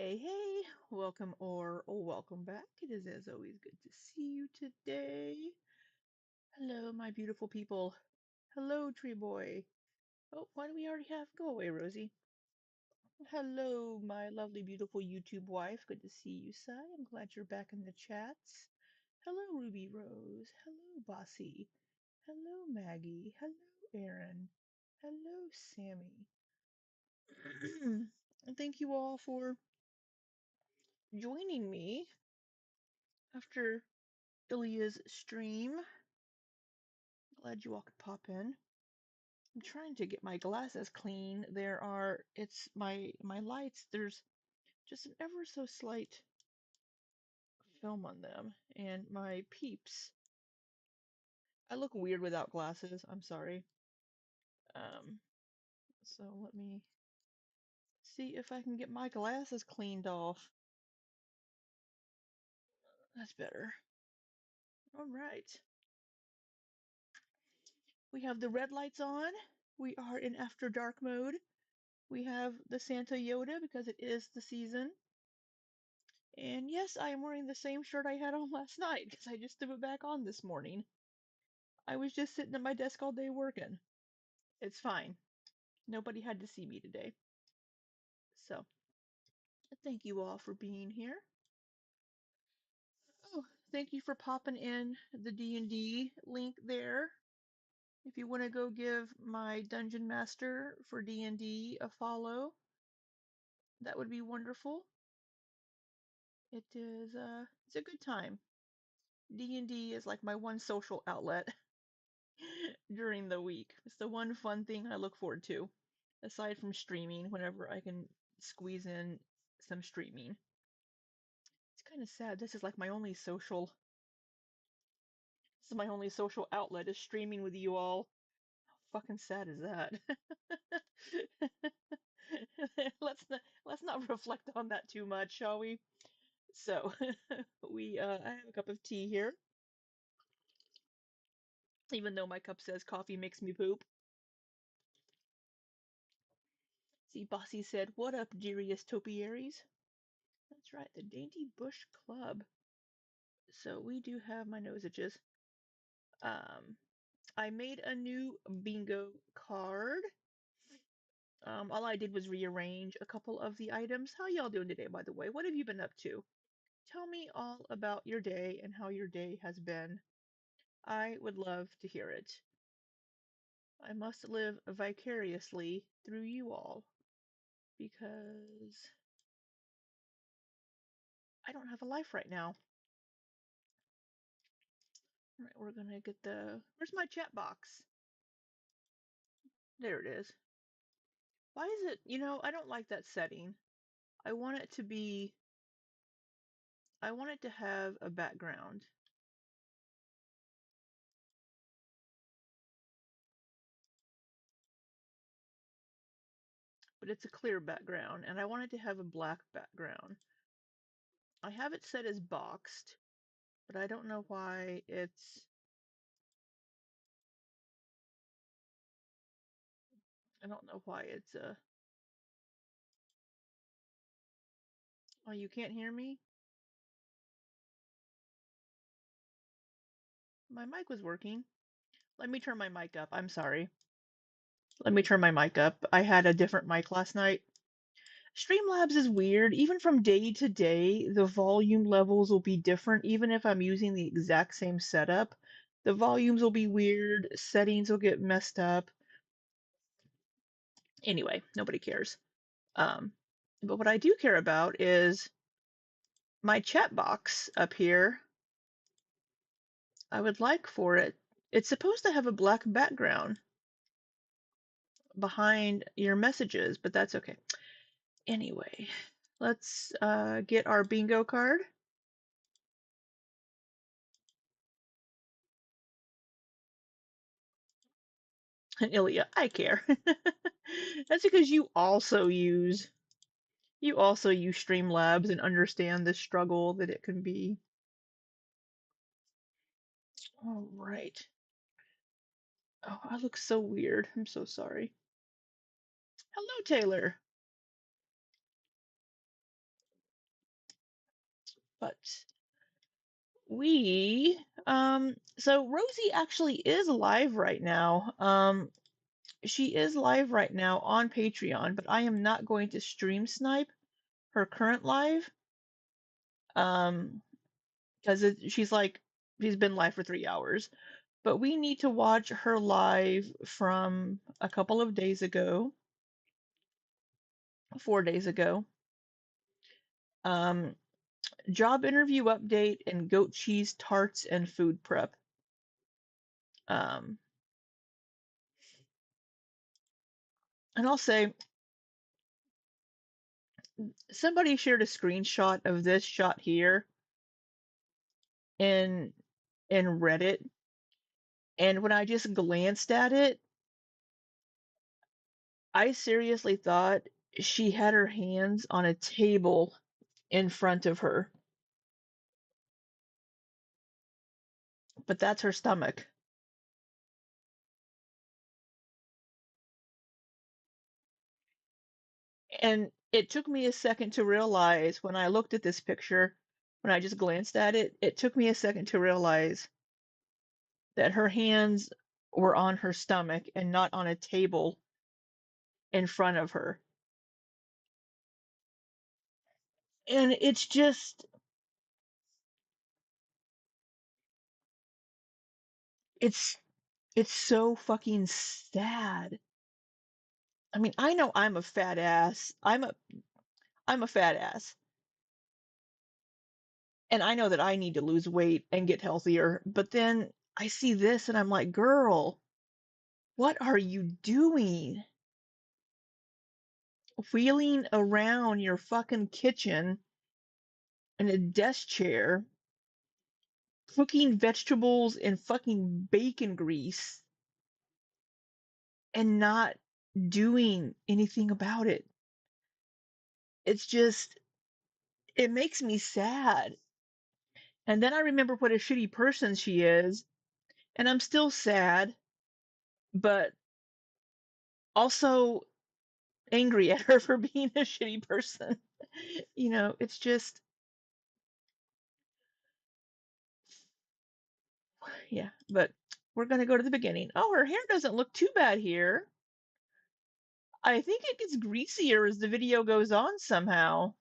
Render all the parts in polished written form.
Hey, hey, welcome or welcome back. It is as always good to see you today. Hello, my beautiful people. Hello, Tree Boy. Oh, why do we already have? Go away, Rosie. Hello, my lovely, beautiful YouTube wife. Good to see you, Sai. I'm glad you're back in the chats. Hello, Ruby Rose. Hello, Bossy. Hello, Maggie. Hello, Aaron. Hello, Sammy. And thank you all for joining me after Ilya's stream. Glad you all could pop in. I'm trying to get my glasses clean. It's my lights, there's just an ever so slight film on them. And my peeps, I look weird without glasses, I'm sorry. Um, so let me see if I can get my glasses cleaned off. That's better. All right. We have the red lights on. We are in after dark mode. We have the Santa Yoda because it is the season. And yes, I am wearing the same shirt I had on last night because I just threw it back on this morning. I was just sitting at my desk all day working. It's fine. Nobody had to see me today. So, thank you all for being here. Oh, thank you for popping in the D&D link there. If you want to go give my Dungeon Master for D&D a follow, that would be wonderful. It's a good time. D&D is like my one social outlet during the week. It's the one fun thing I look forward to, aside from streaming, whenever I can squeeze in some streaming. It's kind of sad. This is my only social outlet is streaming with you all. How fucking sad is that? Let's not reflect on that too much, shall we? So, I have a cup of tea here, even though my cup says coffee makes me poop. See, Bossy said, "What up, deariest topiaries?" That's right, the Dainty Bush Club. So we do have my nosages. I made a new bingo card. All I did was rearrange a couple of the items. How y'all doing today, by the way? What have you been up to? Tell me all about your day and how your day has been. I would love to hear it. I must live vicariously through you all because I don't have a life right now. All right, we're gonna get where's my chat box? There it is. Why is it, I don't like that setting. I want it to be, I want it to have a background. But it's a clear background, and I want it to have a black background. I have it set as boxed, but I don't know why I don't know why oh, you can't hear me? My mic was working. Let me turn my mic up. I'm sorry. Let me turn my mic up. I had a different mic last night. Streamlabs is weird. Even from day to day, the volume levels will be different, even if I'm using the exact same setup. The volumes will be weird, settings will get messed up. Anyway, nobody cares. But what I do care about is my chat box up here. I would like for it's supposed to have a black background behind your messages, but that's okay. Anyway, let's get our bingo card. And Ilya, I care. That's because you also use Streamlabs and understand the struggle that it can be. All right. Oh, I look so weird. I'm so sorry. Hello, Taylor. But we so Rosie actually is live right now. She is live right now on Patreon, but I am not going to stream snipe her current live. Because she's been live for 3 hours. But we need to watch her live from a couple of days ago, 4 days ago. Um, job interview update and goat cheese tarts and food prep. Um, and I'll say somebody shared a screenshot of this shot here in Reddit, and when I just glanced at it, I seriously thought she had her hands on a table in front of her, but that's her stomach. And it took me a second to realize when I looked at this picture, when I just glanced at it, it took me a second to realize that her hands were on her stomach and not on a table in front of her. And it's it's so fucking sad. I mean, I know I'm a fat ass. I'm a fat ass. And I know that I need to lose weight and get healthier, but then I see this and I'm like, "Girl, what are you doing? Wheeling around your fucking kitchen in a desk chair, cooking vegetables in fucking bacon grease and not doing anything about it." It's just, it makes me sad. And then I remember what a shitty person she is, and I'm still sad, but also angry at her for being a shitty person. It's just, yeah, but we're going to go to the beginning. Oh, her hair doesn't look too bad here. I think it gets greasier as the video goes on somehow.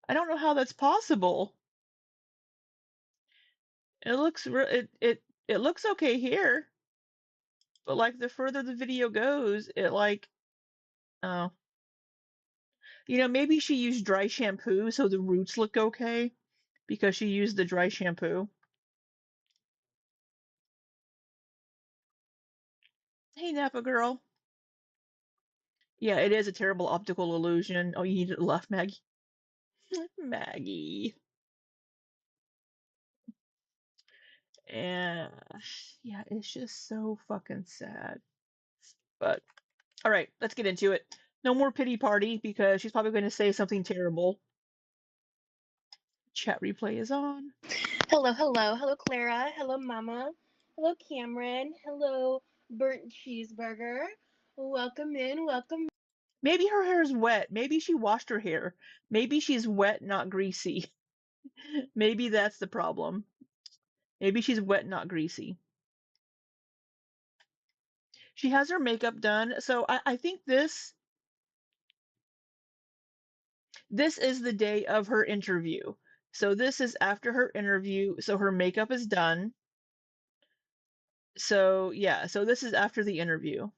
I don't know how that's possible. It looks okay here, but like the further the video goes, oh, maybe she used dry shampoo so the roots look okay because she used the dry shampoo. Hey, Napa girl. Yeah, it is a terrible optical illusion. Oh, you need to laugh, Maggie. Maggie. And yeah, it's just so fucking sad. But all right, let's get into it. No more pity party because she's probably going to say something terrible. Chat replay is on. Hello, hello, hello, Clara. Hello, Mama. Hello, Cameron. Hello, Burnt Cheeseburger. Welcome in, welcome. Maybe her hair is wet. Maybe she washed her hair. Maybe she's wet, not greasy. Maybe that's the problem. Maybe she's wet, not greasy. She has her makeup done. So I think this is the day of her interview. So this is after her interview. So her makeup is done. So yeah, so this is after the interview.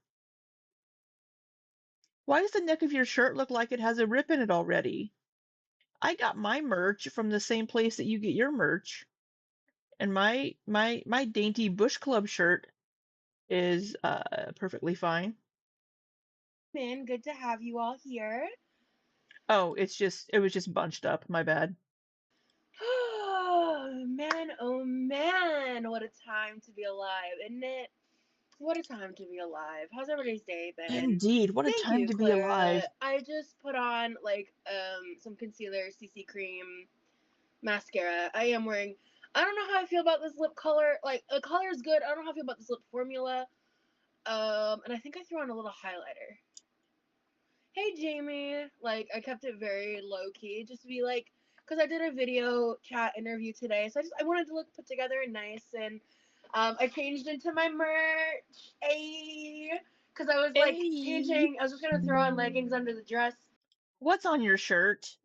Why does the neck of your shirt look like it has a rip in it already? I got my merch from the same place that you get your merch. And my dainty Bush Club shirt is perfectly fine. In. Good to have you all here. Oh, it was just bunched up. My bad. Oh man, what a time to be alive, isn't it? What a time to be alive. How's everybody's day been? Indeed, what a Thank time you, to be Clara. alive. I just put on some concealer, CC cream, mascara. I am wearing. I don't know how I feel about this lip color. Like the color is good. I don't know how I feel about this lip formula. And I think I threw on a little highlighter. Hey Jamie, like I kept it very low key, just to be like because I did a video chat interview today, so I wanted to look put together and nice, and I changed into my merch, because I was like Hey, changing. I was just gonna throw on leggings under the dress. what's on your shirt?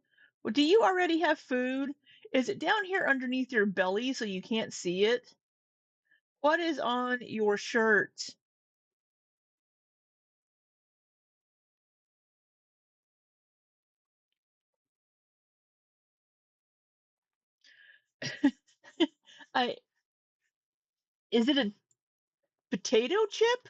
Well, do you already have food? Is it down here underneath your belly so you can't see it? What is on your shirt? I is it a potato chip?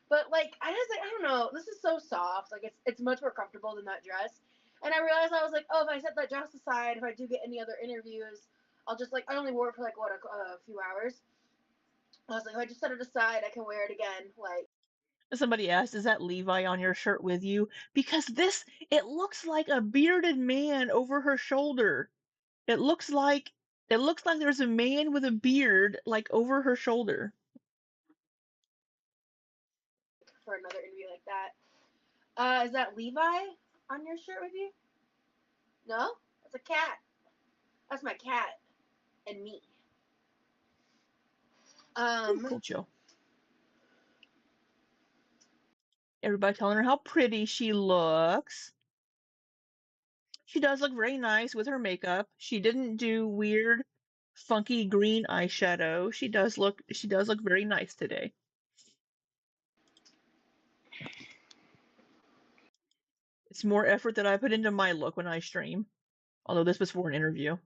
But like I don't know, this is so soft. Like it's much more comfortable than that dress. And I realized I was like, oh, if I set that dress aside, if I do get any other interviews, I'll just like I only wore it for like what a few hours. I was like, if I just set it aside, I can wear it again. Like Somebody asked, is that Levi on your shirt with you? Because this, it looks like a bearded man over her shoulder. It looks like it looks like there's a man with a beard like over her shoulder. for another interview like that. Is that Levi on your shirt with you? No, that's a cat. That's my cat and me. Ooh, Um, cool chill. Everybody telling her how pretty she looks. She does look very nice with her makeup. She didn't do weird, funky green eyeshadow. She does look very nice today. It's more effort that I put into my look when I stream. Although this was for an interview.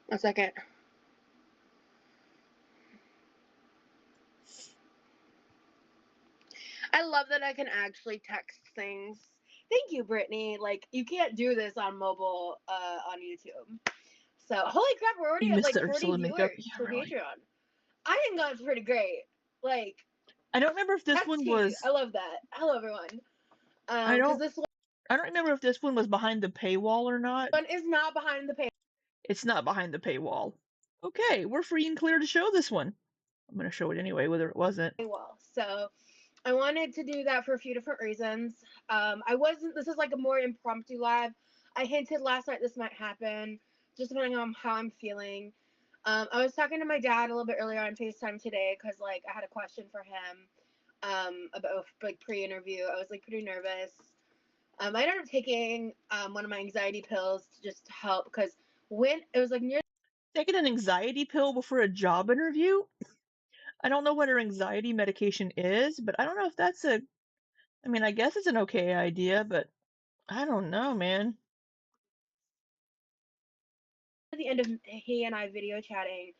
1 second. I love that I can actually text things. Thank you, Brittany. Like you can't do this on mobile on YouTube. So holy crap, we're already You at missed like the 40 Ursula makeup. viewers Yeah, for really. Patreon. I think that's pretty great. Like I don't remember if this that's one tea. was. I love that. Hello everyone. I Because don't. this I don't remember if this one was behind the paywall or not. one is not behind the It's not behind the paywall. Okay, we're free and clear to show this one. I'm gonna show it anyway, whether it wasn't. paywall. So I wanted to do that for a few different reasons. I wasn't. This is like a more impromptu live. I hinted last night this might happen, just depending on how I'm feeling. I was talking to my dad a little bit earlier on FaceTime today because like I had a question for him about like pre-interview. I was like pretty nervous. I ended up taking one of my anxiety pills to just help because when it was like near Taking an anxiety pill before a job interview? I don't know what her anxiety medication is, but I don't know if that's a. I mean, I guess it's an okay idea, but I don't know, man. the end of he and I video chatting,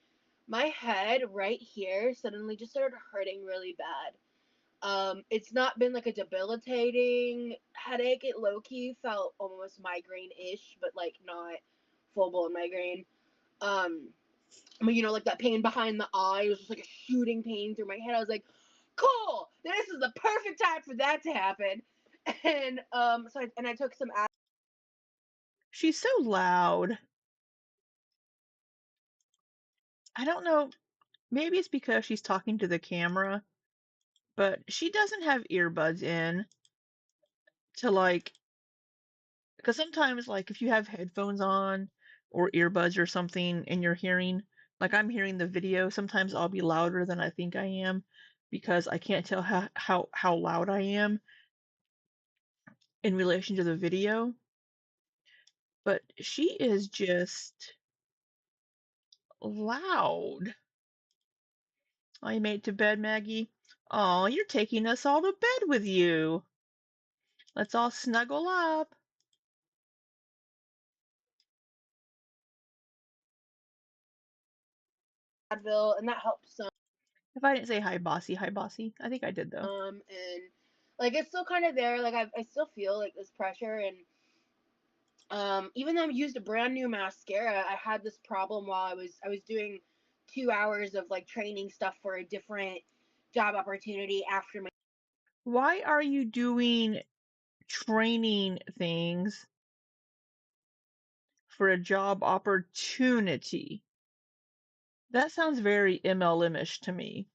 my head right here suddenly just started hurting really bad. It's not been like a debilitating headache. It low key felt almost migraine ish, but like not full blown migraine. Um, but you know, like that pain behind the eye was just like a shooting pain through my head. I was like, cool, this is the perfect time for that to happen. And I took some. She's so loud. I don't know. Maybe it's because she's talking to the camera, but she doesn't have earbuds in to like. Because sometimes, like, if you have headphones on or earbuds or something and you're hearing, like, I'm hearing the video, sometimes I'll be louder than I think I am because I can't tell how loud I am in relation to the video. But she is just loud. Oh, you made it to bed, Maggie? Oh, you're taking us all to bed with you. Let's all snuggle up. Advil, and that helped some. If I didn't say hi, bossy, hi, bossy. I think I did, though. And like it's still kind of there. Like I still feel like this pressure, and even though I used a brand new mascara, I had this problem while I was doing 2 hours of like training stuff for a different job opportunity after my Why are you doing training things for a job opportunity. That sounds very MLM-ish to me.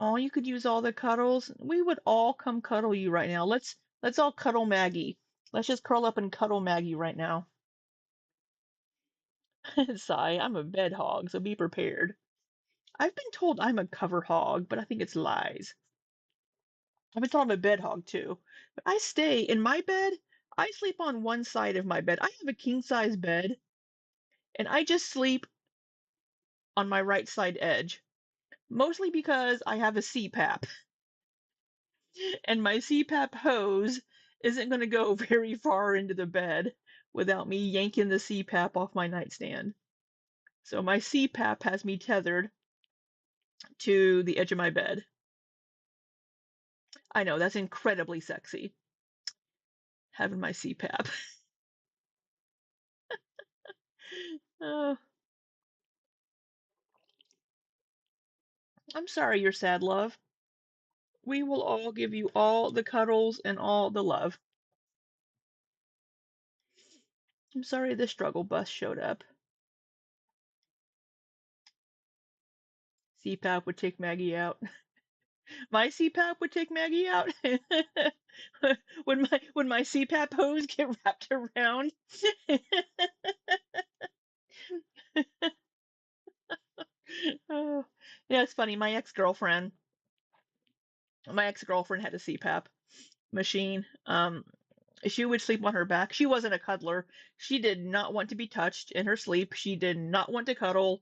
Oh, you could use all the cuddles. We would all come cuddle you right now. Let's all cuddle Maggie. Let's just curl up and cuddle Maggie right now. Sigh, I'm a bed hog, so be prepared. I've been told I'm a cover hog, but I think it's lies. I've been told I'm a bed hog too. But I stay in my bed. I sleep on one side of my bed. I have a king size bed, and I just sleep on my right side edge. Mostly because I have a CPAP, and my CPAP hose isn't going to go very far into the bed without me yanking the CPAP off my nightstand. So my CPAP has me tethered to the edge of my bed. I know, that's incredibly sexy, having my CPAP. uh, I'm sorry you're sad, love. We will all give you all the cuddles and all the love. I'm sorry the struggle bus showed up. CPAP would take Maggie out. My CPAP would take Maggie out. Would my CPAP hose get wrapped around? Oh, yeah, it's funny. My ex-girlfriend had a CPAP machine. She would sleep on her back. She wasn't a cuddler. She did not want to be touched in her sleep. She did not want to cuddle.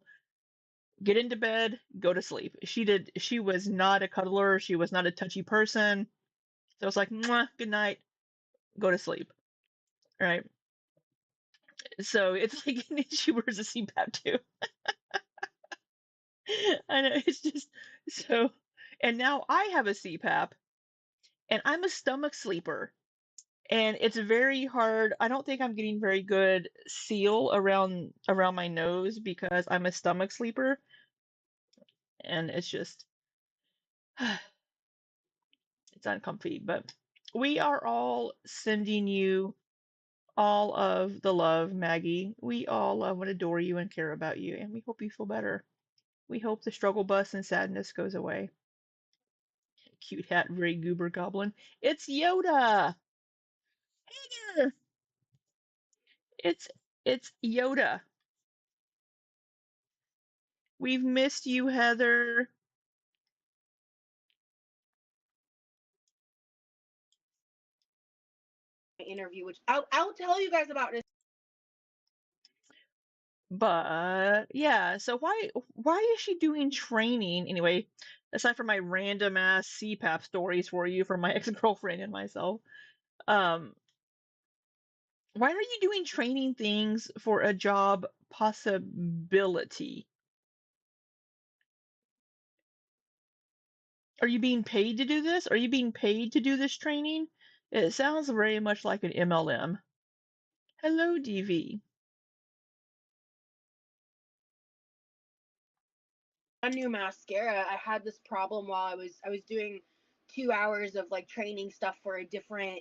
Get into bed, go to sleep. She was not a cuddler. She was not a touchy person. So it's like, mwah, good night, go to sleep. Right. So it's like she wears a CPAP too. I know it's just so. And now I have a CPAP, and I'm a stomach sleeper, and it's very hard. I don't think I'm getting very good seal around my nose because I'm a stomach sleeper, and it's just it's uncomfy. But we are all sending you all of the love, Maggie. We all love and adore you and care about you, and we hope you feel better. We hope the struggle bus and sadness goes away. Cute hat, very goober goblin. It's Yoda! Heather! It's it's Yoda. We've missed you, Heather. Interview, which I'll tell you guys about this. But yeah, so why is she doing training anyway? Aside from my random ass CPAP stories for you from my ex-girlfriend and myself, um, why are you doing training things for a job possibility? Are you being paid to do this? Are you being paid to do this training? It sounds very much like an MLM. Hello, DV. A new mascara. I had this problem while I was doing 2 hours of like training stuff for a different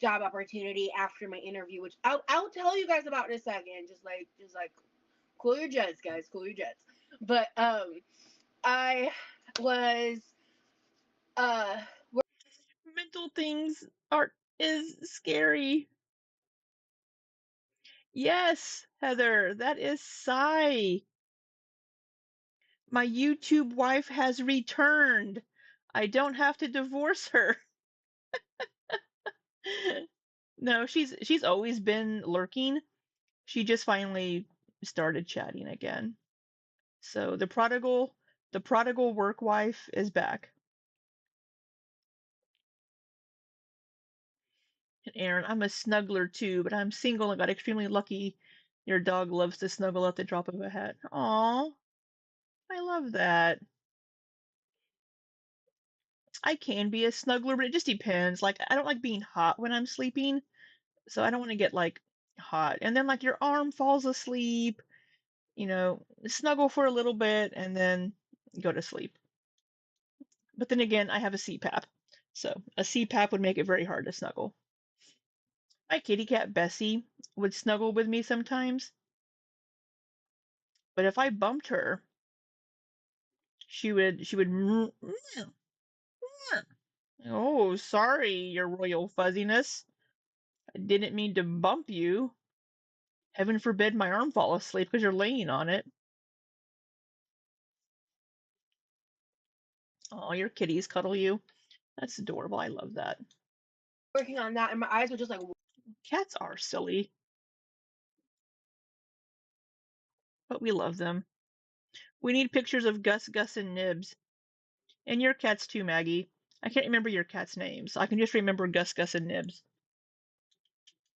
job opportunity after my interview, which I'll tell you guys about in a second. Just like cool your jets, guys, cool your jets. But I was uh Mental things are is scary. Yes, Heather, that is Sigh. My YouTube wife has returned. I don't have to divorce her. No, she's always been lurking. She just finally started chatting again. So the prodigal work wife is back. And Aaron, I'm a snuggler too, but I'm single and got extremely lucky. Your dog loves to snuggle at the drop of a hat. Aw, I love that. I can be a snuggler, but it just depends. Like, I don't like being hot when I'm sleeping, so I don't want to get like hot. And then like your arm falls asleep, snuggle for a little bit and then go to sleep. But then again, I have a CPAP. So a CPAP would make it very hard to snuggle. My kitty cat Bessie would snuggle with me sometimes, but if I bumped her, she would oh, sorry, your royal fuzziness. I didn't mean to bump you. Heaven forbid my arm fall asleep because you're laying on it. Oh, your kitties cuddle you. That's adorable. I love that. Working on that, and my eyes were just like, Cats are silly, but we love them. We need pictures of Gus, Gus, and Nibs. And your cats too, Maggie. I can't remember your cat's names. I can just remember Gus, Gus, and Nibs.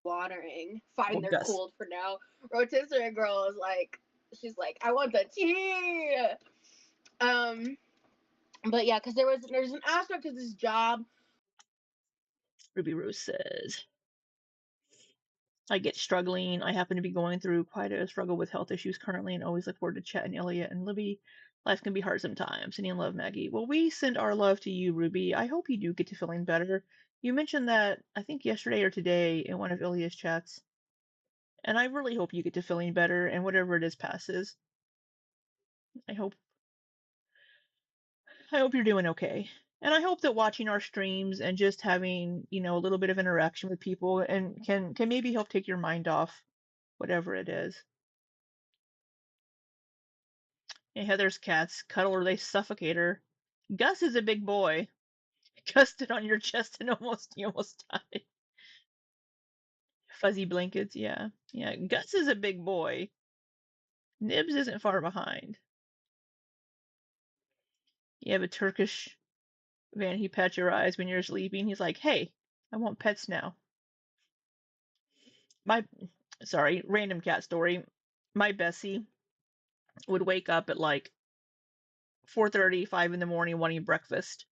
watering. Fine, Well, they're Gus. cold for now. Rotisserie girl is like, she's like, I want the tea. Um, but yeah, because there's an aspect of this job. Ruby Rose says, I get struggling. I happen to be going through quite a struggle with health issues currently and always look forward to chatting Elliot and Libby. Life can be hard sometimes. Sending love, Maggie. Well, we send our love to you, Ruby. I hope you do get to feeling better. You mentioned that, I think yesterday or today in one of Ilya's chats, and I really hope you get to feeling better and whatever it is passes. I hope I hope you're doing okay. And I hope that watching our streams and just having, a little bit of interaction with people and can maybe help take your mind off whatever it is. And Heather's cats cuddle or they suffocate her. Gus is a big boy. Gus stood on your chest and you almost died. Fuzzy blankets, yeah. Yeah, Gus is a big boy. Nibs isn't far behind. You have a Turkish van, he pats your eyes when you're sleeping. He's like, hey, I want pets now. My, sorry, random cat story. My Bessie would wake up at like 4:30, 5 in the morning wanting breakfast.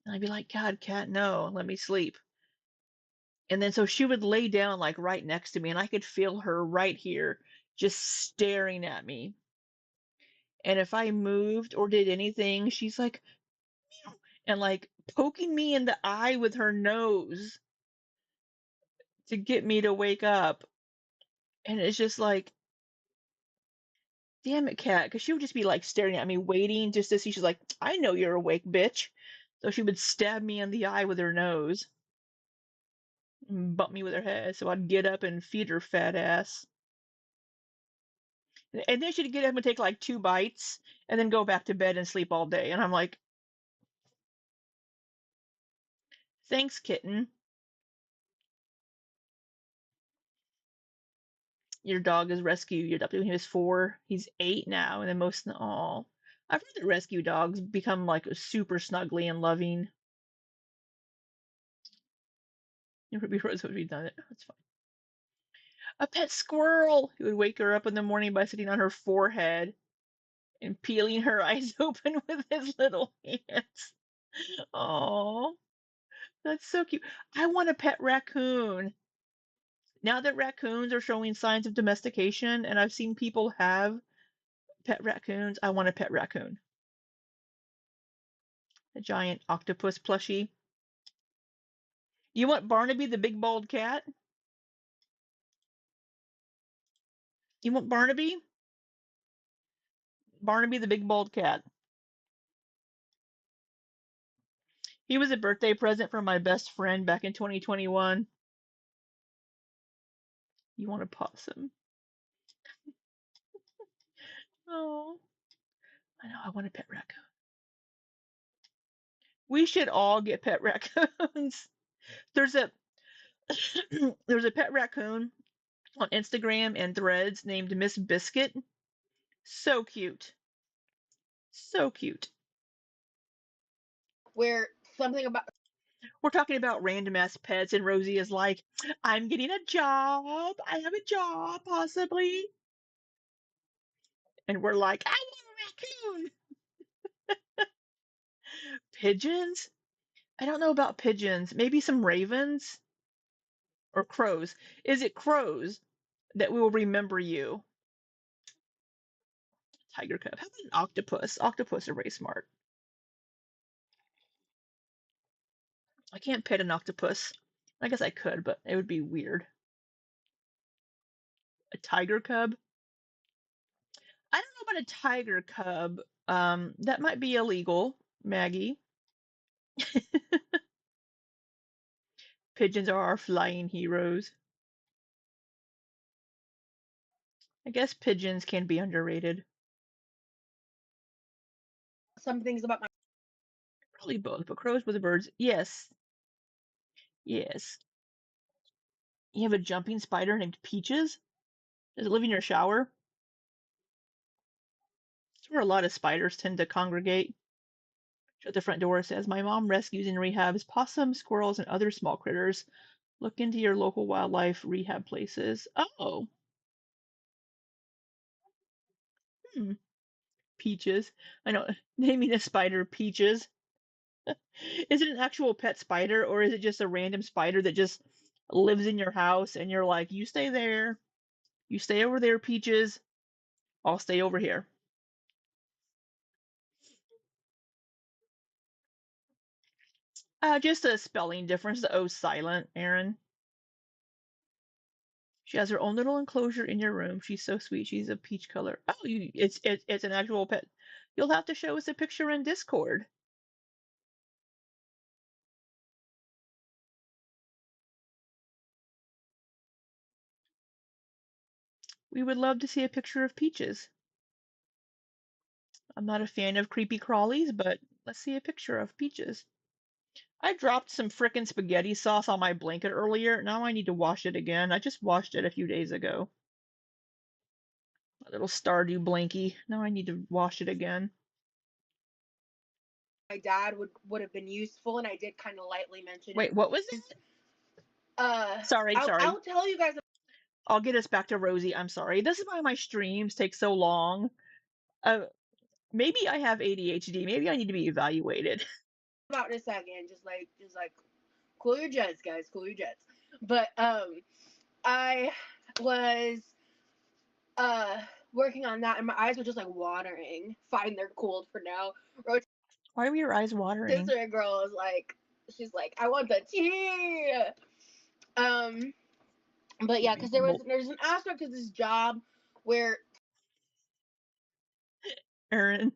And I'd be like, God, cat, no, let me sleep. And then so she would lay down like right next to me, and I could feel her right here just staring at me. And if I moved or did anything, she's like, meow, and like poking me in the eye with her nose to get me to wake up. And it's just like, damn it, cat, because she would just be like staring at me, waiting just to see. She's like, I know you're awake, bitch. So she would stab me in the eye with her nose and bump me with her head. So I'd get up and feed her fat ass. And then she'd get up and take like 2 bites and then go back to bed and sleep all day. And I'm like, thanks, kitten. Your dog is rescued. You adopted when he was 4. He's 8 now. And then all. I've heard that rescue dogs become like super snuggly and loving. Ruby Rose would be done it. That's fine. A pet squirrel who would wake her up in the morning by sitting on her forehead and peeling her eyes open with his little hands. Oh, that's so cute. I want a pet raccoon. Now that raccoons are showing signs of domestication, and I've seen people have pet raccoons, I want a pet raccoon. A giant octopus plushie. You want Barnaby the big bald cat? You want Barnaby? Barnaby the big bald cat. He was a birthday present from my best friend back in 2021. You want a possum? Oh, I know. I want a pet raccoon. We should all get pet raccoons. There's a there's a pet raccoon on Instagram and Threads named Miss Biscuit. So cute. So cute. where something about We're talking about random ass pets, and Rosie is like, I'm getting a job. I have a job, possibly. And we're like, I want a raccoon. Pigeons? I don't know about pigeons. Maybe some ravens or crows. Is it crows that will remember you? Tiger cub. How about an octopus? Octopus are very smart. I can't pet an octopus. I guess I could, but it would be weird. A tiger cub? I don't know about a tiger cub. That might be illegal, Maggie. Pigeons are our flying heroes. I guess pigeons can be underrated. some things about my Probably both, but crows with the birds. Yes, yes. You have a jumping spider named Peaches? Does it live in your shower? It's where a lot of spiders tend to congregate. At the front door says, "My mom rescues and rehabs possums, squirrels, and other small critters. Look into your local wildlife rehab places." Oh, hmm. Peaches. I know. Naming a spider Peaches. Is it an actual pet spider or is it just a random spider that just lives in your house and you're like, you stay there, you stay over there, Peaches, I'll stay over here. Just a spelling difference. The O's silent, Aaron. She has her own little enclosure in your room. She's so sweet. She's a peach color. Oh, it's an actual pet. You'll have to show us a picture in Discord. We would love to see a picture of Peaches. I'm not a fan of creepy crawlies, but let's see a picture of Peaches. I dropped some frickin' spaghetti sauce on my blanket earlier. Now I need to wash it again. I just washed it a few days ago. A little Stardew blankie. Now I need to wash it again. dad would have been useful, and I did kind of lightly mention Wait, in what was is that? uh Sorry, sorry. I'll tell you guys I'll get us back to Rosie. I'm sorry. This is why my streams take so long. Uh, maybe I have ADHD. Maybe I need to be evaluated. about in a second. Just like cool your jets, guys. Cool your jets. But I was uh working on that, and my eyes were just like watering. Fine, they're cooled for now. Why were your eyes watering? Rotisserie girl is like, she's like, I want the tea. Um, but yeah, because there's an aspect of this job where Erin,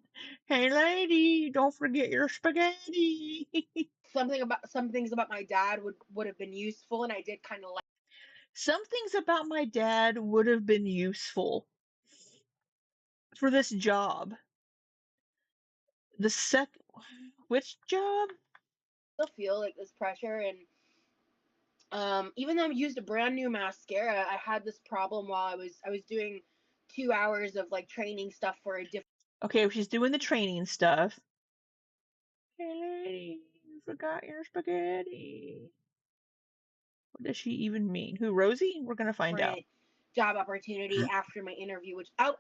hey lady, don't forget your spaghetti. some things about my dad would have been useful, and I did kind of like. Some things about my dad would have been useful for this job. The sec, which job? Still feel like this pressure, and even though I used a brand new mascara, I had this problem while I was doing 2 hours of like training stuff for a different Okay, she's doing the training stuff. Hey lady, you forgot your spaghetti. What does she even mean? Who, Rosie? We're gonna find out. job opportunity after my interview, which I'll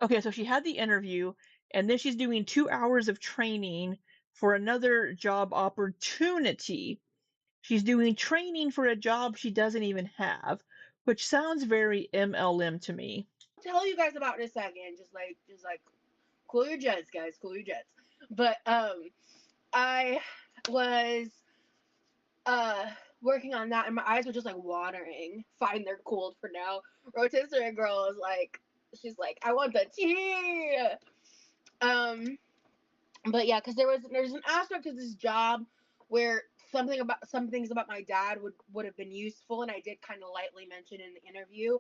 Okay, so she had the interview, and then she's doing 2 hours of training for another job opportunity. She's doing training for a job she doesn't even have, which sounds very MLM to me. tell you guys about in a second. Just like cool your jets, guys. Cool your jets. But I was uh working on that, and my eyes were just like watering. Fine, they're cooled for now. Rotisserie girl is like, she's like, I want the tea. Um, but yeah, because there's an aspect of this job where some things about my dad would have been useful, and I did kind of lightly mention in the interview.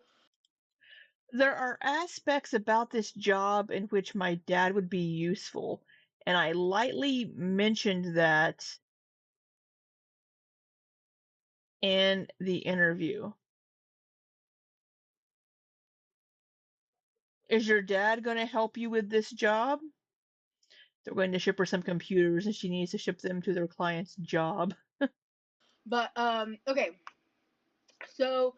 There are aspects about this job in which my dad would be useful, and I lightly mentioned that in the interview. Is your dad going to help you with this job? They're going to ship her some computers and she needs to ship them to their client's job. But okay, so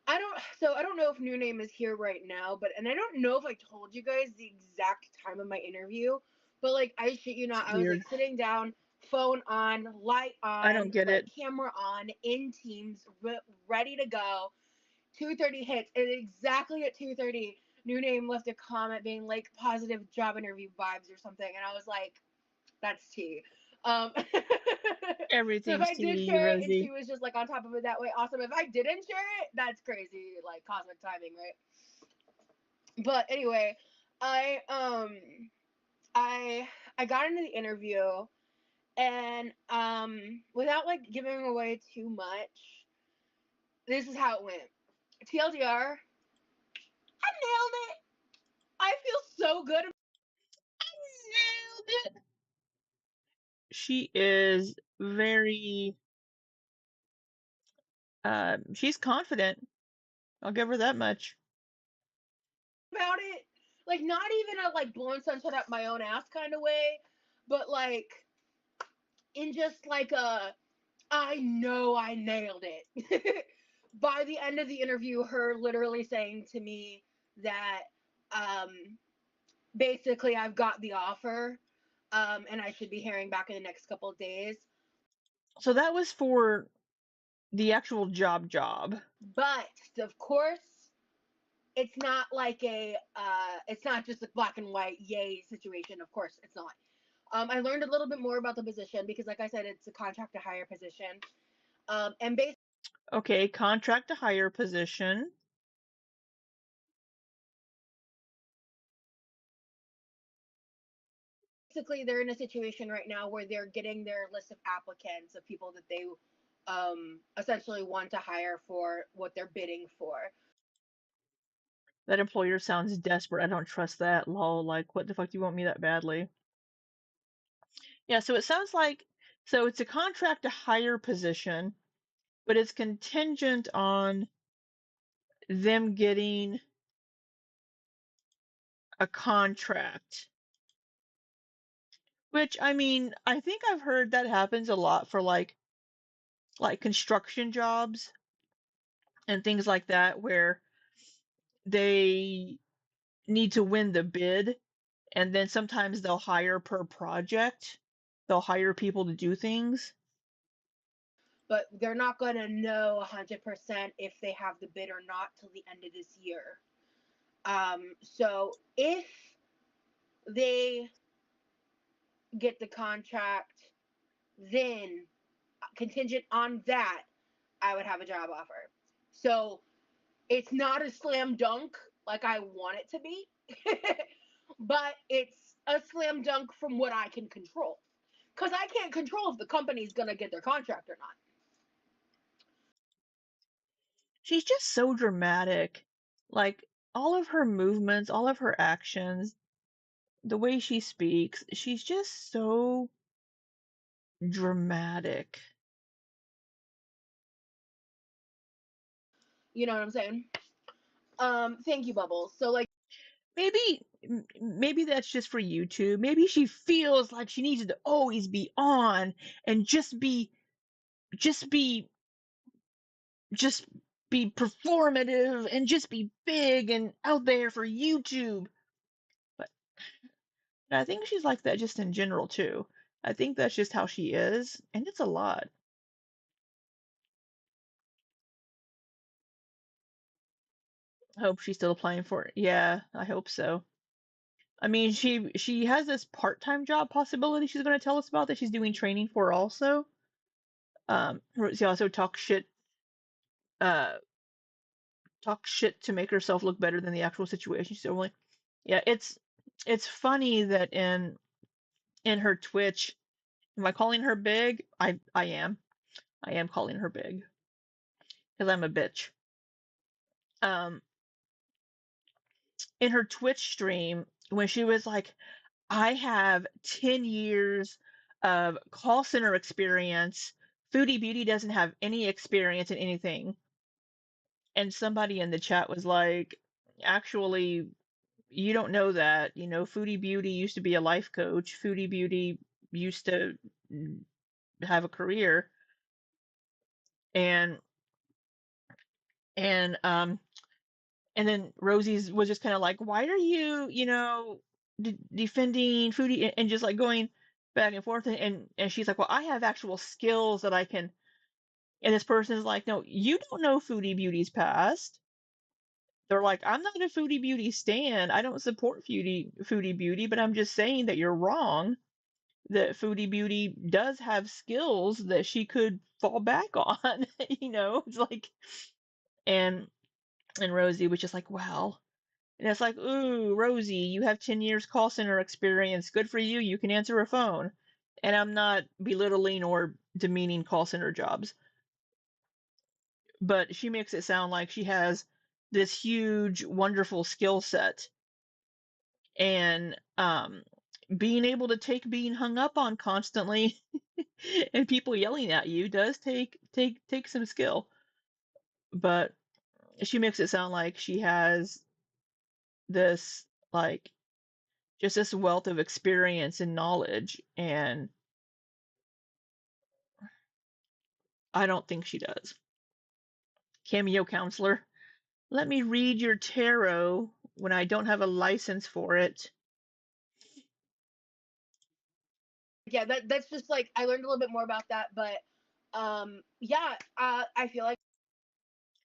I don't know if New Name is here right now, but and I don't know if I told you guys the exact time of my interview, but like I shit you not, I was Weird. like sitting down, phone on, light I on, don't get like it. camera on, in Teams, ready to go. 2:30 hits, and exactly at 2:30, New Name left a comment being like positive job interview vibes or something, and I was like, that's tea. So if Everything's I did tea, share it and she Rosie. was just like on top of it that way, awesome. If I didn't share it, that's crazy, like cosmic timing, right? But anyway, I I I got into the interview and without like giving away too much, this is how it went. TLDR, I nailed it. I feel so good. Nailed it. She is very, she's confident. I'll give her that much. About it. Like not even a like blowing sunshine up my own ass kind of way, but like in just like a I know I nailed it. By the end of the interview, her literally saying to me that um basically I've got the offer, and I should be hearing back in the next couple of days. So that was for the actual job. But of course, it's not like it's not just a black and white yay situation. Of course, it's not. I learned a little bit more about the position because, like I said, it's a contract to hire position. And Okay, contract to hire position. basically, they're in a situation right now where they're getting their list of applicants of people that they essentially want to hire for what they're bidding for. That employer sounds desperate. I don't trust that. Lol, like, what the fuck do you want me that badly? Yeah, so it sounds like, so it's a contract to hire position, but it's contingent on them getting a contract. Which, I mean, I think I've heard that happens a lot for like construction jobs and things like that, where they need to win the bid, and then sometimes they'll hire per project. They'll hire people to do things. But they're not going to know 100% if they have the bid or not till the end of this year. So if they get the contract, then contingent on that, I would have a job offer. So it's not a slam dunk like I want it to be, but it's a slam dunk from what I can control. Because I can't control if the company's going to get their contract or not. She's just so dramatic. Like, all of her movements, all of her actions, the way she speaks, she's just so dramatic. You know what I'm saying? Thank you, Bubbles. So, like, Maybe that's just for YouTube. Maybe she feels like she needs to always be on and just be just be performative and just be big and out there for YouTube. But I think she's like that just in general too. I think that's just how she is, and it's a lot. I hope she's still applying for it. Yeah, I hope so. I mean, she has this part-time job possibility she's going to tell us about that she's doing training for also. She also uh, talks shit to make herself look better than the actual situation. So like, yeah, it's funny that in her Twitch, am I calling her big? I am calling her big because I'm a bitch. Um, in her Twitch stream, when she was like, I have 10 years of call center experience. Foodie Beauty doesn't have any experience in anything. And somebody in the chat was like, actually, you don't know that. You know, Foodie Beauty used to be a life coach. Foodie Beauty used to have a career. And and um and then Rosie's was just kind of like, why are you, defending Foodie and just like going back and forth and she's like, well, I have actual skills that I can. And this person is like, no, you don't know Foodie Beauty's past. They're like, I'm not a Foodie Beauty stan. I don't support Foodie Beauty, but I'm just saying that you're wrong. that Foodie Beauty does have skills that she could fall back on. It's like, and Rosie was just like, wow. And it's like, ooh, Rosie, you have 10 years call center experience. Good for you. You can answer a phone. And I'm not belittling or demeaning call center jobs, but she makes it sound like she has this huge, wonderful skill set. And being able to take being hung up on constantly and people yelling at you does take some skill. But she makes it sound like she has this, like, just this wealth of experience and knowledge, and I don't think she does. Cameo counselor, let me read your tarot when I don't have a license for it. Yeah, that's just like I learned a little bit more about that, but yeah, I feel like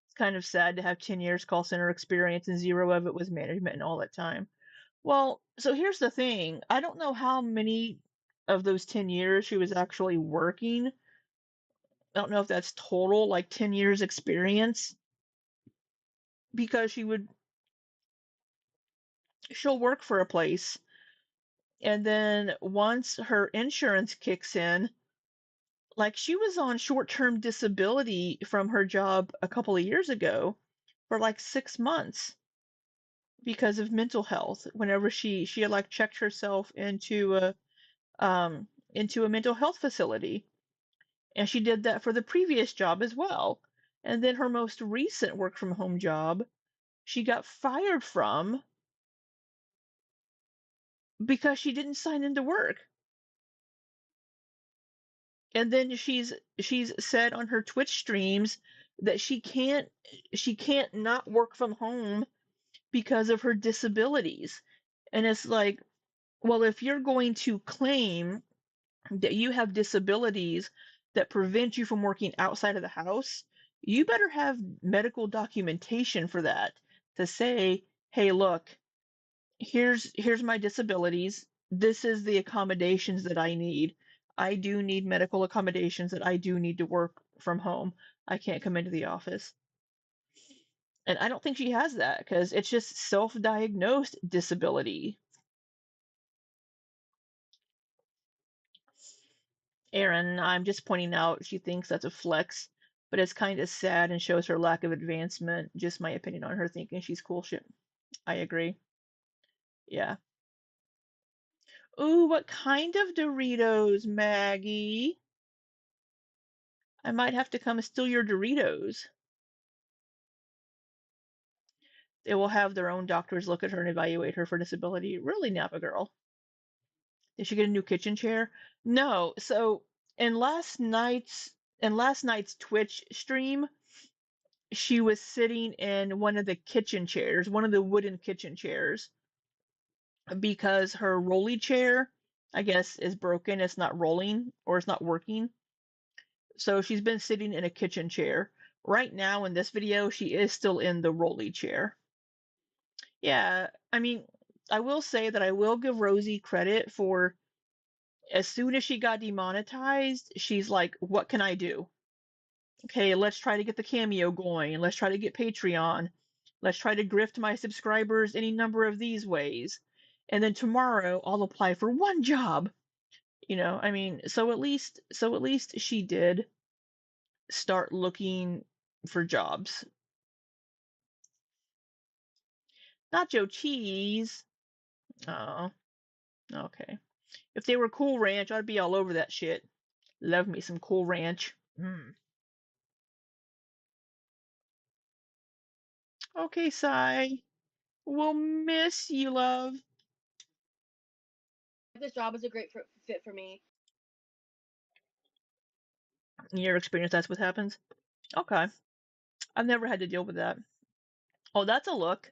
It's kind of sad to have 10 years call center experience and zero of it was management and all that time. Well, so here's the thing. I don't know how many of those 10 years she was actually working. I don't know if that's total, like 10 years experience, because she'll work for a place, and then once her insurance kicks in, like she was on short-term disability from her job a couple of years ago for like 6 months because of mental health. Whenever she had like checked herself um into a mental health facility, and she did that for the previous job as well. And then her most recent work from home job, she got fired from because she didn't sign into work. And then she's said on her Twitch streams that she can't not work from home because of her disabilities. And it's like, well, if you're going to claim that you have disabilities that prevent you from working outside of the house, you better have medical documentation for that to say, hey, look, here's my disabilities. This is the accommodations that I need. I do need medical accommodations that I do need to work from home. I can't come into the office. And I don't think she has that because it's just self-diagnosed disability. Erin, I'm just pointing out she thinks that's a flex, but it's kind of sad and shows her lack of advancement. Just my opinion on her thinking she's cool shit. I agree. Yeah. Ooh, what kind of Doritos, Maggie? I might have to come steal your Doritos. They will have their own doctors look at her and evaluate her for disability. Really, Napa girl. Did she get a new kitchen chair? No. So in last night's in last night's Twitch stream, she was sitting in one of the kitchen chairs, one of the wooden kitchen chairs, because her rolly chair, I guess, is broken. It's not rolling or it's not working. So she's been sitting in a kitchen chair. Right now in this video, she is still in the rolly chair. Yeah, I mean, I will say that I will give Rosie credit for as soon as she got demonetized, she's like, what can I do? Okay, let's try to get the Cameo going. Let's try to get Patreon. Let's try to grift my subscribers any number of these ways. And then tomorrow I'll apply for one job. I mean, so at least she did start looking for jobs. Nacho cheese. Oh, okay. If they were Cool Ranch, I'd be all over that shit. Love me some Cool Ranch. Mm. Okay, Sai. We'll miss you, love. this job is a great fit for me. In your experience, that's what happens? Okay. I've never had to deal with that. Oh, that's a look.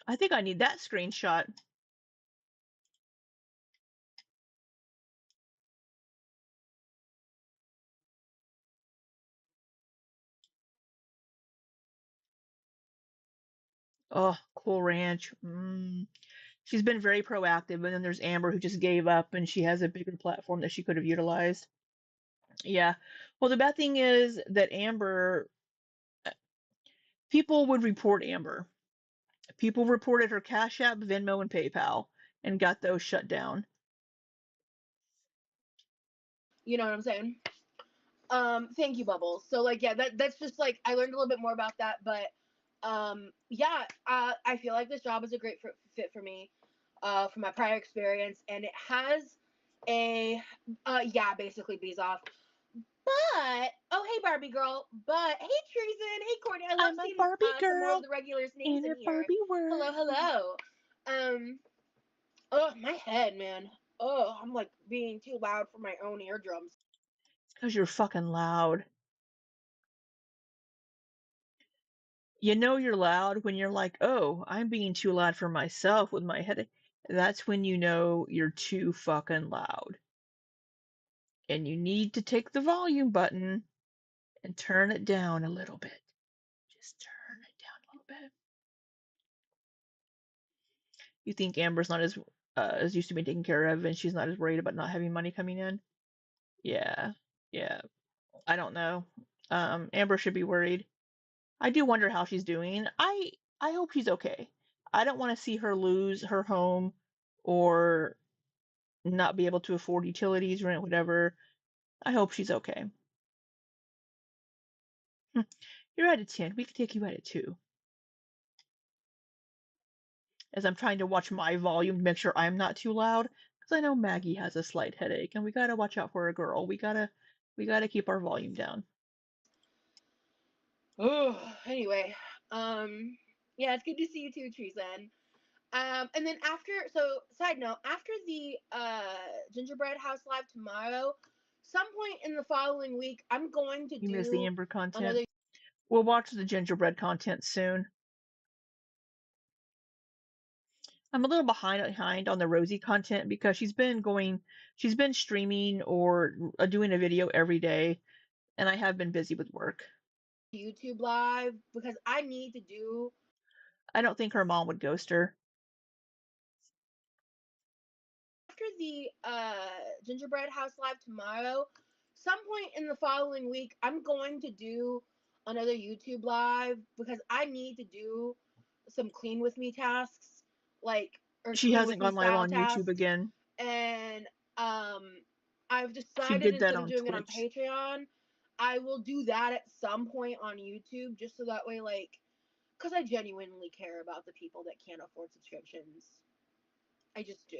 I think I need that screenshot. Oh, Cool Ranch. She's been very proactive, and then there's Amber who just gave up and she has a bigger platform that she could have utilized. Yeah. Well, the bad thing is that Amber, people would report Amber. People reported her Cash App, Venmo, and PayPal and got those shut down. You know what I'm saying? Thank you, Bubbles. So like, yeah, that's just like I learned a little bit more about that, but yeah, I feel like this job is a great fit for me, from my prior experience, and it has a yeah, basically bees off. But oh hey Barbie girl, but hey Treason, hey Courtney, I love I'm a seeing Barbie some more of girl the regulars' names in in a here. Barbie world. Hello, hello. Oh my head, man. Oh, I'm like being too loud for my own eardrums. Because you're fucking loud. You know you're loud when you're like, oh, I'm being too loud for myself with my headache. That's when you know you're too fucking loud. And you need to take the volume button and turn it down a little bit. Just turn it down a little bit. You think Amber's not as used to being taken care of and she's not as worried about not having money coming in? Yeah. Yeah. I don't know. Amber should be worried. I do wonder how she's doing. I hope she's okay. I don't want to see her lose her home or not be able to afford utilities, rent, whatever. I hope she's okay. You're at a 10. We could take you at a 2. As I'm trying to watch my volume to make sure I'm not too loud, because I know Maggie has a slight headache, and we gotta watch out for a girl. We gotta keep our volume down. Oh, anyway, um, yeah, it's good to see you too, Treason. And then after, so side note, after the gingerbread house live tomorrow, some point in the following week, I'm going to You miss the do Amber content. another We'll watch the gingerbread content soon. I'm a little behind on the Rosie content because she's been streaming or doing a video every day, and I have been busy with work. YouTube live because I need to do I don't think her mom would ghost her. after the gingerbread house live tomorrow. Some point in the following week, I'm going to do another YouTube live because I need to do some clean with me tasks, like or She clean with hasn't me gone live style on YouTube tasks, again. and I've She decided did that instead of on doing it on Twitch. Patreon, I will do that at some point on YouTube, just so that way, like, because I genuinely care about the people that can't afford subscriptions. I just do,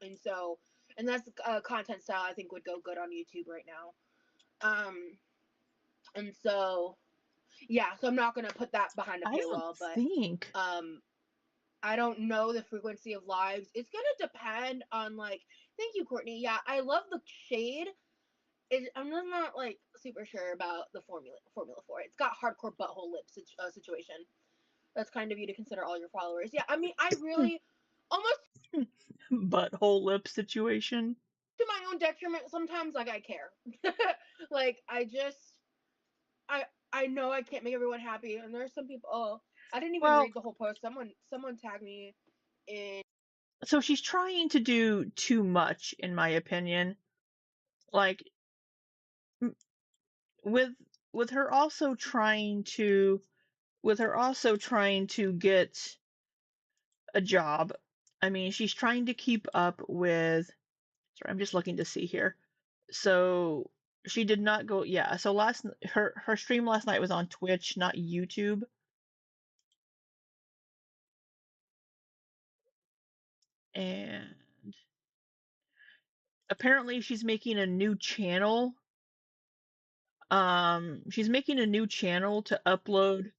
and so, and that's a content style I think would go good on YouTube right now. And so, yeah, so I'm not gonna put that behind a I don't paywall, but think um, I don't know the frequency of lives. It's gonna depend on like. Thank you, Courtney. Yeah, I love the shade. I'm just not like super sure about the formula for it. It's got hardcore butthole lip situation. That's kind of you to consider all your followers. Yeah, I mean, I really almost butthole lip situation. to my own detriment sometimes. Like I care. Like I I know I can't make everyone happy, and there's some people. Oh, I didn't even Well, read the whole post. Someone tagged me in so she's trying to do too much, in my opinion. Like with with her also trying to get a job. I mean, she's trying to keep up with. Sorry, I'm just looking to see here. So she did not go. Yeah. So her stream last night was on Twitch, not YouTube, and apparently she's making a new channel. She's making a new channel to upload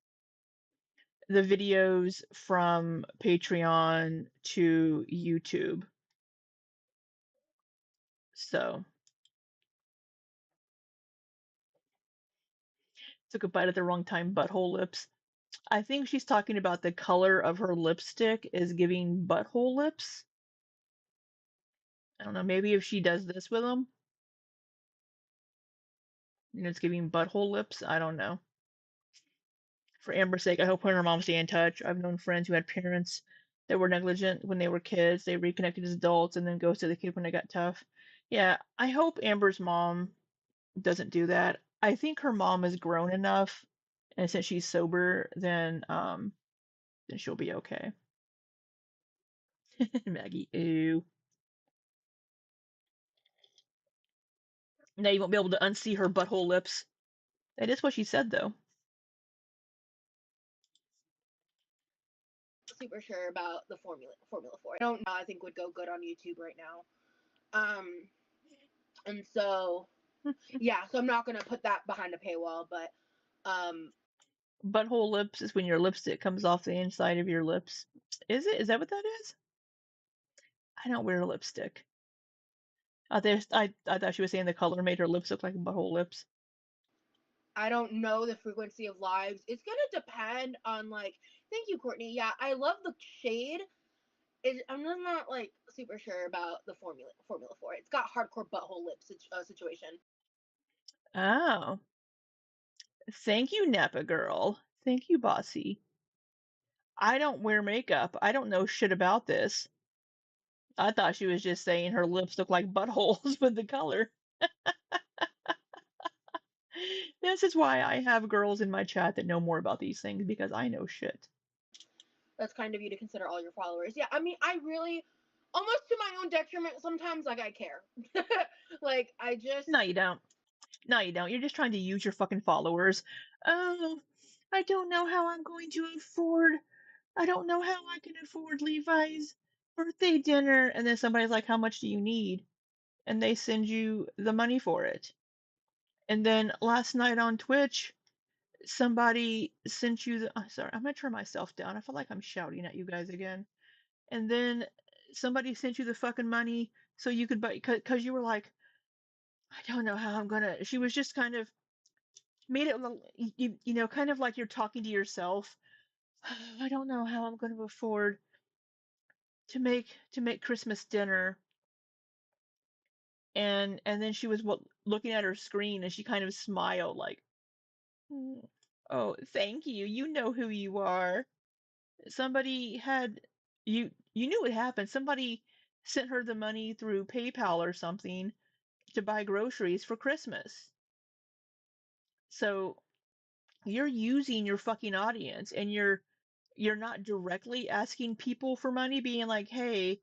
the videos from Patreon to YouTube. So took a bite at the wrong time, butthole lips. I think she's talking about the color of her lipstick is giving butthole lips. I don't know, maybe if she does this with them, and it's giving butthole lips. I don't know. For Amber's sake, I hope her and her mom stay in touch. I've known friends who had parents that were negligent when they were kids. They reconnected as adults and then ghosted the kid when they got tough. Yeah, I hope Amber's mom doesn't do that. I think her mom is grown enough, and since she's sober, then she'll be okay. Maggie, ooh. Now you won't be able to unsee her butthole lips. That is what she said, though. Super sure about the Formula 4. I don't know. I think would go good on YouTube right now. And so yeah, so I'm not gonna put that behind a paywall, but um, Butthole lips is when your lipstick comes off the inside of your lips. Is it? Is that what that is? I don't wear lipstick. I thought she was saying the color made her lips look like butthole lips. I don't know the frequency of lives. It's gonna depend on like. Thank you, Courtney. Yeah, I love the shade. I'm just not like super sure about the Formula 4. It's got hardcore butthole lips situation. Oh, thank you, Napa girl. Thank you, Bossy. I don't wear makeup. I don't know shit about this. I thought she was just saying her lips look like buttholes with the color. This is why I have girls in my chat that know more about these things because I know shit. That's kind of you to consider all your followers. Yeah, I mean, I really, almost to my own detriment, sometimes like I care. Like I just, No, you don't. No, you don't. You're just trying to use your fucking followers. Oh, I don't know how I'm going to afford. I don't know how I can afford Levi's birthday dinner. And then somebody's like, how much do you need? And they send you the money for it. And then last night on Twitch, somebody sent you the. Sorry, I'm gonna turn myself down. I feel like I'm shouting at you guys again. And then somebody sent you the fucking money so you could buy because you were like, I don't know how I'm gonna. She was just kind of made it you know kind of like you're talking to yourself. I don't know how I'm going to afford to make Christmas dinner. And then she was looking at her screen and she kind of smiled like, "Hmm, oh, thank you. You know who you are." Somebody had you knew what happened. Somebody sent her the money through PayPal or something to buy groceries for Christmas. So you're using your fucking audience and you're not directly asking people for money, being like, hey,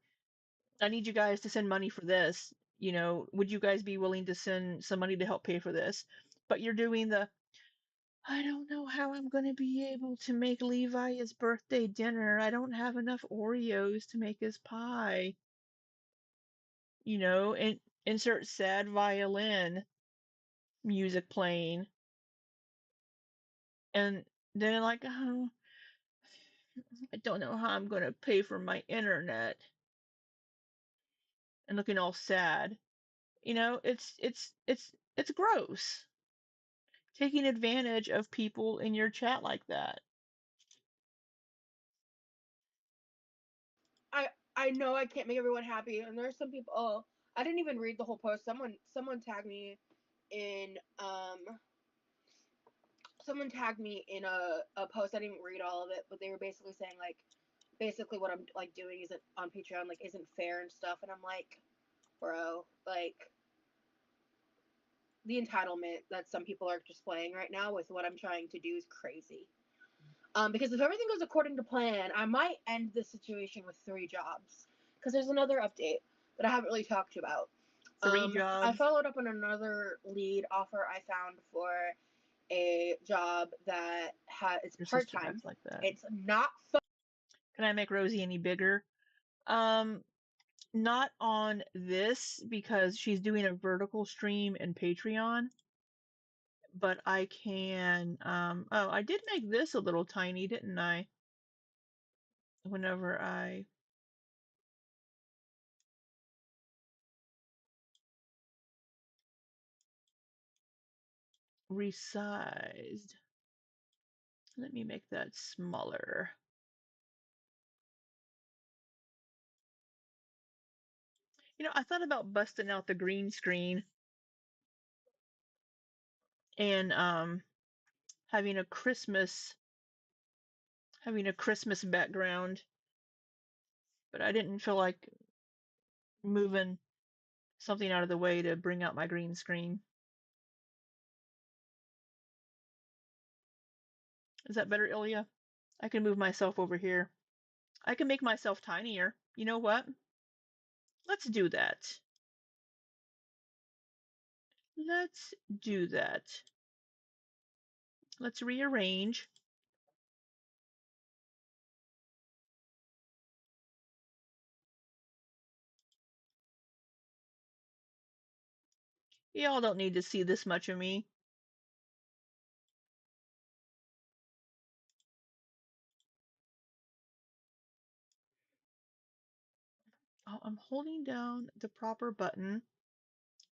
I need you guys to send money for this. Would you guys be willing to send some money to help pay for this? But you're doing the, I don't know how I'm going to be able to make Levi his birthday dinner. I don't have enough Oreos to make his pie. And insert sad violin music playing. And then, like, oh, I don't know how I'm going to pay for my internet. And looking all sad. It's gross. Taking advantage of people in your chat like that. I I know I can't make everyone happy, and there's some people. Oh, I didn't even read the whole post. Someone tagged me in someone tagged me in a post. I didn't read all of it, but they were basically saying like basically what I'm like doing isn't on Patreon like isn't fair and stuff, and I'm like, bro, like the entitlement that some people are displaying right now with what I'm trying to do is crazy. Because if everything goes according to plan, I might end this situation with 3 jobs. Because there's another update that I haven't really talked about. Three I jobs. followed up on another lead offer I found for a job that it's Your part sister time. acts like that. It's not Can I make Rosie any bigger? Um, Not on this because she's doing a vertical stream in Patreon, but I can oh, I did make this a little tiny, didn't I? Whenever I resized. Let me make that smaller. I thought about busting out the green screen and having a Christmas background but I didn't feel like moving something out of the way to bring out my green screen. Is that better, Ilya? I can move myself over here. I can make myself tinier. You know what? Let's do that. Let's do that. Let's rearrange. Y'all don't need to see this much of me. Oh, I'm holding down the proper button.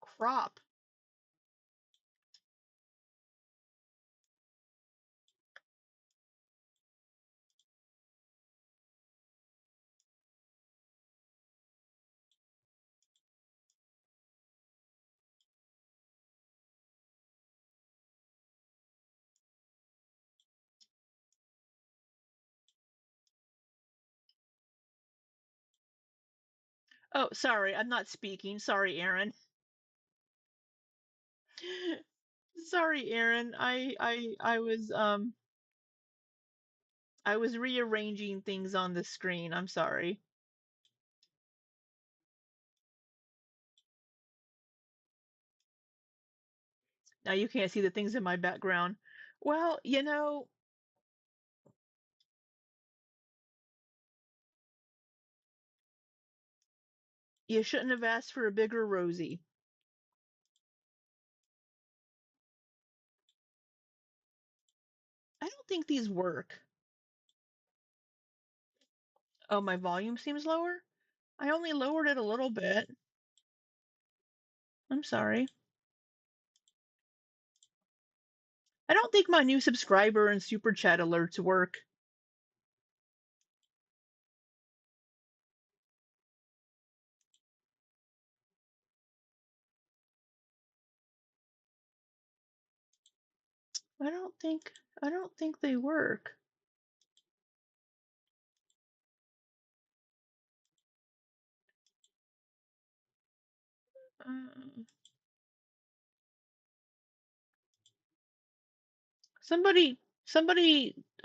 Crop. Oh, sorry, I'm not speaking. Sorry, Aaron. Sorry, Aaron. I was rearranging things on the screen. I'm sorry. Now you can't see the things in my background. Well, you know, you shouldn't have asked for a bigger Rosie. I don't think these work. Oh, my volume seems lower? I only lowered it a little bit. I'm sorry. I don't think my new subscriber and super chat alerts work. I don't think they work. Uh, somebody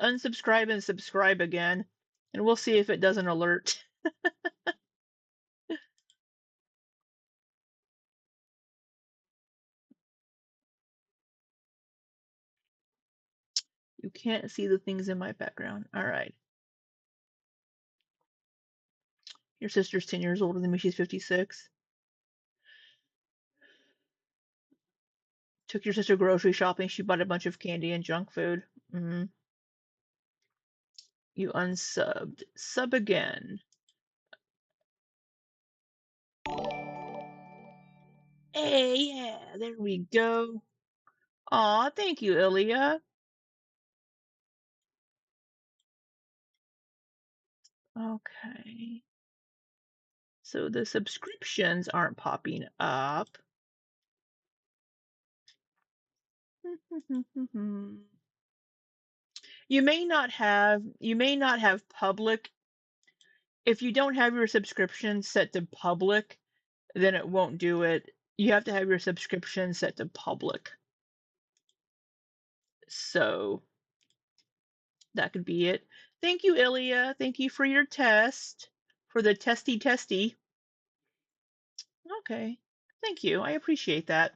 unsubscribe and subscribe again, and we'll see if it doesn't alert. You can't see the things in my background. All right. Your sister's 10 years older than me. She's 56. Took your sister grocery shopping. She bought a bunch of candy and junk food. Mm, you unsubbed. Sub again. Hey, yeah, there we go. Aw, thank you, Ilya. Okay. So the subscriptions aren't popping up. You may not have public. If you don't have your subscription set to public, then it won't do it. You have to have your subscription set to public. So that could be it. Thank you, Ilya. Thank you for your test, for the testy. Okay. Thank you. I appreciate that.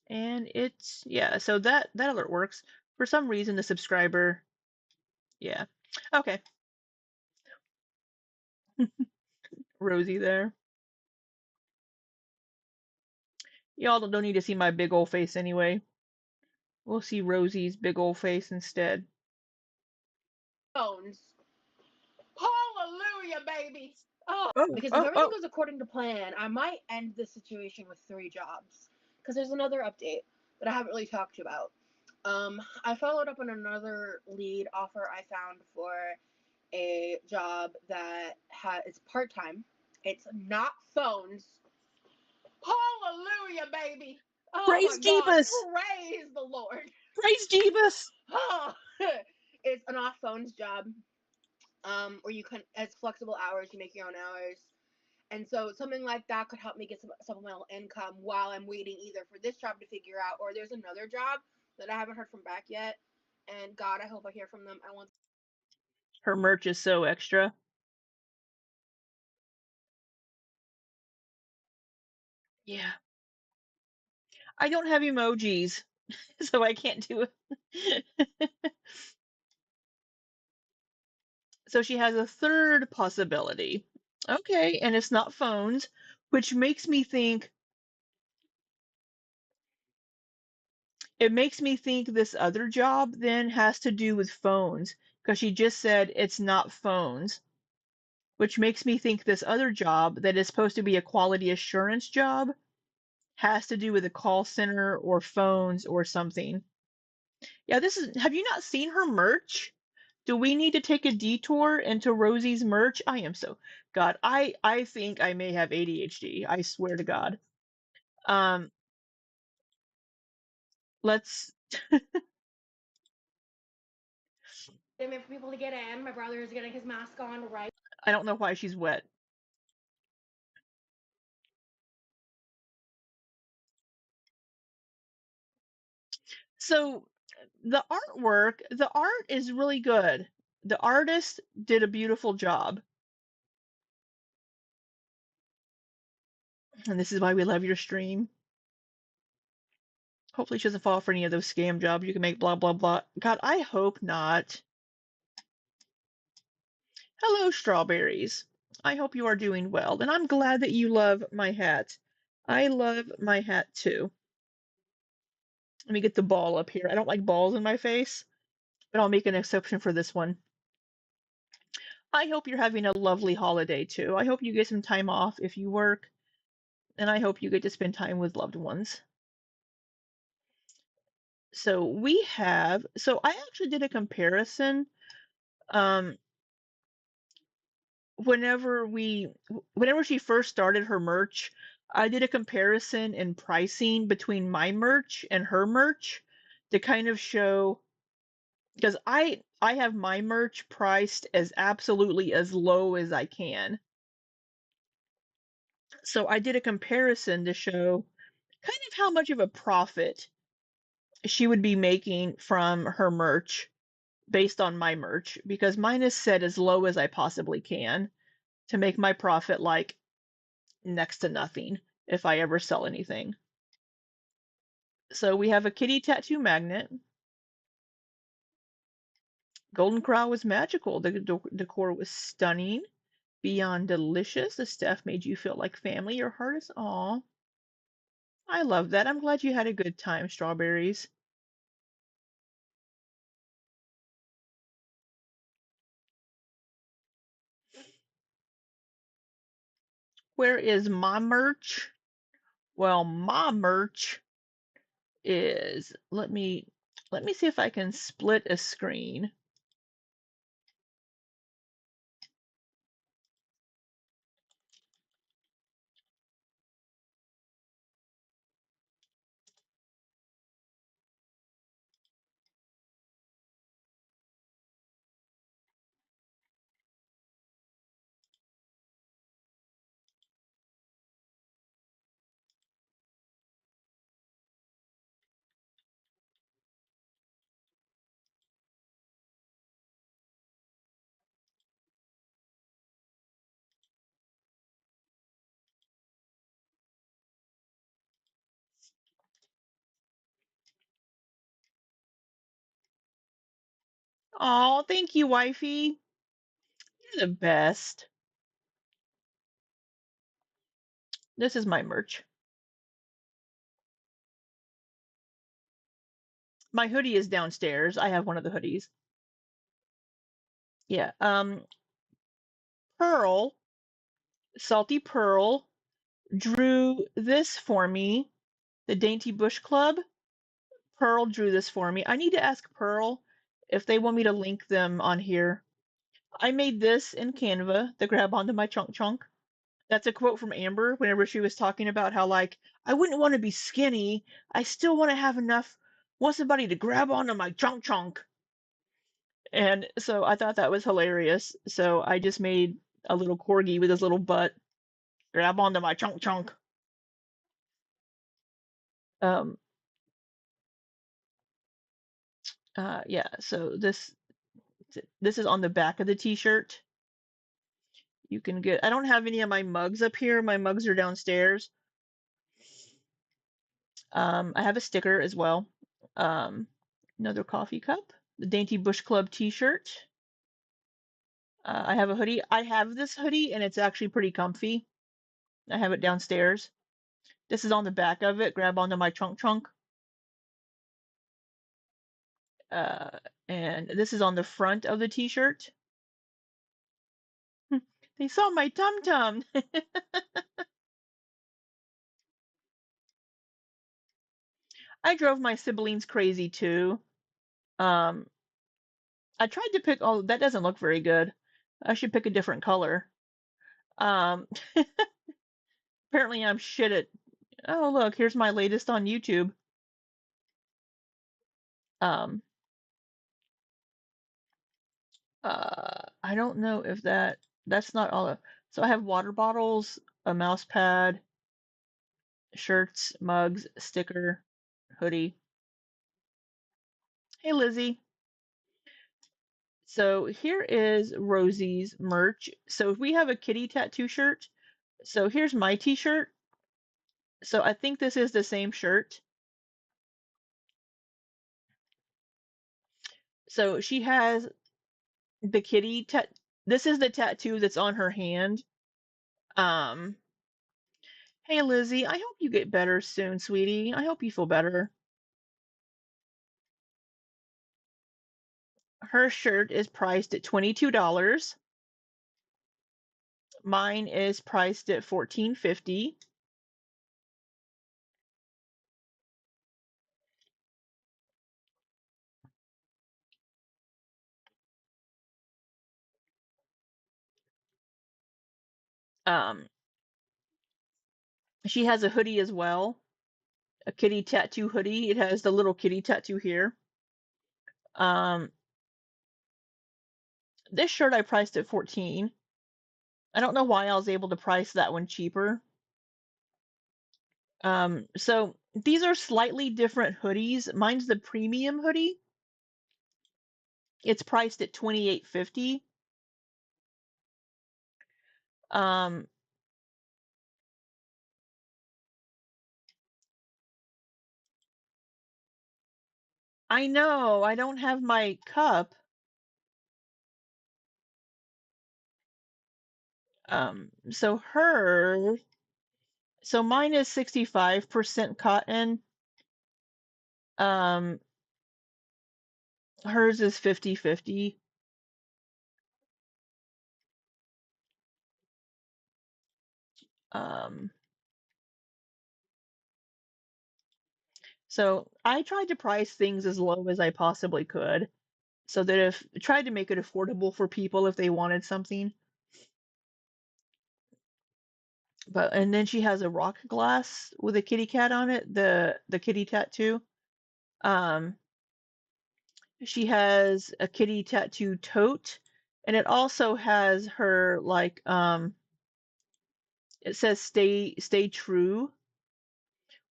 And it's, yeah, so that alert works. For some reason, the subscriber, yeah. Okay. Rosie there. Y'all don't need to see my big old face anyway. We'll see Rosie's big old face instead. Phones. Hallelujah, baby. Oh, Oh, because if oh, everything oh. goes according to plan, I might end this situation with 3 jobs. Because there's another update that I haven't really talked to you about. I followed up on another lead offer I found for a job that it's part time. It's not phones. Hallelujah, baby. Oh my Praise God. Jeebus! Praise the Lord. Praise Jeebus! Oh, it's an off phones job. or you can, as flexible hours, you make your own hours. And so something like that could help me get some supplemental income while I'm waiting either for this job to figure out, or there's another job that I haven't heard from back yet. And God, I hope I hear from them. I want. Her merch is so extra. Yeah. I don't have emojis, so I can't do it. So she has a third possibility. Okay, and it's not phones, which makes me think it makes me think this other job then has to do with phones because she just said it's not phones, which makes me think this other job that is supposed to be a quality assurance job has to do with a call center or phones or something. Yeah, this is, have you not seen her merch? Do we need to take a detour into Rosie's merch? I am so, God, I think I may have ADHD. I swear to God. Um, let's, Waiting for people to get in. My brother is getting his mask on right. I don't know why she's wet. So the art is really good. The artist did a beautiful job. And this is why we love your stream. Hopefully she doesn't fall for any of those scam jobs you can make blah blah blah. God, I hope not. Hello, strawberries. I hope you are doing well, and I'm glad that you love my hat. I love my hat too. Let me get the ball up here. I don't like balls in my face, but I'll make an exception for this one. I hope you're having a lovely holiday too. I hope you get some time off if you work, and I hope you get to spend time with loved ones. So I actually did a comparison um whenever she first started her merch, I did a comparison in pricing between my merch and her merch to kind of show because I have my merch priced as absolutely as low as I can. So I did a comparison to show kind of how much of a profit she would be making from her merch based on my merch because mine is set as low as I possibly can to make my profit like next to nothing if I ever sell anything. So we have a kitty tattoo magnet. Golden Corral was magical. The decor was stunning, beyond delicious. The staff made you feel like family. Your heart is aw. I love that. I'm glad you had a good time, strawberries. Where is my merch? Well, my merch is let me see if I can split a screen. Oh, thank you, wifey. You're the best. This is my merch. My hoodie is downstairs. I have one of the hoodies. Yeah. Pearl, Salty Pearl, drew this for me. The Dainty Bush Club. Pearl drew this for me. I need to ask Pearl if they want me to link them on here. I made this in Canva, the grab onto my chunk chunk. That's a quote from Amber whenever she was talking about how, like, I wouldn't want to be skinny. I still want to have enough, want somebody to grab onto my chunk chunk. And so I thought that was hilarious. So I just made a little corgi with his little butt grab onto my chunk chunk. Um, yeah. So this is on the back of the t-shirt. You can get. I don't have any of my mugs up here. My mugs are downstairs. I have a sticker as well. Um, Another coffee cup. The Dainty Bush Club t-shirt. I have a hoodie. I have this hoodie and it's actually pretty comfy. I have it downstairs. This is on the back of it. Grab onto my trunk trunk. Uh, and this is on the front of the t-shirt. They saw my tum tum. I drove my siblings crazy too. Um, I tried to pick. Oh, that doesn't look very good. I should pick a different color. Um, Apparently I'm shit at. Oh, look, here's my latest on YouTube. Um, I don't know if that's not all. So I have water bottles, a mouse pad, shirts, mugs, sticker, hoodie. Hey, Lizzie. So here is Rosie's merch. So we have a kitty tattoo shirt. So here's my t-shirt. So I think this is the same shirt. So she has the kitty tat. This is the tattoo that's on her hand. Um, hey Lizzie, I hope you get better soon, sweetie. I hope you feel better. Her shirt is priced at $22. Mine is priced at $14.50. Um, she has a hoodie as well, a kitty tattoo hoodie. It has the little kitty tattoo here. Um, this shirt I priced at 14. I don't know why I was able to price that one cheaper. So these are slightly different hoodies. Mine's the premium hoodie. It's priced at $28.50. Um, I know I don't have my cup. So mine is 65% cotton. Um, Hers is 50/50. Um, so I tried to price things as low as I possibly could, so that if tried to make it affordable for people if they wanted something. But and then she has a rock glass with a kitty cat on it, the kitty tattoo. Um, she has a kitty tattoo tote, and it also has her like it says stay true,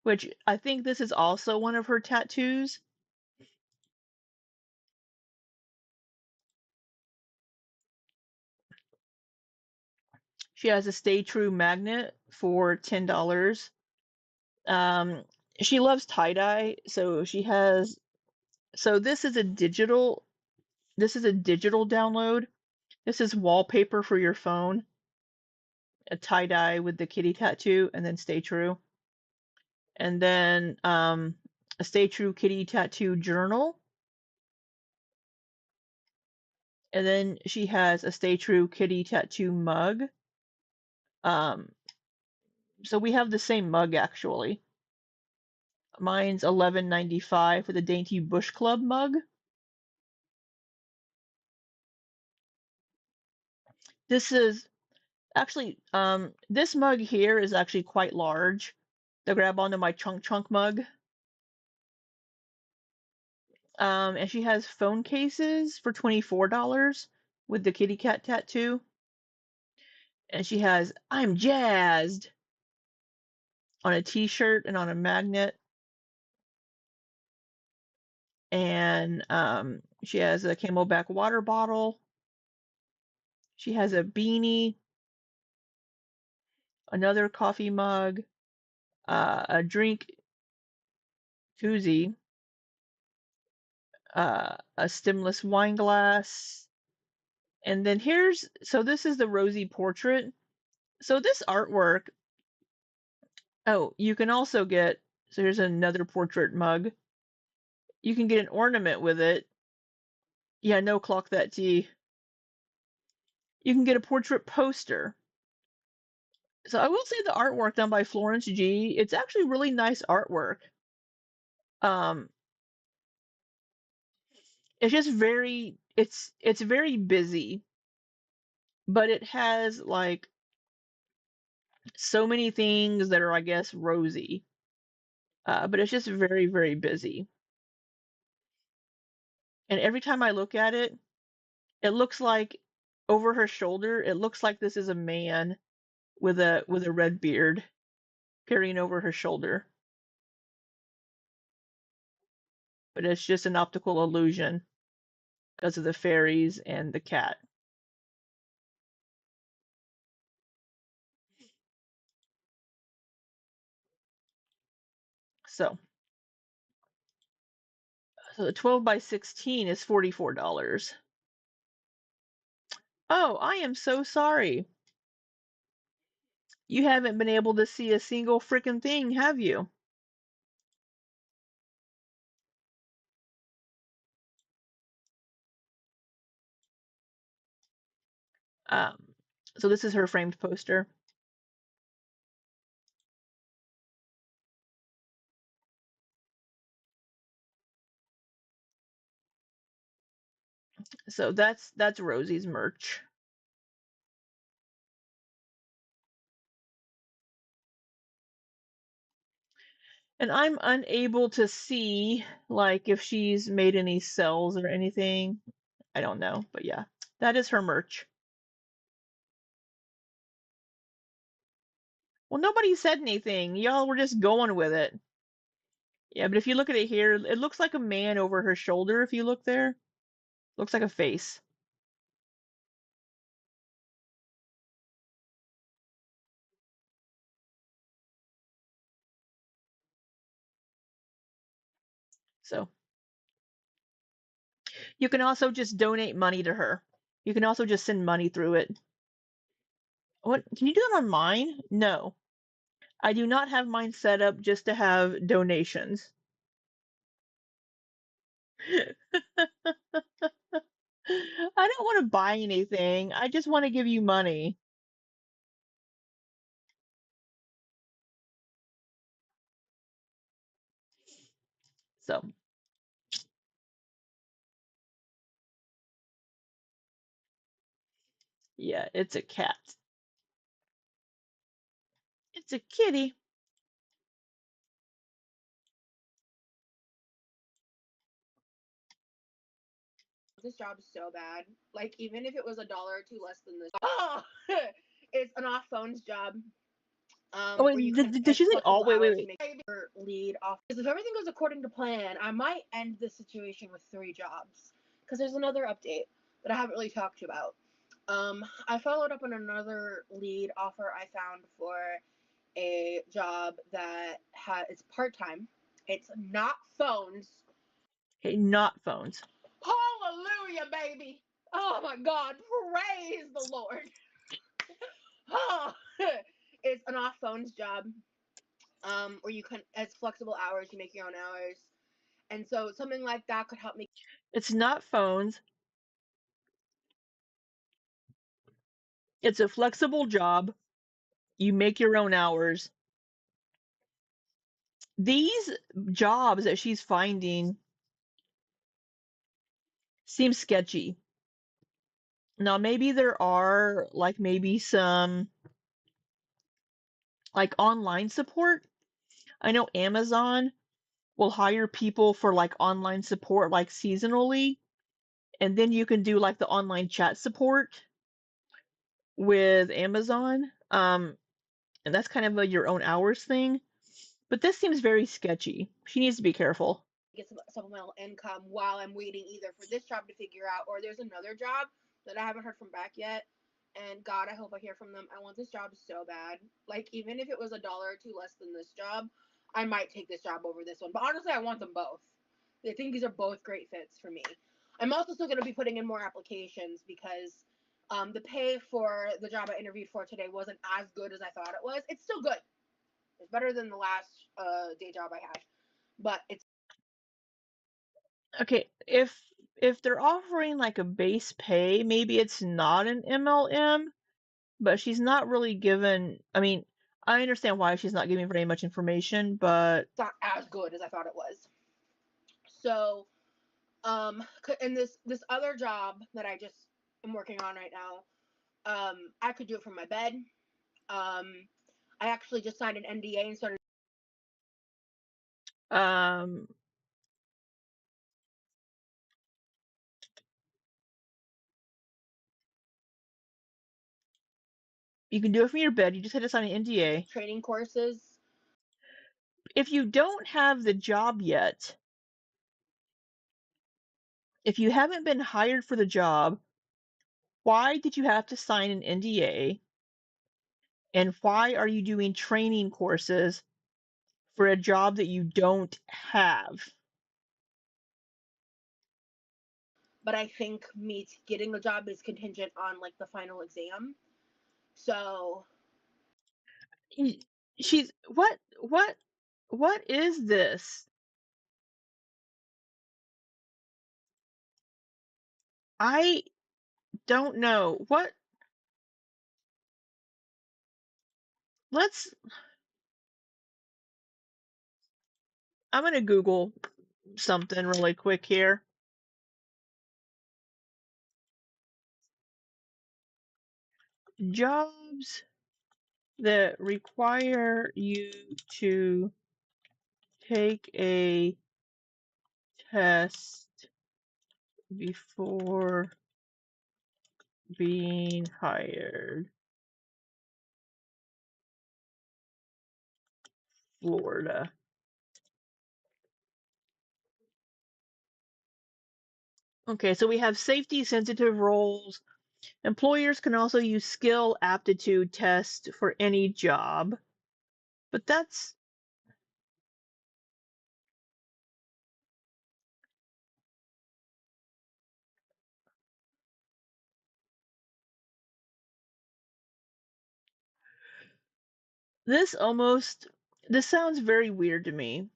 which I think this is also one of her tattoos. She has a stay true magnet for $10. Um, she loves tie-dye, so she has so this is a digital download. This is wallpaper for your phone, a tie-dye with the kitty tattoo, and then stay true. And then a stay true kitty tattoo journal. And then she has a stay true kitty tattoo mug. Um, so we have the same mug actually. Mine's $11.95 for the Dainty Bush Club mug. This is actually this mug here is actually quite large. The grab onto my chunk chunk mug. And she has phone cases for $24 with the kitty cat tattoo. And she has "I'm jazzed" on a t-shirt and on a magnet. And she has a Camelback water bottle. She has a beanie, another coffee mug, a drink koozie, a stemless wine glass. And then so this is the Rosie portrait. So this artwork, oh, you can also so here's another portrait mug. You can get an ornament with it. Yeah, no, clock that tea. You can get a portrait poster. So I will say the artwork done by Florence G, it's actually really nice artwork. Um, it's just it's very busy, but it has like so many things that are, I guess, rosy. But it's just very, very busy. And every time I look at it, it looks like over her shoulder, it looks like this is a man with a red beard peering over her shoulder. But it's just an optical illusion because of the fairies and the cat. So, so the 12 by 16 is $44. Oh, I am so sorry. You haven't been able to see a single freaking thing, have you? Um, so this is her framed poster. So that's Rosie's merch. And I'm unable to see like if she's made any sales or anything. I don't know, but yeah, that is her merch. Well, nobody said anything. Y'all were just going with it. Yeah, but if you look at it here, it looks like a man over her shoulder. If you look there, looks like a face. So you can also just donate money to her. You can also just send money through it. What? Can you do that on mine? No. I do not have mine set up just to have donations. I don't want to buy anything. I just want to give you money. So, yeah, it's a cat. It's a kitty. This job is so bad. Like, even if it was $1 or two less than this, oh, it's an off phones job. Oh, Where you wait, can, did it's she say all? flexible Wait, wait, hours. You wait. make your lead off. Because if everything goes according to plan, I might end this situation with 3 jobs. Because there's another update that I haven't really talked to you about. I followed up on another lead offer I found for a job that it's part time. It's not phones. Okay, not phones. Hallelujah, baby! Oh my God! Praise the Lord! Oh, it's an off phones job. Where you can, it's flexible hours. You make your own hours, and so something like that could help me. It's not phones. It's a flexible job. You make your own hours. These jobs that she's finding seem sketchy. Now, maybe there are like maybe some like online support. I know Amazon will hire people for like online support, like seasonally, and then you can do like the online chat support with Amazon. And that's kind of a your own hours thing. But this seems very sketchy. She needs to be careful. get some supplemental income while I'm waiting either for this job to figure out or there's another job that I haven't heard from back yet. And God, I hope I hear from them. I want this job so bad. Like, even if it was $1 or two less than this job, I might take this job over this one. But honestly, I want them both. I think these are both great fits for me. I'm also still going to be putting in more applications because the pay for the job I interviewed for today wasn't as good as I thought it was. It's still good. It's better than the last day job I had, but it's Okay, if they're offering like a base pay, maybe it's not an MLM, but she's not really given. I mean, I understand why she's not giving very much information, but not as good as I thought it was. So, and this other job that I just am working on right now, I could do it from my bed. I actually just signed an NDA and started um, you can do it from your bed. You just had to sign an NDA. training courses. If you don't have the job yet, if you haven't been hired for the job, why did you have to sign an NDA? And why are you doing training courses for a job that you don't have? But I think me getting the job is contingent on like the final exam. So She's what is this? I don't know. What let's I'm gonna Google something really quick here. Jobs that require you to take a test before being hired. Florida. Okay, so we have safety sensitive roles. Employers can also use skill aptitude test for any job. But this almost this sounds very weird to me.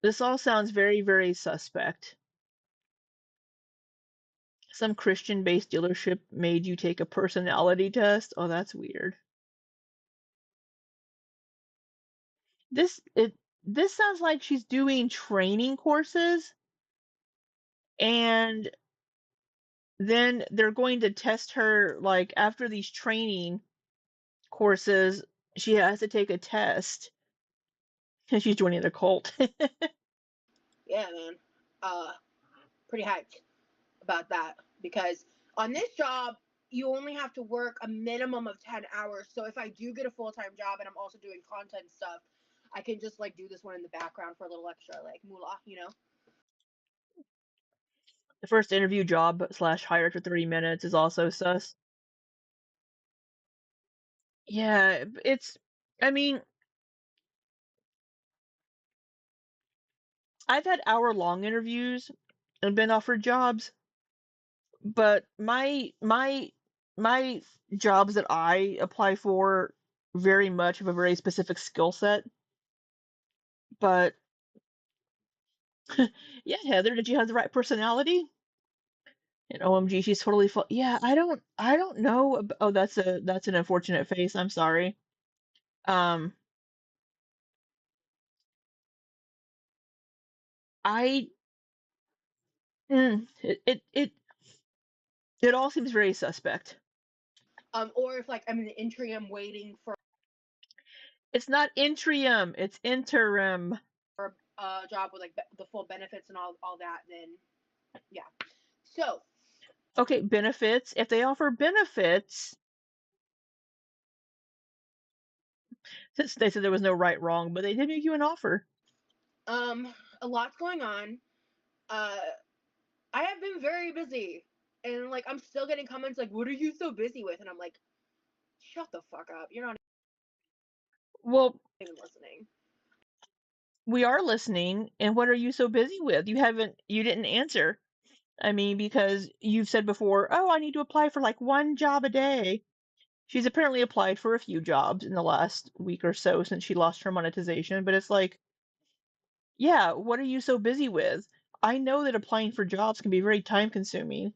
This all sounds very, very suspect. Some Christian-based dealership made you take a personality test. Oh, that's weird. This sounds like she's doing training courses and then they're going to test her like after these training courses, she has to take a test and she's joining the cult. yeah, man, pretty hyped about that because on this job you only have to work a minimum of 10 hours. So if I do get a full-time job and I'm also doing content stuff, I can just like do this one in the background for a little extra like moolah, you know? The first interview job slash hired for 30 minutes is also sus. Yeah, I mean, I've had hour-long interviews and been offered jobs, but my jobs that I apply for very much have a very specific skill set. But yeah, Heather, did you have the right personality? And OMG, she's totally full. Yeah, I don't know. Oh, that's an unfortunate face. I'm sorry. Um, I it all seems very suspect. Or if like I'm in the interim waiting for It's not interim, it's interim. a job with like the full benefits and all that, then yeah. So Okay, benefits. If they offer benefits, since they said there was no right wrong, but they did make you an offer. a lot's going on. Uh, I have been very busy, and like I'm still getting comments like, "What are you so busy with?" And I'm like, "Shut the fuck up! You're not Well, even listening." we are listening, and what are you so busy with? You didn't answer. I mean, because you've said before, oh, I need to apply for like one job a day. She's apparently applied for a few jobs in the last week or so since she lost her monetization, but it's like, yeah, what are you so busy with? I know that applying for jobs can be very time consuming,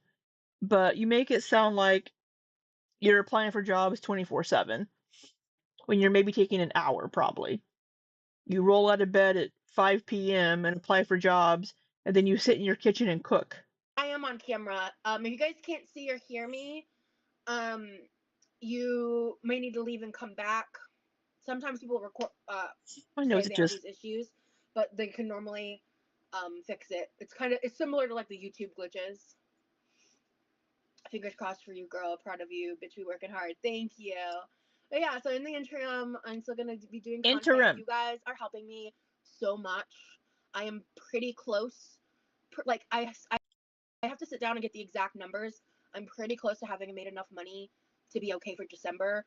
but you make it sound like you're applying for jobs 24/7 when you're maybe taking an hour probably. You roll out of bed at 5 p.m. and apply for jobs, and then you sit in your kitchen and cook. I am on camera. If you guys can't see or hear me, um, you may need to leave and come back. Sometimes people record I know say it's they have just these issues, but they can normally fix it. It's similar to like the YouTube glitches. Fingers crossed for you, girl. Proud of you. Bitch, we working hard. Thank you. But yeah, so in the interim, I'm still gonna be doing content. interim. You guys are helping me so much. I am pretty close. Like I have to sit down and get the exact numbers. I'm pretty close to having made enough money to be okay for December.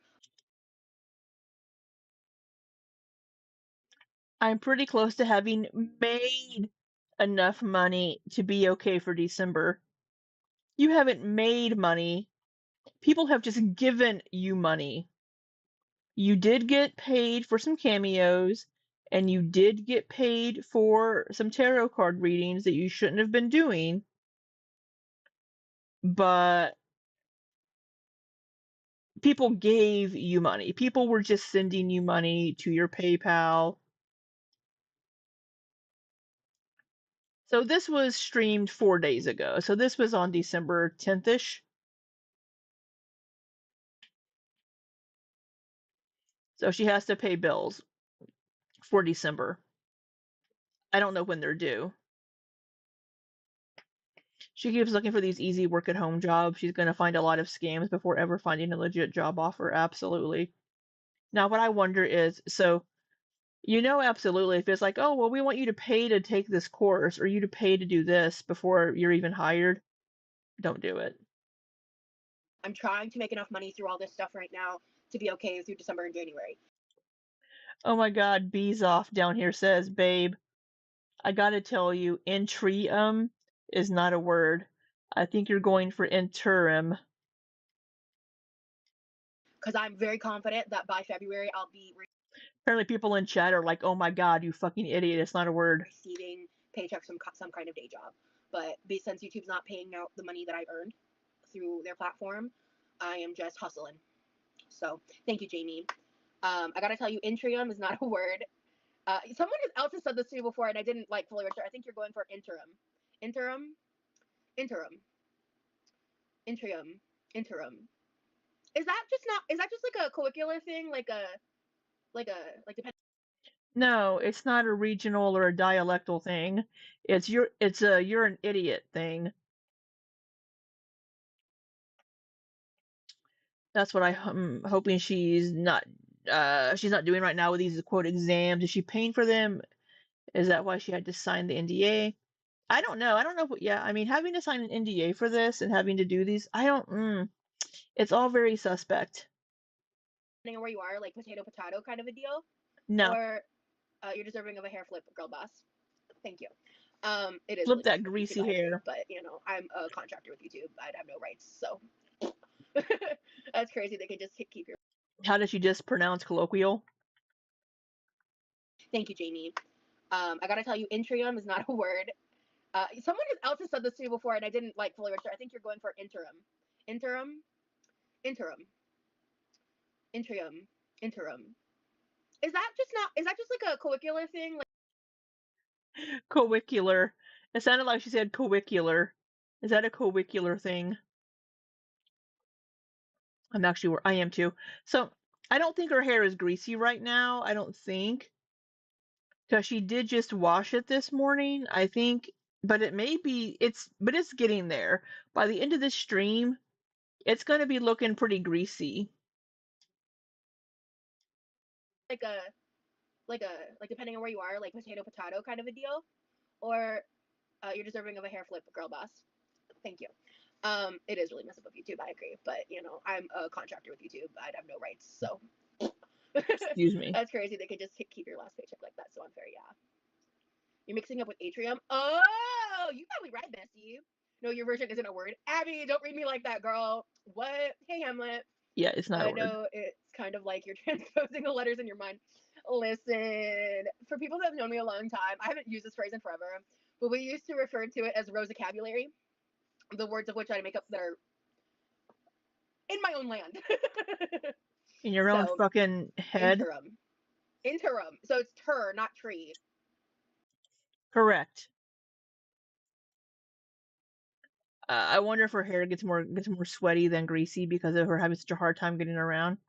I'm pretty close to having made enough money to be okay for December. You haven't made money. People have just given you money. You did get paid for some cameos, and you did get paid for some tarot card readings that you shouldn't have been doing, but people gave you money. People were just sending you money to your PayPal. So this was streamed 4 days ago. So this was on December 10th ish. So she has to pay bills for December. I don't know when they're due. She keeps looking for these easy work at home jobs. She's going to find a lot of scams before ever finding a legit job offer. Absolutely. Now, what I wonder is so, absolutely, if it's like, oh, well, we want you to pay to take this course or you to pay to do this before you're even hired, don't do it. I'm trying to make enough money through all this stuff right now to be okay through December and January. Oh my God, Bees Off down here says, babe, I gotta tell you, intrium is not a word. I think you're going for interim. Because I'm very confident that by February I'll be Apparently, people in chat are like, oh my God, you fucking idiot, it's not a word. receiving paychecks from some kind of day job. But since YouTube's not paying out the money that I earned through their platform, I am just hustling. So thank you, Jamie. I gotta tell you, intrium is not a word. Someone else has said this to me before, and I didn't like fully register. I think you're going for interim, interim, interim, interim, interim. Is that just not? Is that just like a curricular thing? Like depending. No, it's not a regional or a dialectal thing. It's a you're an idiot thing. That's what I'm hoping she's not doing right now with these quote exams. Is she paying for them? Is that why she had to sign the NDA? I don't know. I don't know what, yeah, I mean, having to sign an NDA for this and having to do these, it's all very suspect. On where you are, like potato kind of a deal, No, or you're deserving of a hair flip, girl boss. Thank you. It is flip really that nice of YouTube, greasy I agree, hair. but I'm a contractor with YouTube. I'd have no rights, so that's crazy. They can just keep your. How does she just pronounce colloquial? Thank you, Jamie. I gotta tell you, intrium is not a word. Someone else has said this to me before, and I didn't like fully register. I think you're going for interim, interim, interim, interim, interim. Is that just not? Is that just like a curricular thing? Like Cowicular. It sounded like she said cowicular. Is that a cowicular thing? I am too. So I don't think her hair is greasy right now. I don't think. because she did just wash it this morning, I think, but it may be but it's getting there. By the end of this stream, it's going to be looking pretty greasy. Like a like a like depending on where you are, like potato kind of a deal, or you're deserving of a hair flip, girl boss. Thank you. It is really messed up with YouTube. I agree, but you know, I'm a contractor with YouTube. I'd have no rights, so Excuse me. that's crazy. They could just keep your last paycheck like that. So unfair, yeah. You're mixing up with Atrium. Oh, you probably right, Bessie. No, your version isn't a word. Abby, don't read me like that, girl. What? Hey, Hamlet. Yeah, it's not a word. No, it's kind of like you're transposing the letters in your mind. Listen, for people that have known me a long time, I haven't used this phrase in forever, but we used to refer to it as rosacabulary, the words of which I make up that are in my own land. In your own So, fucking head. interim. Interim. So it's ter, not tree. Correct. I wonder if her hair gets more sweaty than greasy because of her having such a hard time getting around.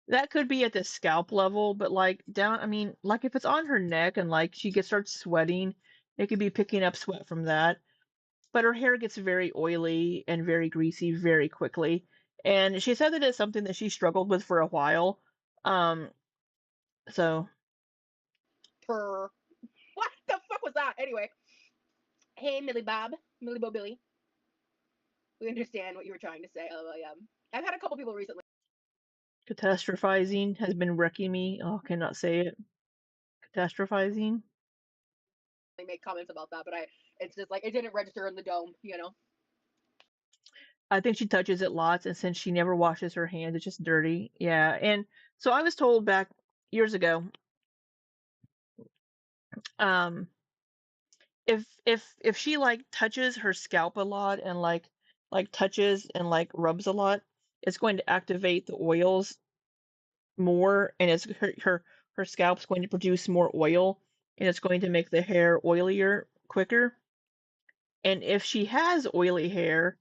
That could be at the scalp level, but like down, I mean, like if it's on her neck and like she gets starts sweating, it could be picking up sweat from that. But her hair gets very oily and very greasy very quickly. And she said that it's something that she struggled with for a while. Um, so Per. What the fuck was that? Anyway. Hey, Millie Bob. Millie Bo Billy. We understand what you were trying to say. Oh, yeah. I've had a couple people recently catastrophizing has been wrecking me. Oh, cannot say it. Catastrophizing. make comments about that, but it's just like, it didn't register in the dome, you know? I think she touches it lots, and since she never washes her hands, it's just dirty. Yeah, and so I was told back years ago, um, if she like touches her scalp a lot and like touches and like rubs a lot, it's going to activate the oils more, and it's her scalp's going to produce more oil, and it's going to make the hair oilier quicker. And if she has oily hair,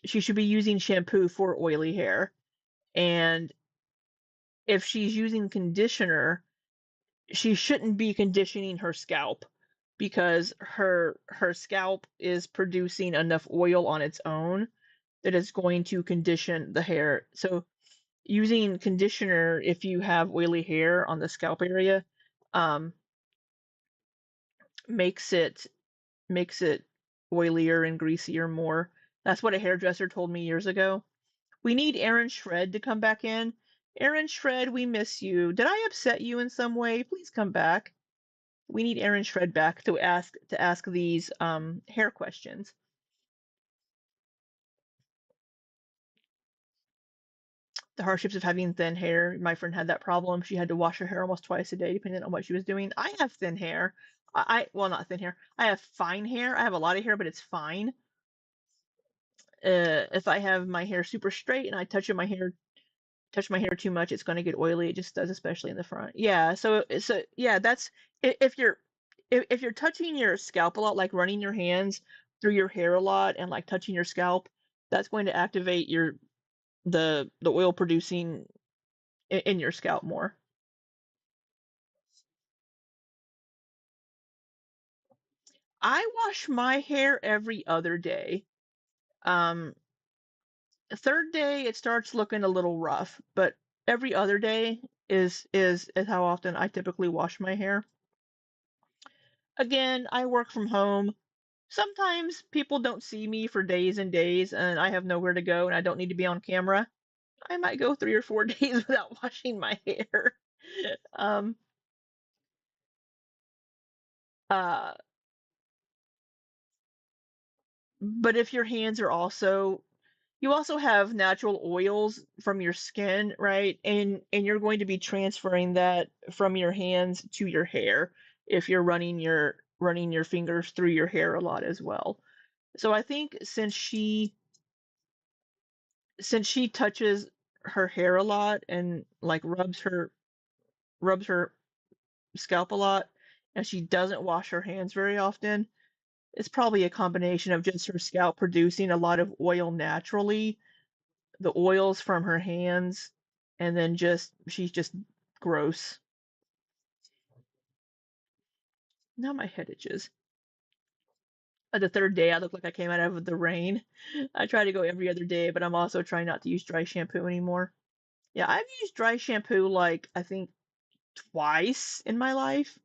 she should be using shampoo for oily hair. And if she's using conditioner, she shouldn't be conditioning her scalp because her scalp is producing enough oil on its own that it's going to condition the hair. So using conditioner if you have oily hair on the scalp area um, makes it oilier and greasier more. That's what a hairdresser told me years ago. We need Aaron Shred to come back in. Aaron Shred, we miss you. Did I upset you in some way? Please come back. We need Aaron Shred back to ask these hair questions. The hardships of having thin hair. My friend had that problem. She had to wash her hair almost twice a day, depending on what she was doing. I have thin hair. Well, not thin hair. I have fine hair. I have a lot of hair, but it's fine. If I have my hair super straight and I touch my hair too much, it's going to get oily. It just does, especially in the front. Yeah. So yeah, that's if you're if you're touching your scalp a lot, like running your hands through your hair a lot and like touching your scalp, that's going to activate the oil producing in your scalp more. I wash my hair every other day. Um, third day it starts looking a little rough, but every other day is how often I typically wash my hair. Again, I work from home. Sometimes people don't see me for days and days, and I have nowhere to go, and I don't need to be on camera. I might go 3 or 4 days without washing my hair. Um, uh, but if your hands are also you also have natural oils from your skin, right? And you're going to be transferring that from your hands to your hair if you're running your fingers through your hair a lot as well. So I think since she touches her hair a lot and like rubs her scalp a lot and she doesn't wash her hands very often, it's probably a combination of just her scalp producing a lot of oil naturally, the oils from her hands, and then just she's just gross. Now my head itches. The third day, I look like I came out of the rain. I try to go every other day, but I'm also trying not to use dry shampoo anymore. Yeah, I've used dry shampoo like I think twice in my life.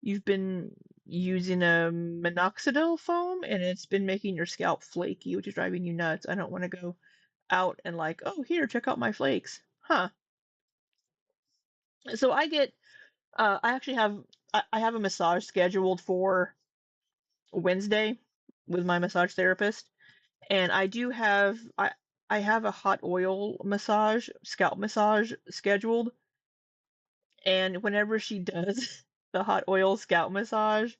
You've been using a minoxidil foam and it's been making your scalp flaky, which is driving you nuts. I don't want to go out and like, oh, here, check out my flakes. Huh. So I actually I have a massage scheduled for Wednesday with my massage therapist, and I have a hot oil massage, scalp massage scheduled, and whenever she does the hot oil scalp massage,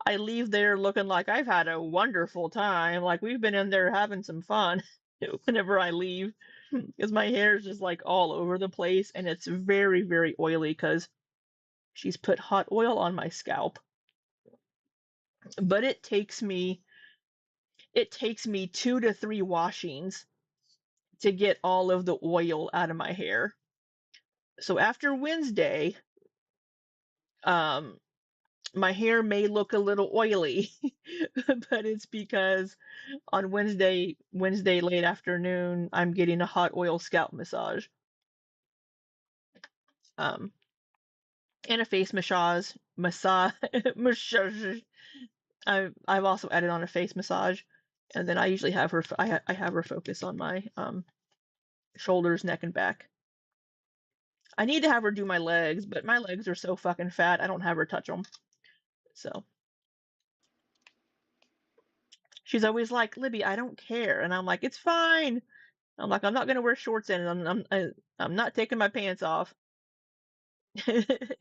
I leave there looking like I've had a wonderful time, like we've been in there having some fun whenever I leave, because my hair is just like all over the place and it's very, very oily because she's put hot oil on my scalp. But it takes me 2 to 3 washings to get all of the oil out of my hair. So after Wednesday, um, my hair may look a little oily, but it's because on Wednesday late afternoon, I'm getting a hot oil scalp massage, um, and a face massage. I've also added on a face massage, and then I usually have I have her focus on my shoulders, neck, and back. I need to have her do my legs, but my legs are so fucking fat, I don't have her touch them. So she's always like, Libby, I don't care, and I'm like, it's fine. I'm like, I'm not gonna wear shorts in, and I'm not taking my pants off.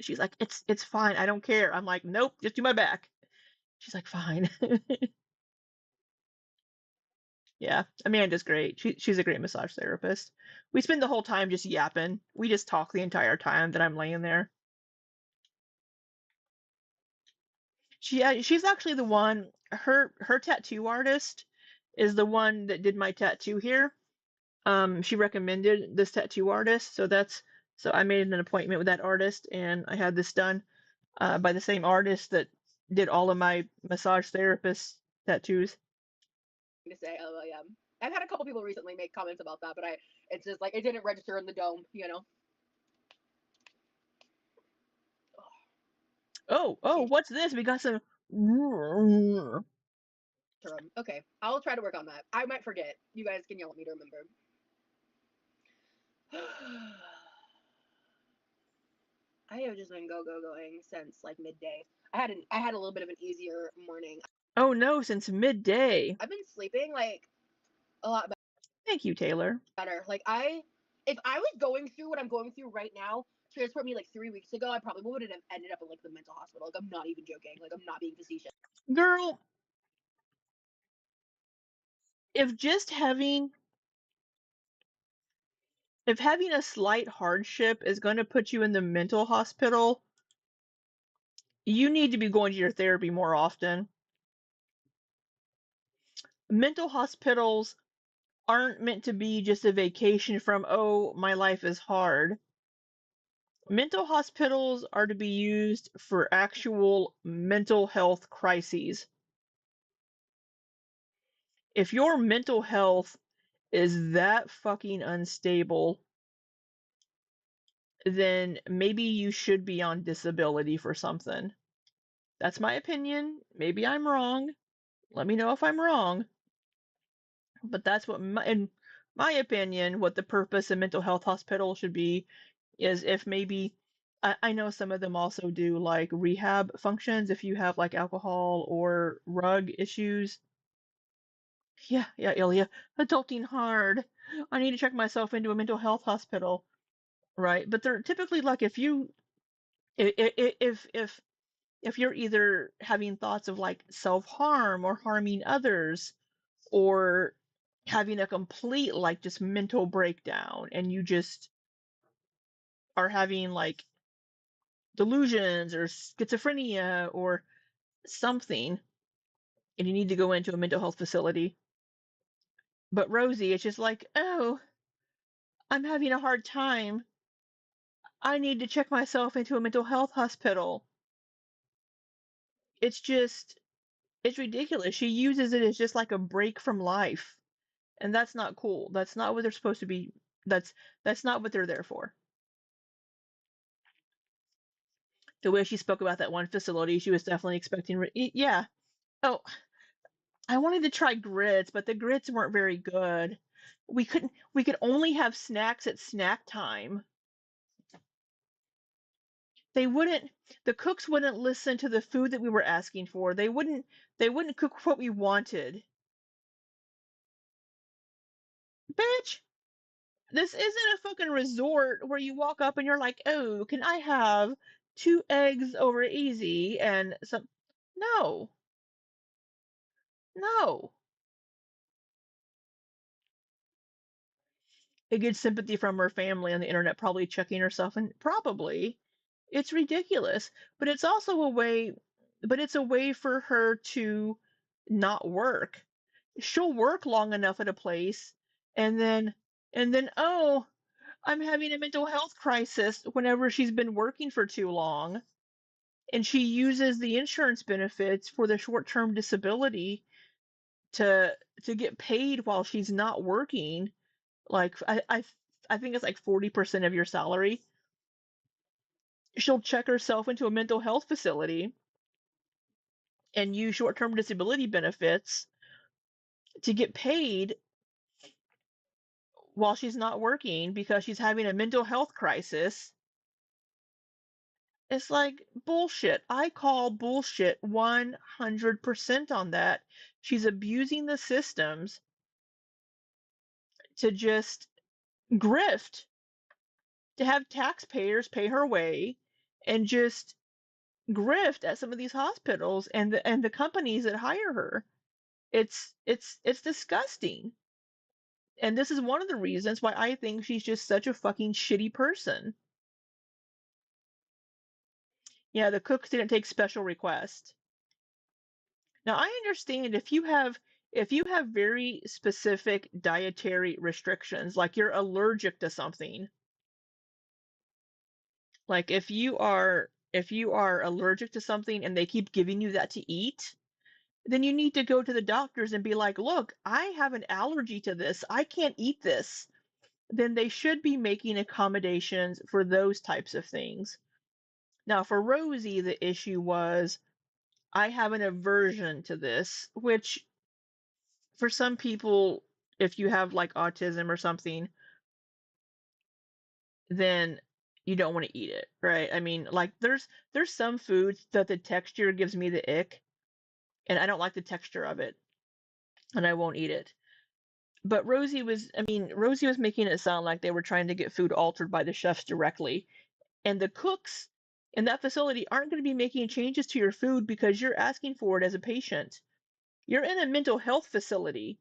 She's like, it's fine, I don't care. I'm like, nope, just do my back. She's like, fine. Yeah, Amanda's great. She's a great massage therapist. We spend the whole time just yapping. We just talk the entire time that I'm laying there. She's actually the one. Her tattoo artist is the one that did my tattoo here. She recommended this tattoo artist, so I made an appointment with that artist, and I had this done by the same artist that did all of my massage therapist tattoos. To say, oh yeah. I've had a couple people recently make comments about that, but it's just like it didn't register in the dome, you know. Oh, what's this? We got some. Okay, I'll try to work on that. I might forget. You guys can yell at me to remember. I have just been going since like midday. I had a little bit of an easier morning. Oh no, since midday. I've been sleeping like a lot Thank you, Taylor. better. If I was going through what I'm going through right now, transport me like 3 weeks ago, I probably would have ended up in like the mental hospital. Like I'm not even joking. Like I'm not being facetious. Girl, if just having if having a slight hardship is going to put you in the mental hospital, you need to be going to your therapy more often. Mental hospitals aren't meant to be just a vacation from, oh, my life is hard. Mental hospitals are to be used for actual mental health crises. If your mental health is that fucking unstable, then maybe you should be on disability for something. That's my opinion. Maybe I'm wrong. Let me know if I'm wrong. But that's in my opinion, what the purpose of mental health hospitals should be is if maybe I know some of them also do like rehab functions if you have like alcohol or rug issues. Yeah, Ilya, adulting hard. I need to check myself into a mental health hospital, right? But they're typically like if you're either having thoughts of like self-harm or harming others or having a complete like just mental breakdown and you just are having like delusions or schizophrenia or something and you need to go into a mental health facility. But Rosie, it's just like, oh, I'm having a hard time. I need to check myself into a mental health hospital. It's just, it's ridiculous. She uses it as just like a break from life. And that's not cool. That's not what they're supposed to be. That's that's not what they're there for. The way she spoke about that one facility, she was definitely expecting. Yeah. Oh, I wanted to try grits, but the grits weren't very good. We could only have snacks at snack time. They wouldn't the cooks wouldn't listen to the food that we were asking for. They wouldn't cook what we wanted. Bitch, this isn't a fucking resort where you walk up and you're like, "Oh, can I have two eggs over easy and some." No. No. It gets sympathy from her family on the internet, probably checking herself, and probably it's ridiculous. But it's also a way, but it's a way for her to not work. She'll work long enough at a place, and then oh, I'm having a mental health crisis whenever she's been working for too long, and she uses the insurance benefits for the short-term disability to get paid while she's not working. Like I think it's like 40% of your salary. She'll check herself into a mental health facility and use short-term disability benefits to get paid while she's not working because she's having a mental health crisis. It's like bullshit. I call bullshit 100% on that. She's abusing the systems to just grift, to have taxpayers pay her way and just grift at some of these hospitals and the companies that hire her. It's disgusting. And this is one of the reasons why I think she's just such a fucking shitty person. Yeah, the cooks didn't take special request. Now I understand if you have very specific dietary restrictions, like you're allergic to something, like if you are allergic to something and they keep giving you that to eat, then you need to go to the doctors and be like, look, I have an allergy to this. I can't eat this. Then they should be making accommodations for those types of things. Now, for Rosie, the issue was I have an aversion to this, which for some people, if you have like autism or something, then you don't want to eat it, right? I mean, like there's some foods that the texture gives me the ick, and I don't like the texture of it, and I won't eat it. But Rosie was making it sound like they were trying to get food altered by the chefs directly. And the cooks in that facility aren't going to be making changes to your food because you're asking for it as a patient. You're in a mental health facility.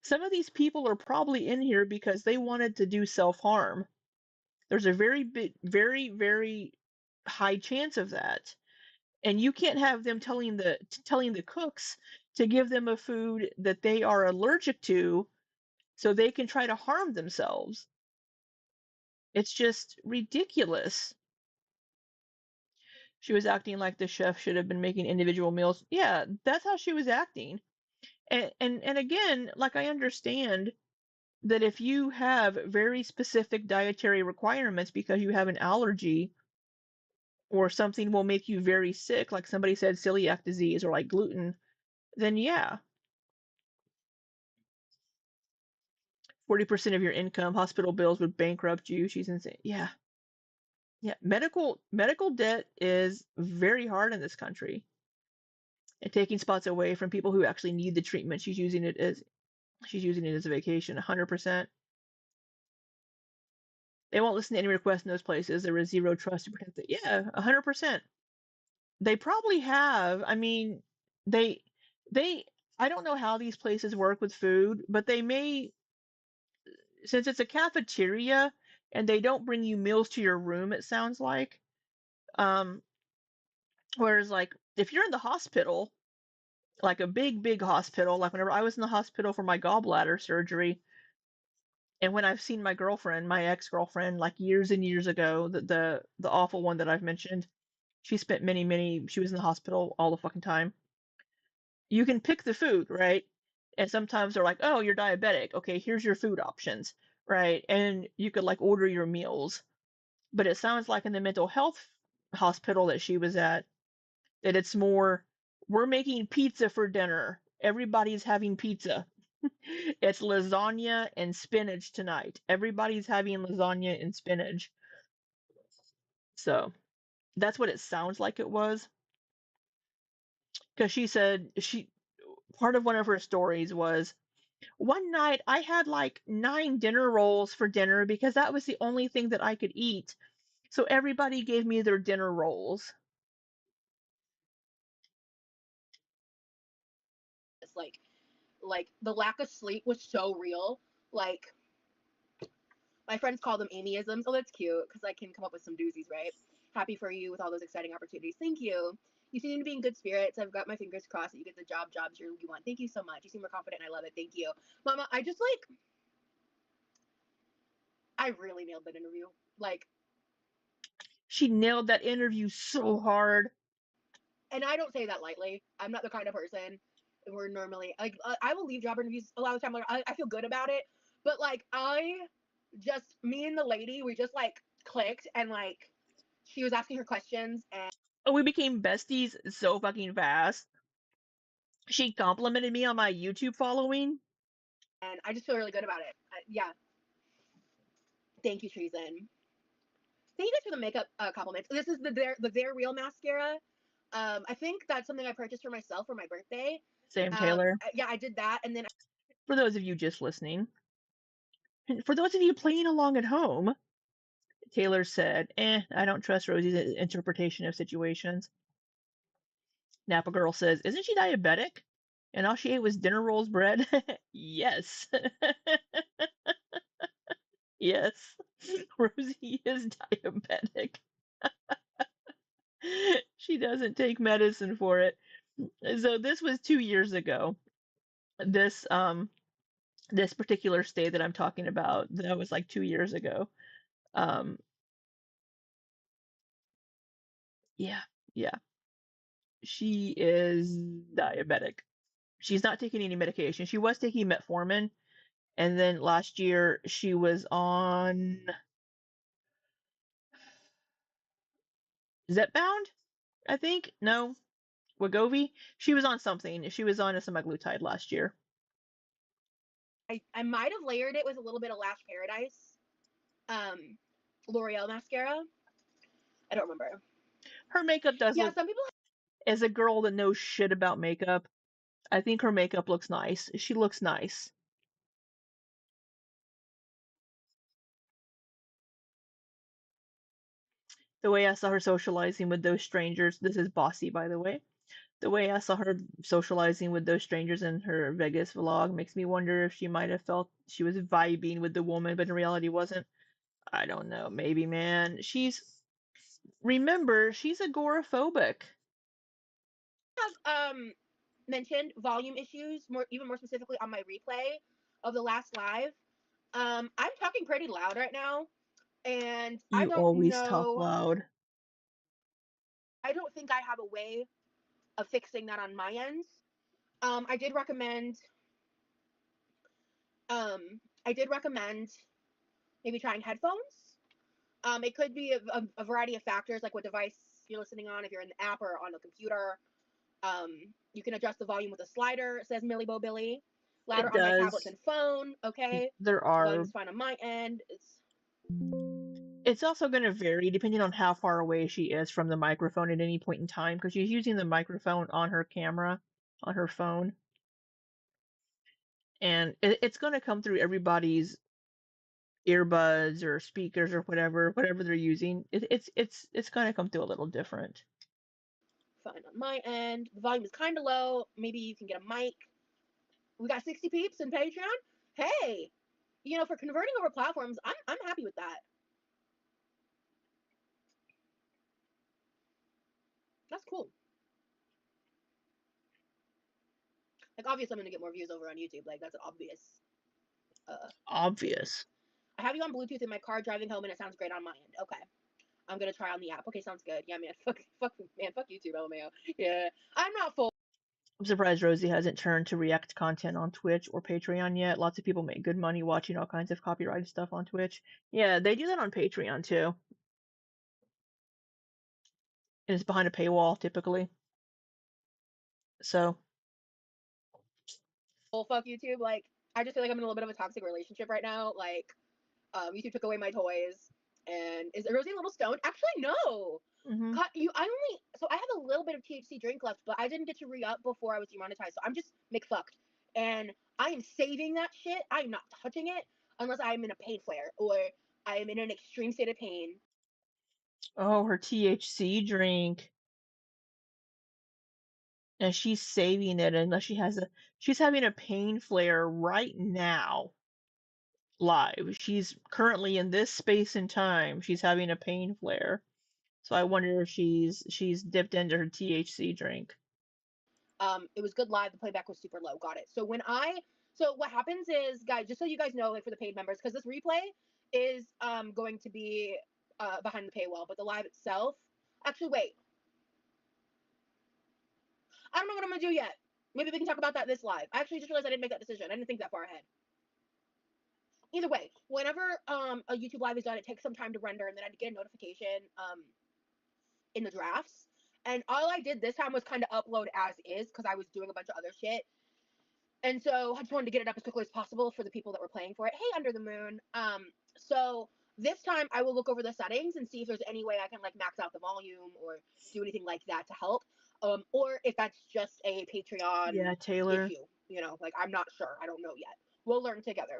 Some of these people are probably in here because they wanted to do self-harm. There's a very big, very high chance of that. And you can't have them telling the cooks to give them a food that they are allergic to so they can try to harm themselves. It's just ridiculous. She was acting like the chef should have been making individual meals. Yeah, that's how she was acting. And again, like I understand that if you have very specific dietary requirements because you have an allergy or something will make you very sick, like somebody said celiac disease or like gluten, then yeah, 40% of your income, hospital bills would bankrupt you. She's insane. Yeah. Yeah, medical debt is very hard in this country. And taking spots away from people who actually need the treatment, she's using it as a vacation, 100%. They won't listen to any requests in those places. There is zero trust to protect it. Yeah, 100%. They probably have. I mean, they they I don't know how these places work with food, but they may, since it's a cafeteria and they don't bring you meals to your room, it sounds like. Um, Whereas like if you're in the hospital, like a big hospital, like whenever I was in the hospital for my gallbladder surgery, And when I've seen my girlfriend, my ex-girlfriend, like years and years ago, the awful one that I've mentioned, she spent she was in the hospital all the fucking time. You can pick the food, right? And sometimes they're like, "Oh, you're diabetic. Okay, here's your food options." Right? And you could like order your meals. But it sounds like in the mental health hospital that she was at, that it's more, we're making pizza for dinner. Everybody's having pizza. It's lasagna and spinach tonight. Everybody's having lasagna and spinach. So that's what it sounds like it was. Because she said part of one of her stories was, one night I had like 9 dinner rolls for dinner because that was the only thing that I could eat. So everybody gave me their dinner rolls. It's like the lack of sleep was so real. Like my friends call them Amyisms. Oh, that's cute because I can come up with some doozies, right? Happy for you with all those exciting opportunities. Thank you. You seem to be in good spirits. I've got my fingers crossed that you get the jobs you want. Thank you so much. You seem more confident and I love it. Thank you. Mama, I really nailed that interview. Like, She nailed that interview so hard. and I don't say that lightly. I'm not the kind of person where normally, like, I will leave job interviews a lot of the time. Like, I feel good about it. But, like, me and the lady, we just, like, clicked and, like, she was asking her questions and Oh, we became besties so fucking fast. She complimented me on my YouTube following. I just feel really good about it. Yeah. Thank you, Treason. Thank you guys for the makeup compliments. This is the They're Real mascara. I think that's something I purchased for myself for my birthday. Sam Taylor. Yeah, I did that, and then For those of you just listening, and for those of you playing along at home, Taylor said, I don't trust Rosie's interpretation of situations. Napa Girl says, isn't she diabetic? And all she ate was dinner rolls bread? Yes. Yes. Rosie is diabetic. She doesn't take medicine for it. So this was 2 years ago. This this particular stay that I'm talking about, that was like 2 years ago. Um yeah, yeah. She is diabetic. She's not taking any medication. She was taking metformin, and then last year she was on Zepbound, I think. No, Wegovy. She was on something. She was on a semaglutide last year. I might have layered it with a little bit of Lash Paradise, um, L'Oreal mascara. I don't remember. Her makeup does Yeah, look, some people as a girl that knows shit about makeup, I think her makeup looks nice. She looks nice. The way I saw her socializing with those strangers, this is Bossy, by the way. The way I saw her socializing with those strangers in her Vegas vlog makes me wonder if she might have felt she was vibing with the woman, but in reality wasn't. I don't know. Maybe, man. Remember, she's agoraphobic. have mentioned volume issues even more specifically on my replay of the last live. I'm talking pretty loud right now, and You always talk loud. I don't think I have a way of fixing that on my end. I did recommend I did recommend maybe trying headphones. It could be a variety of factors, like what device you're listening on, if you're in the app or on the computer. You can adjust the volume with a slider, says Millie Bo Billy. It Louder on my tablets does. and phone. Okay. There Volume are. is fine on my end. It's also going to vary depending on how far away she is from the microphone at any point in time because she's using the microphone on her camera, on her phone. And it's going to come through everybody's earbuds or speakers or whatever they're using. It's going to come through a little different. Fine on my end. The volume is kind of low. Maybe you can get a mic. We got 60 peeps in Patreon. Hey, for converting over platforms, I'm happy with that. That's cool. Like, obviously, I'm gonna get more views over on YouTube. Like, that's an obvious Obvious. I have you on Bluetooth in my car driving home, and it sounds great on my end. Okay. I'm gonna try on the app. Okay, sounds good. Yeah, man. Fuck YouTube, LMAO. Yeah, I'm not full. I'm surprised Rosie hasn't turned to React content on Twitch or Patreon yet. Lots of people make good money watching all kinds of copyrighted stuff on Twitch. Yeah, they do that on Patreon too. And it's behind a paywall typically. So, Fuck YouTube. Like, I just feel like I'm in a little bit of a toxic relationship right now. Like, YouTube took away my toys, and is Rosie a little stoned? Actually, no. hmm I have a little bit of THC drink left, but I didn't get to re-up before I was demonetized, so I'm just McFucked. And I am saving that shit. I am not touching it unless I'm in a pain flare or I am in an extreme state of pain. Oh, her THC drink. And she's saving it unless she's having a pain flare right now live. She's currently in this space and time. She's having a pain flare. So I wonder if she's dipped into her THC drink. It was good live. The playback was super low. Got it. So what happens is, guys, just so you guys know, like for the paid members, because this replay is going to be behind the paywall, but the live itself. Actually, wait. I don't know what I'm gonna do yet. Maybe we can talk about that this live. I actually just realized I didn't make that decision. I didn't think that far ahead. Either way, whenever a YouTube live is done, it takes some time to render, and then I get a notification in the drafts. And all I did this time was kind of upload as is because I was doing a bunch of other shit. And so I just wanted to get it up as quickly as possible for the people that were playing for it. Hey, Under the Moon. So this time I will look over the settings and see if there's any way I can like max out the volume or do anything like that to help. Or if that's just a Patreon Yeah, Taylor. issue. You know, like I'm not sure. I don't know yet. We'll learn together.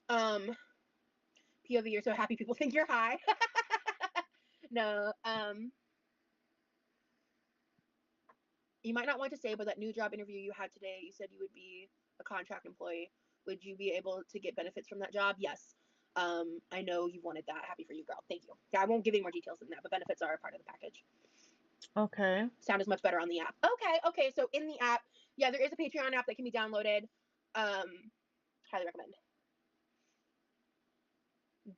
POV, you're so happy people think you're high. No. You might not want to say, but that new job interview you had today, you said you would be a contract employee. Would you be able to get benefits from that job? Yes. I know you wanted that. Happy for you, girl. Thank you. Yeah, I won't give any more details than that, but benefits are a part of the package. Okay. Sound is much better on the app. Okay. So in the app, yeah, there is a Patreon app that can be downloaded. Highly recommend.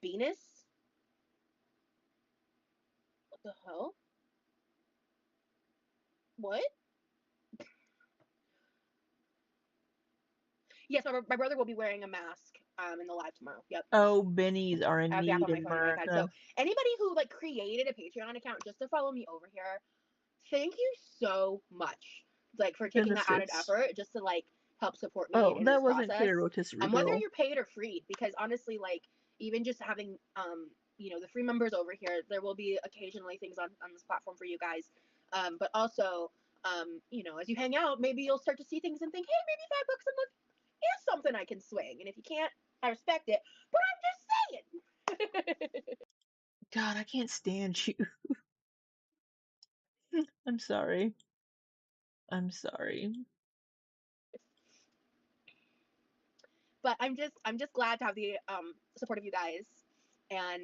Venus? What the hell? What? Yes, my brother will be wearing a mask in the live tomorrow. Yep. Oh, bennies are I in have the app need on my in phone and iPad. So America. anybody who like created a Patreon account just to follow me over here, thank you so much. Like for taking that added Benefits. effort just to like help support me Oh, in that this wasn't process. clear, rotisserie Whether girl. you're paid or free, because honestly, like even just having the free members over here, there will be occasionally things on this platform for you guys. But also, as you hang out, maybe you'll start to see things and think, hey, maybe $5 a month is something I can swing. And if you can't, I respect it. But I'm just saying. God, I can't stand you. I'm sorry. I'm sorry. But I'm just glad to have the support of you guys, and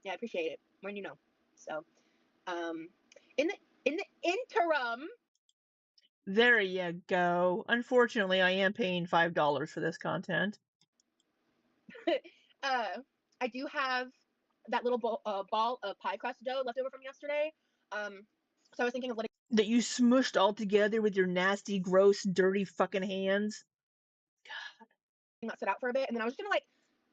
yeah, I appreciate it when you know. So um, in the interim, There you go. Unfortunately, I am paying $5 for this content. uh, I do have that little ball of pie crust dough left over from yesterday. So I was thinking of letting That you smushed all together with your nasty, gross, dirty fucking hands. that sit out for a bit, and then I was just gonna like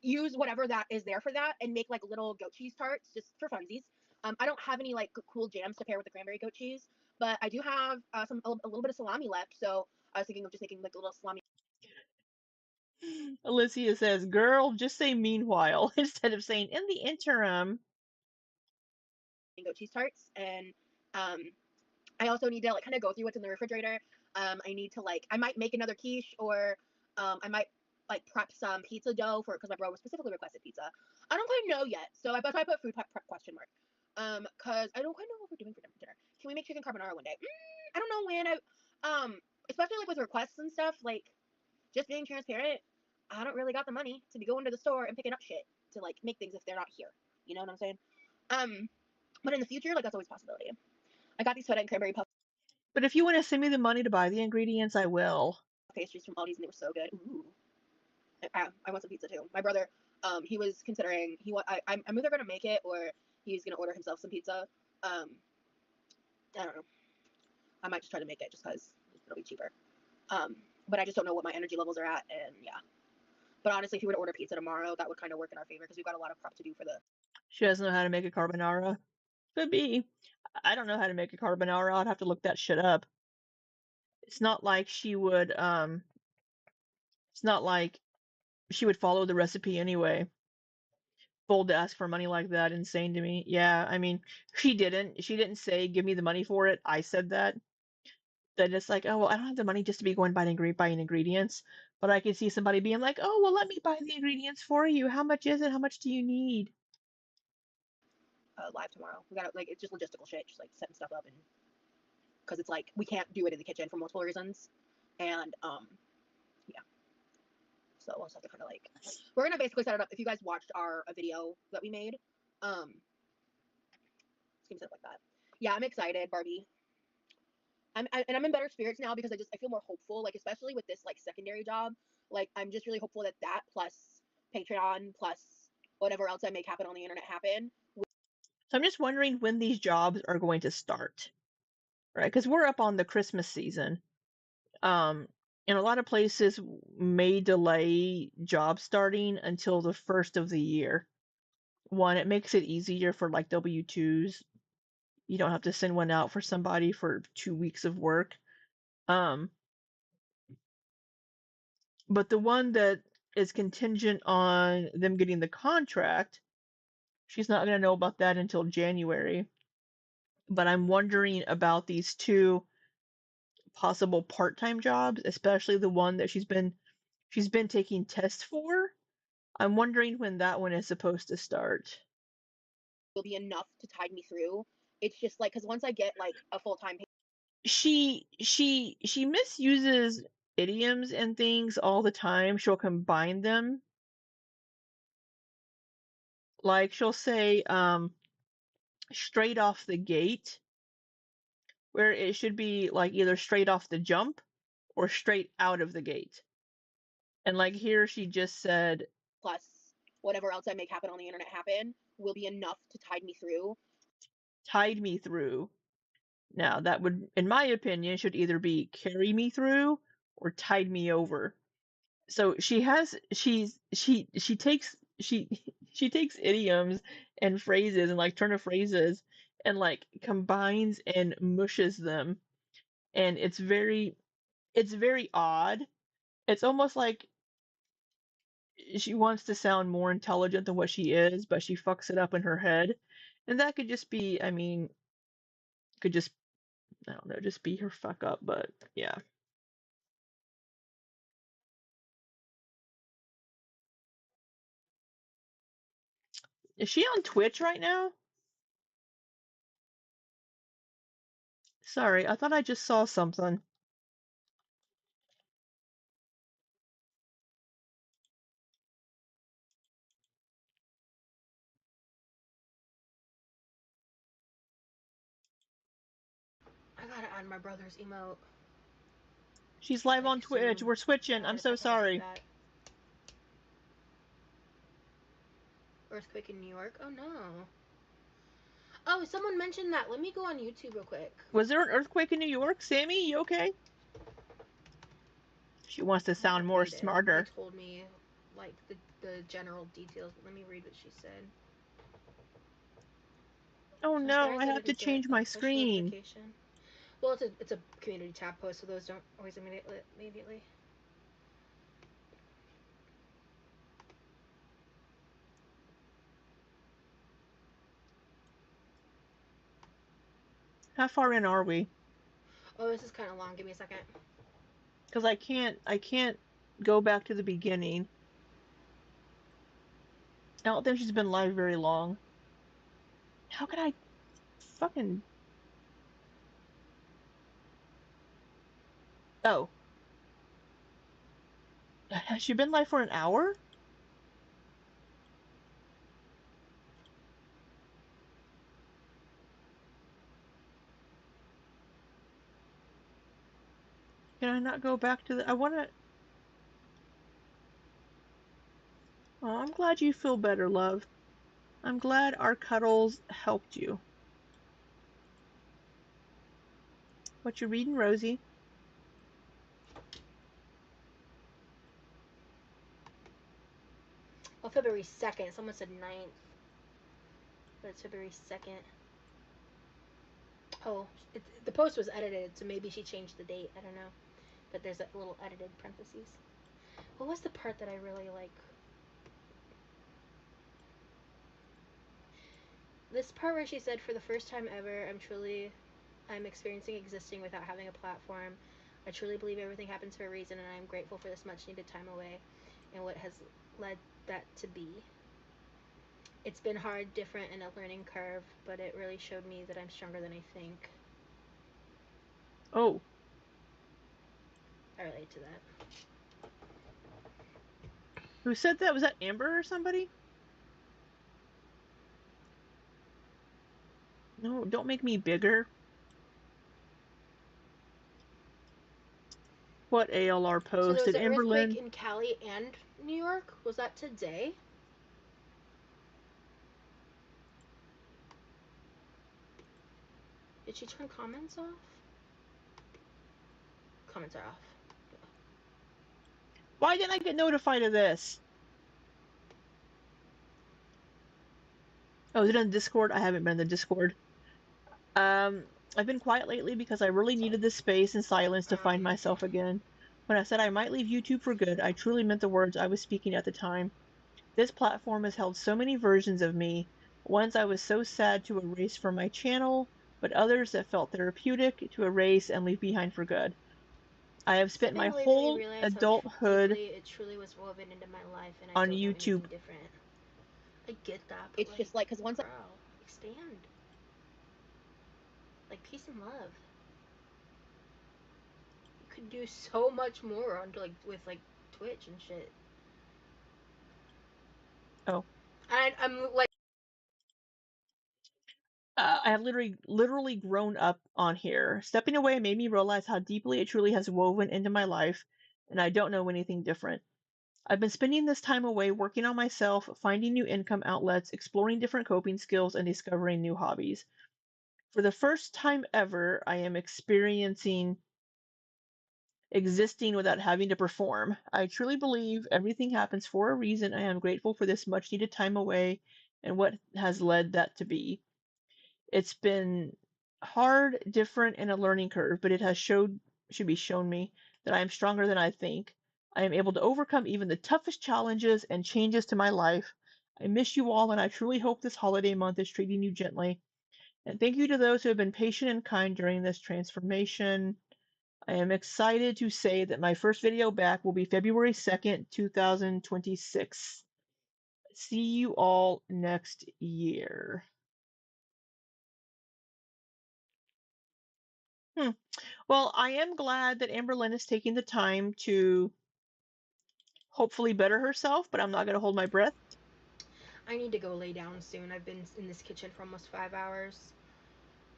use whatever that is there for that and make like little goat cheese tarts just for funsies. I don't have any like cool jams to pair with the cranberry goat cheese, but I do have a little bit of salami left, so I was thinking of just making like a little salami Alicia says, girl, just say meanwhile instead of saying in the interim. goat cheese tarts, and um, I also need to like kind of go through what's in the refrigerator. I need to like I might make another quiche or I might like prep some pizza dough for because my bro specifically requested pizza. I don't quite know yet, so that's why I put food prep question mark. Cause I don't quite know what we're doing for dinner. Can we make chicken carbonara one day? I don't know when. Especially like with requests and stuff. Like just being transparent, I don't really got the money to be going to the store and picking up shit to like make things if they're not here. You know what I'm saying? But in the future, like that's always a possibility. I got these soda and cranberry puff But if you want to send me the money to buy the ingredients, I will. pastries from Aldi's and they were so good. Ooh. I want some pizza too. My brother, he was considering I'm either gonna make it or he's gonna order himself some pizza. I don't know. I might just try to make it just because it'll be cheaper. But I just don't know what my energy levels are at, and yeah. But honestly, if you were to order pizza tomorrow, that would kind of work in our favor because we've got a lot of prep to do for the. She doesn't know how to make a carbonara. Could be. I don't know how to make a carbonara. I'd have to look that shit up. It's not like she would it's not like she would follow the recipe anyway. Bold to ask for money like that, insane to me. Yeah, I mean, she didn't. She didn't say give me the money for it. I said that. That it's like, oh well, I don't have the money just to be going buying ingredients, but I could see somebody being like, oh well, let me buy the ingredients for you. How much is it? How much do you need? Live tomorrow. We got like it's just logistical shit, just like setting stuff up and because it's like we can't do it in the kitchen for multiple reasons, and yeah. So we'll just have to kind of like we're gonna basically set it up. If you guys watched our video that we made, it's gonna set up like that. Yeah, I'm excited, Barbie. And I'm in better spirits now because I feel more hopeful, like especially with this like secondary job. Like I'm just really hopeful that plus Patreon plus whatever else I make happen on the internet happen. So I'm just wondering when these jobs are going to start, right? Because we're up on the Christmas season. Um, and a lot of places may delay job starting until the first of the year. One, it makes it easier for like W-2s. You don't have to send one out for somebody for 2 weeks of work. Um, but the one that is contingent on them getting the contract, she's not going to know about that until January. But I'm wondering about these two possible part-time jobs, especially the one that she's been taking tests for. I'm wondering when that one is supposed to start. Will be enough to tide me through. It's just like because once I get like a full time. She misuses idioms and things all the time. She'll combine them. Like she'll say straight off the gate, where it should be like either straight off the jump or straight out of the gate. And like here she just said Plus whatever else I make happen on the internet happen will be enough to tide me through. tide me through. Now that would, in my opinion, should either be carry me through or tide me over. So she takes she takes idioms and phrases and like turn of phrases and like combines and mushes them, and it's very odd. It's almost like she wants to sound more intelligent than what she is, but she fucks it up in her head. And that could just be, I mean, could just, I don't know, just be her fuck up, but yeah. Is she on Twitch right now? Sorry, I thought I just saw something. I gotta add my brother's emote. She's live Like on Twitch. soon. We're switching. I'm Alright, so I gotta do sorry. that. Earthquake in New York? Oh no. Oh, someone mentioned that. Let me go on YouTube real quick. Was there an earthquake in New York? Sammy, you okay? She wants to I sound haven't more read it. They smarter. told me like the general details, but let me read what she said. Oh So no, parents I are have to looking to change a my push screen. notification. Well, it's a community tab post, so those don't always immediately. How far in are we? Oh, this is kind of long. Give me a second. Because I can't go back to the beginning. I don't think she's been live very long. How could I fucking... Oh. Has she been live for an hour? Can I not go back to the... I want to... Oh, I'm glad you feel better, love. I'm glad our cuddles helped you. What you reading, Rosie? Well, February 2nd. Someone said 9th, but it's February 2nd. Oh, the post was edited, so maybe she changed the date. I don't know. But there's a little edited parentheses. What was the part that I really like? This part where she said, "For the first time ever, I'm experiencing existing without having a platform. I truly believe everything happens for a reason, and I am grateful for this much needed time away and what has led that to be. It's been hard, different, and a learning curve, but it really showed me that I'm stronger than I think." Oh, I relate to that. who said that? Was that Amber or somebody? No, don't make me bigger. What ALR So there post? was Did an earthquake Amberlyn? in Cali and New York. Was that today? Did she turn comments off? Comments are off. Why didn't I get notified of this? Oh, is it on Discord? I haven't been in the Discord. Um, I've been quiet lately because I really needed this space and silence to find myself again. When I said I might leave YouTube for good, I truly meant the words I was speaking at the time. This platform has held so many versions of me, ones I was so sad to erase from my channel, but others that felt therapeutic to erase and leave behind for good. I have spent my Stepping away made me whole realize how adulthood deeply it truly was woven into my life, and I on don't know YouTube. anything different. I get that, but It's just like, because once bro, expand. Like peace and love. You could do so much more on with Twitch and shit. Oh, I'm like, I have literally grown up on here. Stepping away made me realize how deeply it truly has woven into my life, and I don't know anything different. I've been spending this time away working on myself, finding new income outlets, exploring different coping skills, and discovering new hobbies. For the first time ever, I am experiencing existing without having to perform. I truly believe everything happens for a reason. I am grateful for this much needed time away and what has led that to be. It's been hard, different, and a learning curve, but it has should be shown me that I am stronger than I think. I am able to overcome even the toughest challenges and changes to my life. I miss you all, and I truly hope this holiday month is treating you gently. And thank you to those who have been patient and kind during this transformation. I am excited to say that my first video back will be February 2nd, 2026. See you all next year. Hmm. Well, I am glad that Amber Lynn is taking the time to hopefully better herself, but I'm not going to hold my breath. I need to go lay down soon. I've been in this kitchen for almost 5 hours.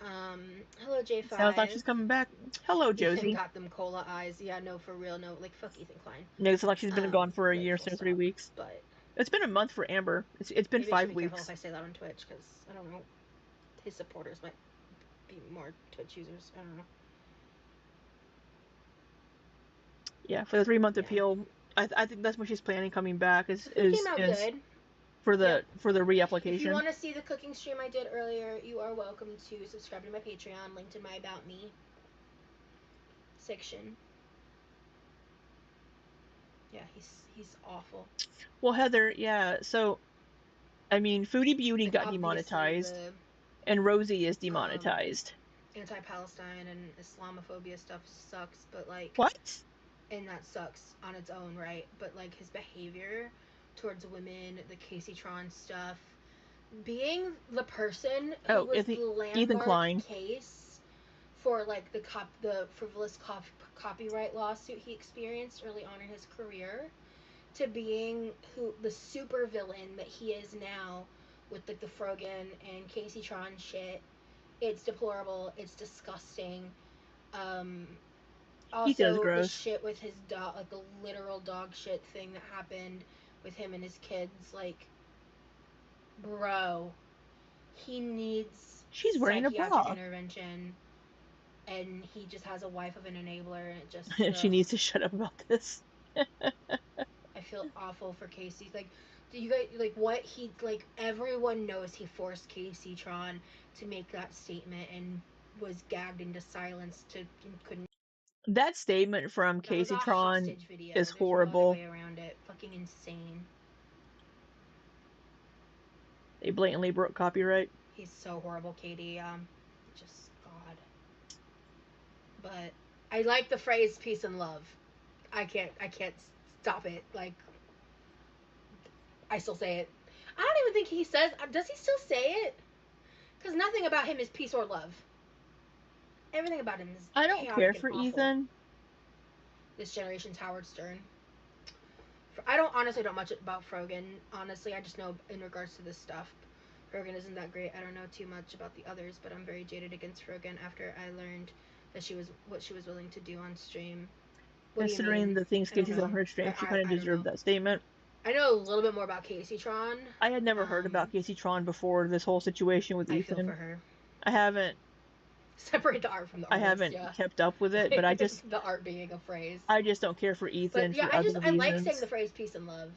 Hello Sounds like J5. she's coming back. Hello, Ethan Josie. got them cola eyes. Yeah, no, for real, no. Like, fuck Ethan Klein. No, it's like she's been gone for a Like, year, full so 3 stop. weeks. But It's been a month for Amber. It's been maybe I should five be careful if weeks. I say that on Twitch, because I don't know. His supporters might be more Twitch users. I don't know. Yeah, for the 3 month Yeah. appeal. I think that's when she's planning coming back The food came out is good. for Yep. the If you reapplication. want to see the cooking stream I did earlier, you are welcome to subscribe to my Patreon, linked in my About Me section. Yeah, he's awful. Well, Heather, yeah. So I mean, Foodie Beauty Like, got obviously, demonetized, the and Rosie is um, demonetized. anti-Palestine and Islamophobia stuff sucks, but like, What? and that sucks on its own, right? But like his behavior towards women, the Casey Tron stuff, being the person who Oh, was the Ethan landmark Klein. case for like the frivolous copyright lawsuit he experienced early on in his career, to being who the super villain that he is now with like the Frogan and Casey Tron shit. It's deplorable. It's disgusting. Um, He does Also, the gross. shit with his dog, like the literal dog shit thing that happened with him and his kids. Like, bro, he needs She's wearing a psychiatric bra. intervention, and he just has a wife of an enabler, and it just, She ugh. needs to shut up about this. I feel awful for Casey. Like, do you guys like what he like? Everyone knows he forced Casey Tron to make that statement and was gagged into silence to and couldn't. That statement from That was a Casey Tron hostage video. is There's no other horrible. way around it. Fucking insane. They blatantly broke copyright. He's so horrible, Katie. Just God. But I like the phrase "peace and love." I can't stop it. Like, I still say it. I don't even think he says. Does he still say it? Because nothing about him is peace or love. Everything about him is I don't care chaotic and for awful. Ethan. This generation's Howard Stern. I don't honestly know much about Frogan. Honestly, I just know in regards to this stuff. Frogan isn't that great. I don't know too much about the others, but I'm very jaded against Frogan after I learned that she was what she was willing to do on stream. What do you Considering mean? the things I don't Casey's on know. her stream, she I, kind of I don't deserved know. that statement. I know a little bit more about Casey Tron. I had never heard about Casey Tron before this whole situation with I feel for Ethan. her. I haven't Separate the art from the I artist, haven't yeah. kept up with it, but The art being a phrase. I just don't care for But Ethan yeah, for other I like saying reasons. the phrase peace and love.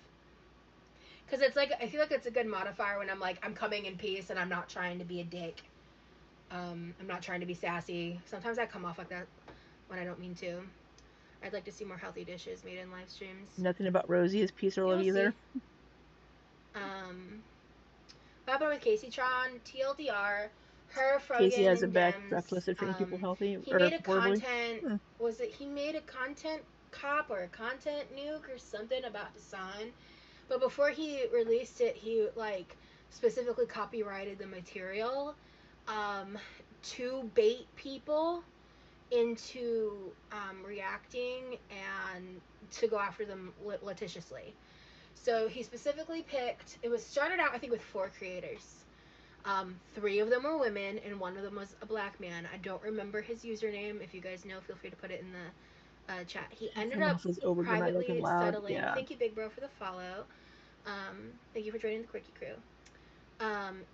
Because it's like, I feel like it's a good modifier when I'm like, I'm coming in peace and I'm not trying to be a dick. I'm not trying to be sassy. Sometimes I come off like that when I don't mean to. I'd like to see more healthy dishes made in live streams. Nothing about Rosie is peace or love You'll either. see. What happened with Casey Tron? TLDR. Her, Casey Frogan, has a and bad Dems. track list of treating people healthy He or made a horribly. content. Was it he made a content cop or a content nuke or something about Hassan? But before he released it, he like specifically copyrighted the material to bait people into reacting and to go after them litigiously. So he specifically picked. It was started out, I think, with 4 creators. 3 of them were women, and 1 of them was a black man. I don't remember his username. If you guys know, feel free to put it in the chat. He ended Someone up says over dramatic and privately loud. settling. Yeah. Thank you, Big Bro, for the follow. Thank you for joining the Quickie Crew.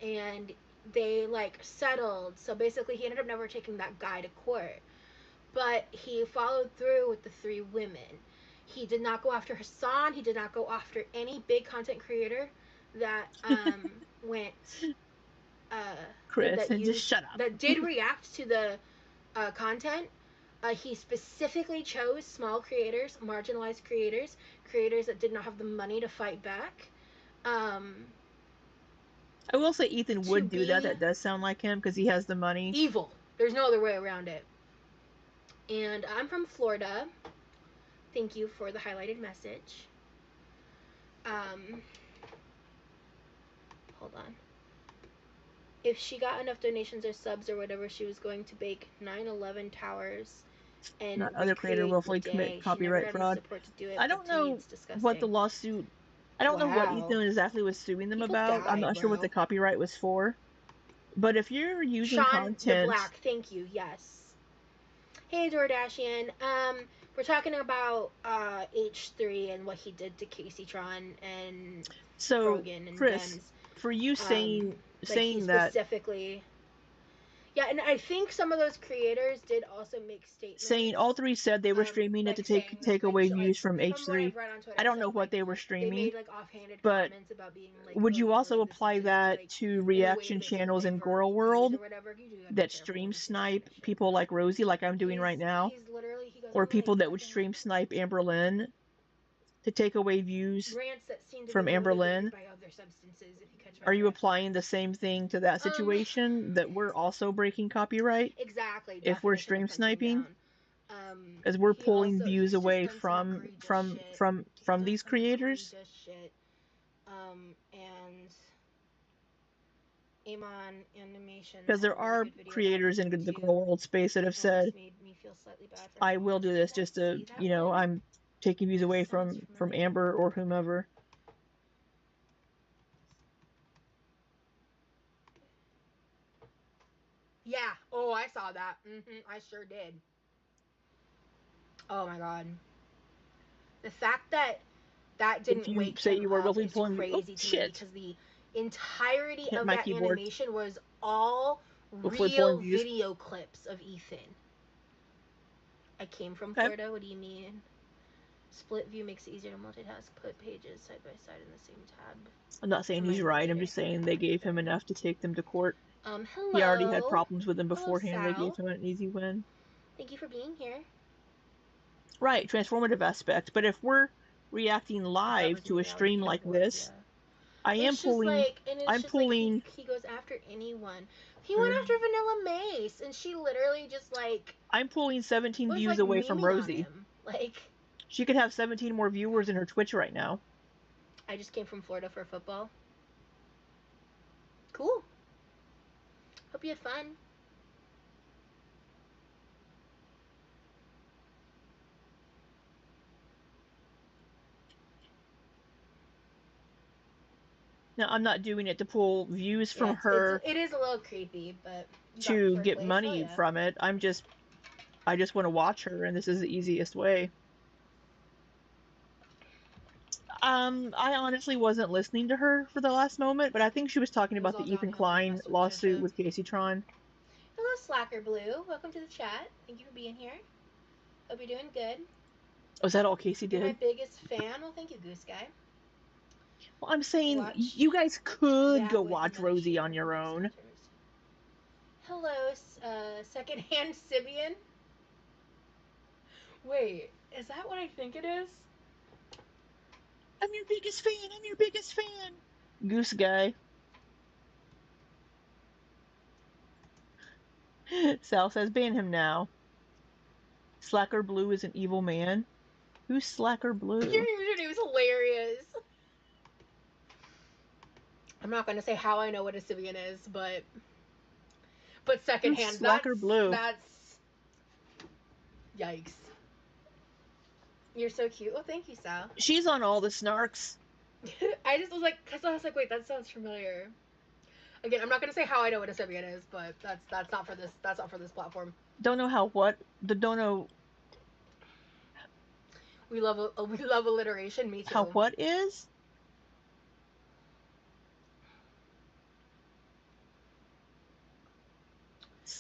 And they like settled. So basically, he ended up never taking that guy to court, but he followed through with the 3 women. He did not go after Hassan. He did not go after any big content creator that went Chris, that and just used shut up. that did react to the content. He specifically chose small creators, marginalized creators, creators that did not have the money to fight back. I will say Ethan To would do that. be That does sound like him because he has the money. evil. There's no other way around it. And I'm from Florida. Thank you for the highlighted message. Hold on. If she got enough donations or subs or whatever, she was going to bake 9/11 towers and Not other creator recreate the willfully commit day. She never copyright had the fraud. support to do it, I but don't to me, know it's what the disgusting. lawsuit. I don't know what Wow. Ethan exactly was suing them Evil about. I'm guy, not sure what bro. the copyright was for. But if you're using Sean the content, Black, thank you. Yes. Hey, Doordashian. We're talking about H3 and what he did to Casey Tron and so Frogan and Chris, Dems. for you saying Like, he saying that specifically. Yeah, and I think some of those creators did also make saying all statements, 3 said they were streaming it to like saying, take like, away views from from what I've H3. read on Twitter I and don't stuff, know what like, they were they streaming, made, like, offhanded but comments about being, like, would you okay, also like, this apply isn't, that like, to in a way to reaction basically channels in divert Girl views World or whatever? You do have to be that careful stream when you say that kind snipe of shit, people but like Rosie, like I'm doing right now, he's literally, he goes or on, like, people that would fucking stream snipe Amberlyn to take away views rants that seem to be from motivated Amberlyn? by other substances, if you catch my Are you drift. applying the same thing to that situation that we're also breaking copyright Exactly, if we're definition of stream hunting sniping? down. As we're He pulling also, views he's just away done some egregious shit. He's from done these some creators? egregious shit. And Amon Animations Because had a there really are good video about it creators in the too. Girl World space that have It almost said, made me feel slightly bad for I him. will do this just to, See that one? I'm taking views away Sounds from familiar. Amber or whomever. Yeah. Oh, I saw that. I sure did. Oh my god. The fact that that if didn't you wake say him you were up willfully is pulling me. Oh, crazy to me shit. because the entirety Hit of my that keyboard. animation was all Willfully pulling real views. video clips of Ethan. I came from Okay. Florida. What do you mean? Split view makes it easier to multitask. Put pages side by side in the same tab. I'm not saying he's Remind me right. I'm later. just saying they gave him enough to take them to court. He already had Hello. problems with them Hello, beforehand. They gave Sal. him an easy win. Thank you for being here. Right, transformative aspect. But if we're reacting If that live was to me, a that would stream be like horse, this, yeah. I am It's just pulling. like, and it's I'm just like pulling. he goes after anyone. He went after Vanilla Mace, and she literally just like I'm pulling 17 was views like away from memeing on Rosie. him. Like, She could have 17 more viewers in her Twitch right now. I just came from Florida for football. Cool. Hope you had fun. Now, I'm not doing it to pull views Yeah, from her it is a little creepy, but you got to third get place. money Yeah. from it. I just want to watch her, and this is the easiest way. I honestly wasn't listening to her for the last moment, but I think she was talking It was about all the Ethan downhill when I Klein messed with lawsuit Trisha. with Casey Tron. Hello, Slacker Blue. Welcome to the chat. Thank you for being here. Hope you're doing good. Was that all Casey You're my did? biggest fan. Well, thank you, Goose Guy. Well, I'm saying Watch you guys could that go with watch another Rosie streamer on who your makes own. filters. Hello, secondhand Sibian. Wait, is that what I think it is? I'm your biggest fan. I'm your biggest fan. Goose guy. Sal says ban him now. Slacker Blue is an evil man. Who's Slacker Your Blue? username is hilarious. I'm not gonna say how I know what a Sibian is, but Who's secondhand, Slacker Blue? that's yikes. You're so cute. Oh, thank you, Sal. She's on all the snarks. I just was like, cause I was like, wait, that sounds familiar. Again, I'm not gonna say how I know what a Sibian is, but that's not for this. That's not for this platform. Don't know how what. Don't know We love alliteration. Me too. how what is?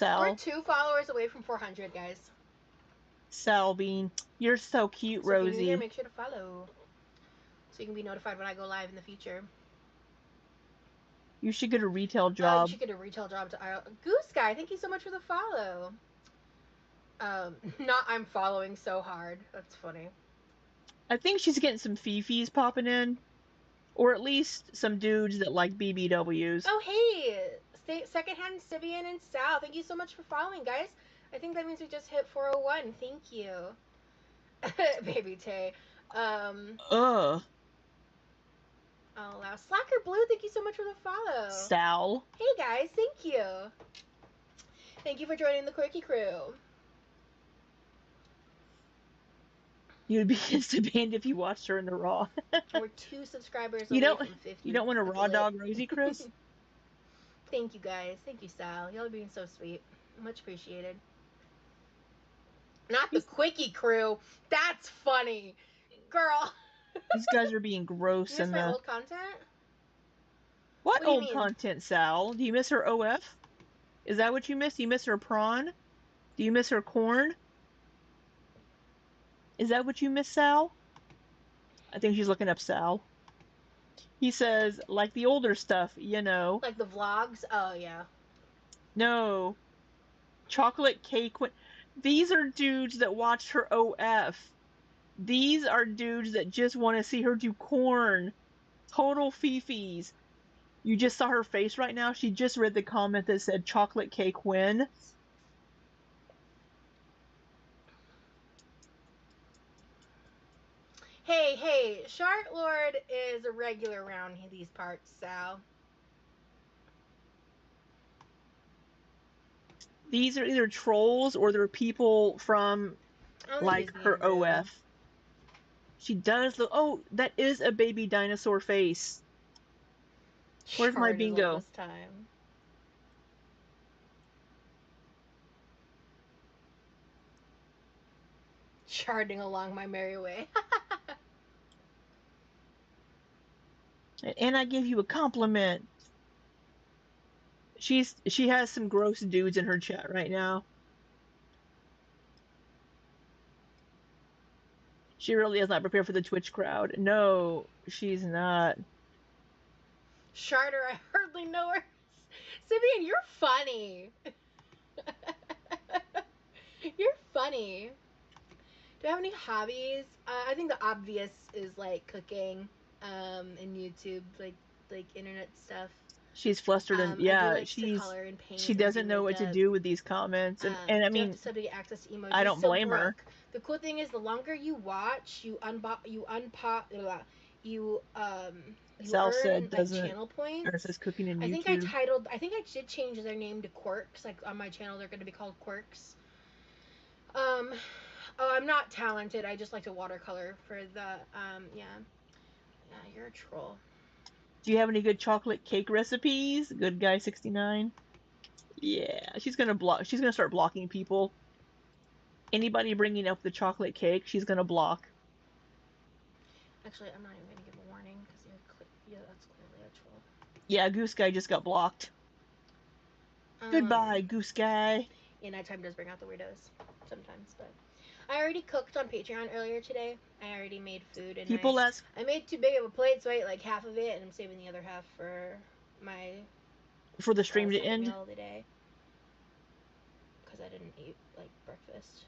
We're Sal. 2 followers away from 400, guys. Sal Bean. You're so cute, So if you're new here, Rosie. make sure to follow, so you can be notified when I go live in the future. You should get a retail You job. should get a retail job to Goose Guy. Thank you so much for the follow. Not I'm following so hard. That's funny. I think she's getting some fifis popping in. Or at least some dudes that like BBWs. Oh, hey! Secondhand Sibian and Sal. Thank you so much for following, guys. I think that means we just hit 401. Thank you. Baby Tay. Ugh. Oh, wow. Slacker Blue, thank you so much for the follow. Sal. Hey, guys. Thank you. Thank you for joining the Quirky Crew. You'd be instant banned if you watched her in the Raw. We're 2 subscribers You away don't. from 50. You don't want a That's raw lit. dog, Rosie, Chris? Thank you, guys. Thank you, Sal. Y'all are being so sweet. Much appreciated. Not the Quickie Crew. That's funny, girl. These guys are being gross You miss in my the. old content? What What do you old mean? content, Sal? Do you miss her OF? Is that what you miss? Do you miss her prawn? Do you miss her corn? Is that what you miss, Sal? I think she's looking up Sal. He says, like the older stuff, you know. Like the vlogs? Oh, yeah. No. Chocolate cake. These are dudes that watched her OF. These are dudes that just want to see her do corn. Total fifis. You just saw her face right now. She just read the comment that said chocolate cake win. Hey, Shark Lord is a regular around these parts, Sal. These are either trolls or they're people from like her OF. She does look. Oh, that is a baby dinosaur face. Where's my bingo? This time. Charting along my merry way. And I give you a compliment. She has some gross dudes in her chat right now. She really is not prepared for the Twitch crowd. No, she's not. Charter, I hardly know her. Simeon, you're funny. You're funny. Do I have any hobbies? I think the obvious is like cooking, and YouTube, like internet stuff. She's flustered and I do yeah, like to color and she paint and do doesn't know what to makeup. do with these comments and I Do you have mean, to subject access to I emojis? don't So blame her. Brooke, the cool thing is the longer you watch, you Sal earn said like doesn't channel or points. says cooking in I think YouTube. I did change their name to Quirks. Like on my channel, they're going to be called Quirks. Um, oh, I'm not talented. I just like to watercolor for the yeah. Yeah, you're a troll. Do you have any good chocolate cake recipes? Good guy 69. Yeah, she's gonna start blocking people. Anybody bringing up the chocolate cake, she's gonna block. Actually, I'm not even going to give a warning because yeah, that's clearly a troll. Yeah, Goose Guy just got blocked. Goodbye, Goose Guy. Yeah, nighttime does bring out the weirdos sometimes, but I already cooked on Patreon earlier today. I already made food, and People ask I made too big of a plate, so I ate like half of it, and I'm saving the other half for my for the stream to second end. meal of the day because I didn't eat like breakfast.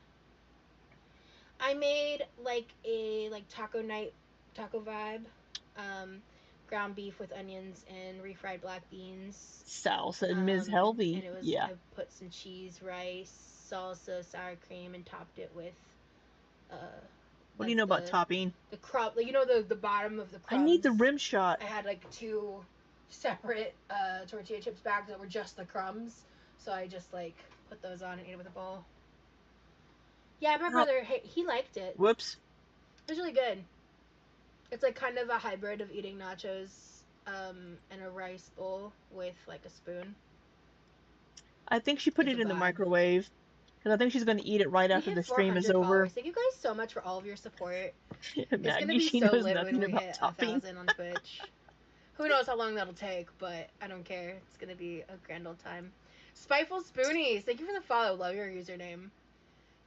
I made like a taco night, taco vibe, ground beef with onions and refried black beans. Sal said Ms. Healthy. And it was Yeah. I put some cheese, rice, salsa, sour cream, and topped it with uh. What do you know about topping? The crumb, the bottom of the I crumbs. need the rim shot. I had like two separate tortilla chips bags that were just the crumbs, so I just like put those on and ate it with a bowl. Yeah, my brother, he liked it. Whoops. It was really good. It's like kind of a hybrid of eating nachos in a rice bowl with like a spoon. I think she put it in the microwave because I think she's going to eat it right after the stream is over. Followers. Thank you guys so much for all of your support. Maggie, it's gonna be she so knows lit nothing when we about hit topping. 1,000 on Twitch. Who knows how long that'll take, but I don't care. It's gonna be a grand old time. Spiteful Spoonies, thank you for the follow. Love your username.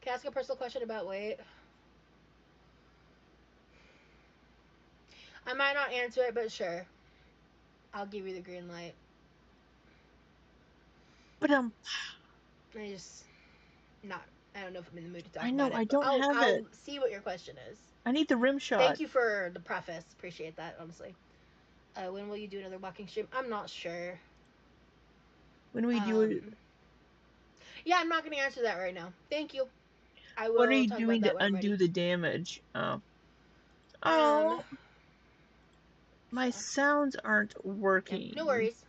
Can I ask a personal question about weight? I might not answer it, but sure. I'll give you the green light. But I just I don't know if I'm in the mood to talk about it. I know, I don't have it. I'll see what your question is. I need the rim shot. Thank you for the preface. Appreciate that, honestly. When will you do another walking stream? I'm not sure. When we do it. Yeah, I'm not going to answer that right now. Thank you. I will. What are you talk doing about that to undo the damage? Oh. My sounds aren't working. Yeah, no worries.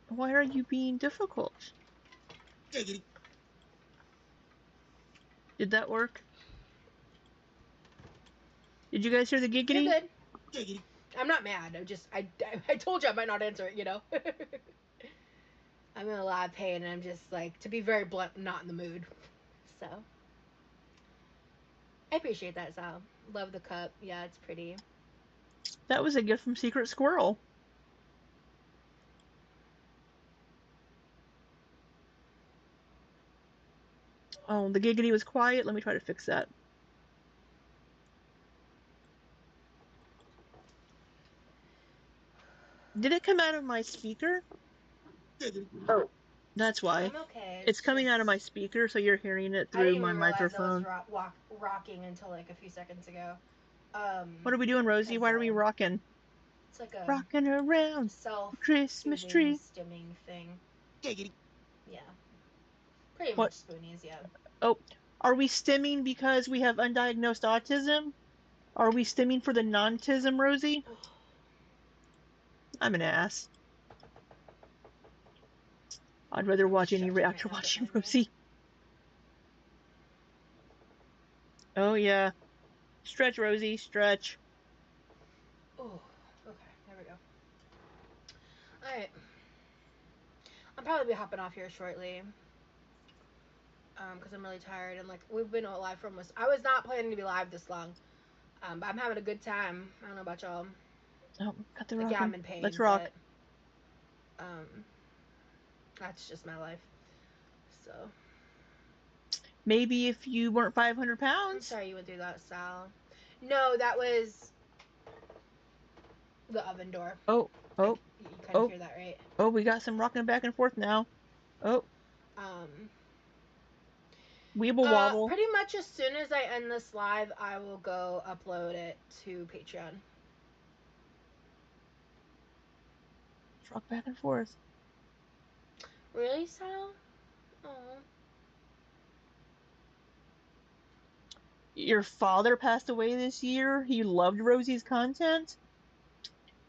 Why are you being difficult? Did that work? Did you guys hear the giggity? You're good. Giggity. I'm not mad. I told you I might not answer it, you know? I'm in a lot of pain, and I'm just, like, to be very blunt, not in the mood. So. I appreciate that, Sal. Love the cup. Yeah, it's pretty. That was a gift from Secret Squirrel. Oh, the giggity was quiet. Let me try to fix that. Did it come out of my speaker? Oh, that's why. I'm okay. It's coming out of my speaker, so you're hearing it through my microphone. I was rocking until like a few seconds ago. What are we doing, Rosie? Why are we rocking? It's like a rocking around Christmas tree stimming thing. Giggity. Yeah. Pretty much spoonies, yeah. Oh, are we stimming because we have undiagnosed autism? Are we stimming for the non-tism, Rosie? I'm an ass. I'd rather watch any reactor watch you, Rosie. Oh, yeah. Stretch, Rosie, stretch. Oh, okay. There we go. Alright. I'll probably be hopping off here shortly. Because I'm really tired. And, like, we've been live for almost... I was not planning to be live this long. But I'm having a good time. I don't know about y'all. Oh, cut the Like, rock yeah, I'm in. in Let's pain, rock. but that's just my life. So Maybe if you weren't 500 I'm pounds. sorry you went through that, Sal. No, that was the oven door. Oh, Like, oh, you kind of oh, hear that, right? oh, we got some rocking back and forth now. Oh, Um, weeble wobble. Pretty much as soon as I end this live, I will go upload it to Patreon. Let's rock back and forth. Really, Sal? Oh. Your father passed away this year. He loved Rosie's content.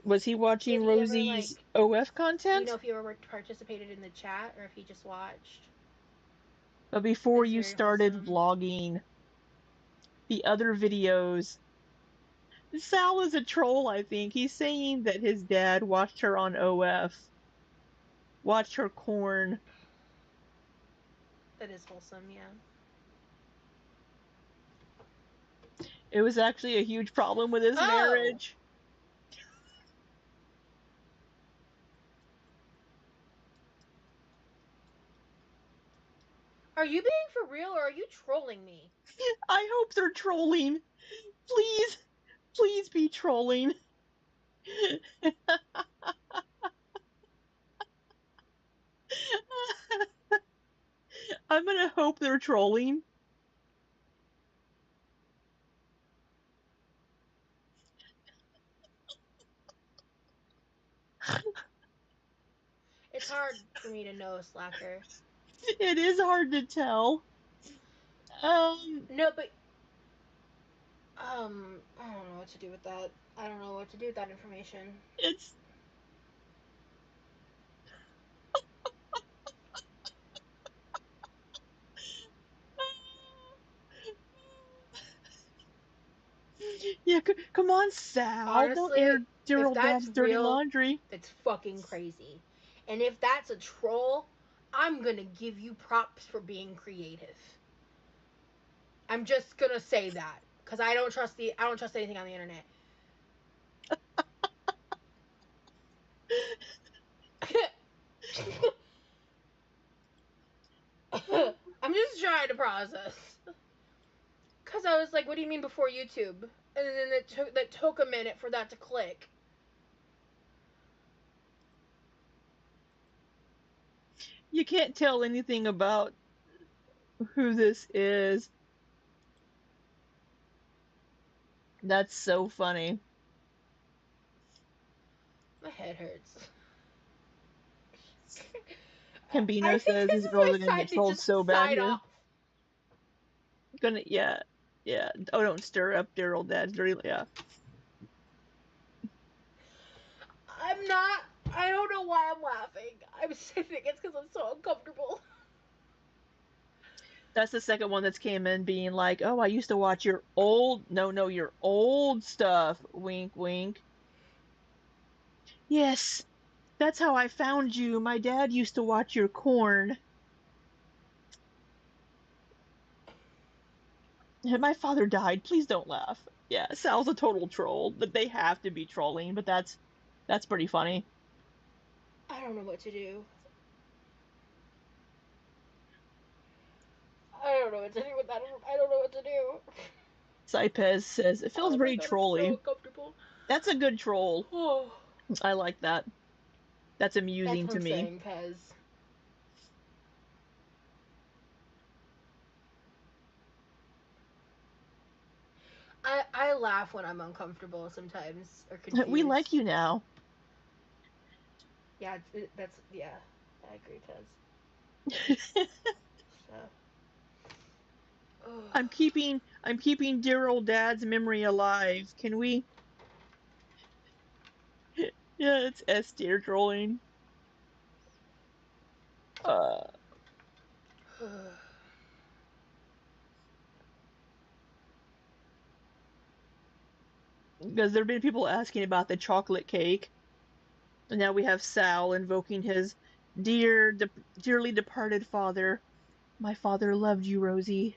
Was he watching Did he ever, Rosie's like, OF do you know content? if he ever participated in the chat or if he just watched? But before It's you very started wholesome. vlogging the other videos, Sal is a troll, I think. He's saying that his dad watched her on OF, watched her corn. That is wholesome, yeah. It was actually a huge problem with his Oh! marriage. Are you being for real or are you trolling me? I hope they're trolling. Please, please be trolling. I'm gonna hope they're trolling. It's hard for me to know, Slacker. It is hard to tell. No, but I don't know what to do with that. I don't know what to do with that information. It's yeah. Come on, Sal. Don't Honestly, air if Daryl that's Dad's dirty real, laundry. it's fucking crazy. And if that's a troll, I'm gonna give you props for being creative. I'm just gonna say that because I don't trust anything on the internet. I'm just trying to process. Cause I was like, "What do you mean before YouTube?" And then that took a minute for that to click. You can't tell anything about who this is. That's so funny. My head hurts. I Cambino think says this these is girls my are gonna get sign to trolled so just bad sign here. off. Gonna yeah, yeah. Oh, don't stir up Daryl Dad's dirty. Yeah. I'm not. I don't know why I'm laughing. I'm sitting. It's because I'm so uncomfortable. That's the second one that's came in being like, "Oh, I used to watch your old no, your old stuff." Wink, wink. Yes, that's how I found you. My dad used to watch your corn. My father died. Please don't laugh. Yeah, Sal's a total troll. But they have to be trolling, but that's pretty funny. I don't know what to do. I don't know what to do with that. I don't know what to do. Saipez says it feels Oh my very god, I'm so trolly. uncomfortable. That's a good troll. Oh, I like that. That's that's amusing what to I'm me. saying, Pez. I laugh when I'm uncomfortable sometimes or We confused. like you now. Yeah, that's yeah. I agree, Pez. So. Oh. I'm keeping dear old dad's memory alive. Can we? Yeah, it's S tier trolling. Uh, because there have been people asking about the chocolate cake, and now we have Sal invoking his dearly departed father. My father loved you, Rosie.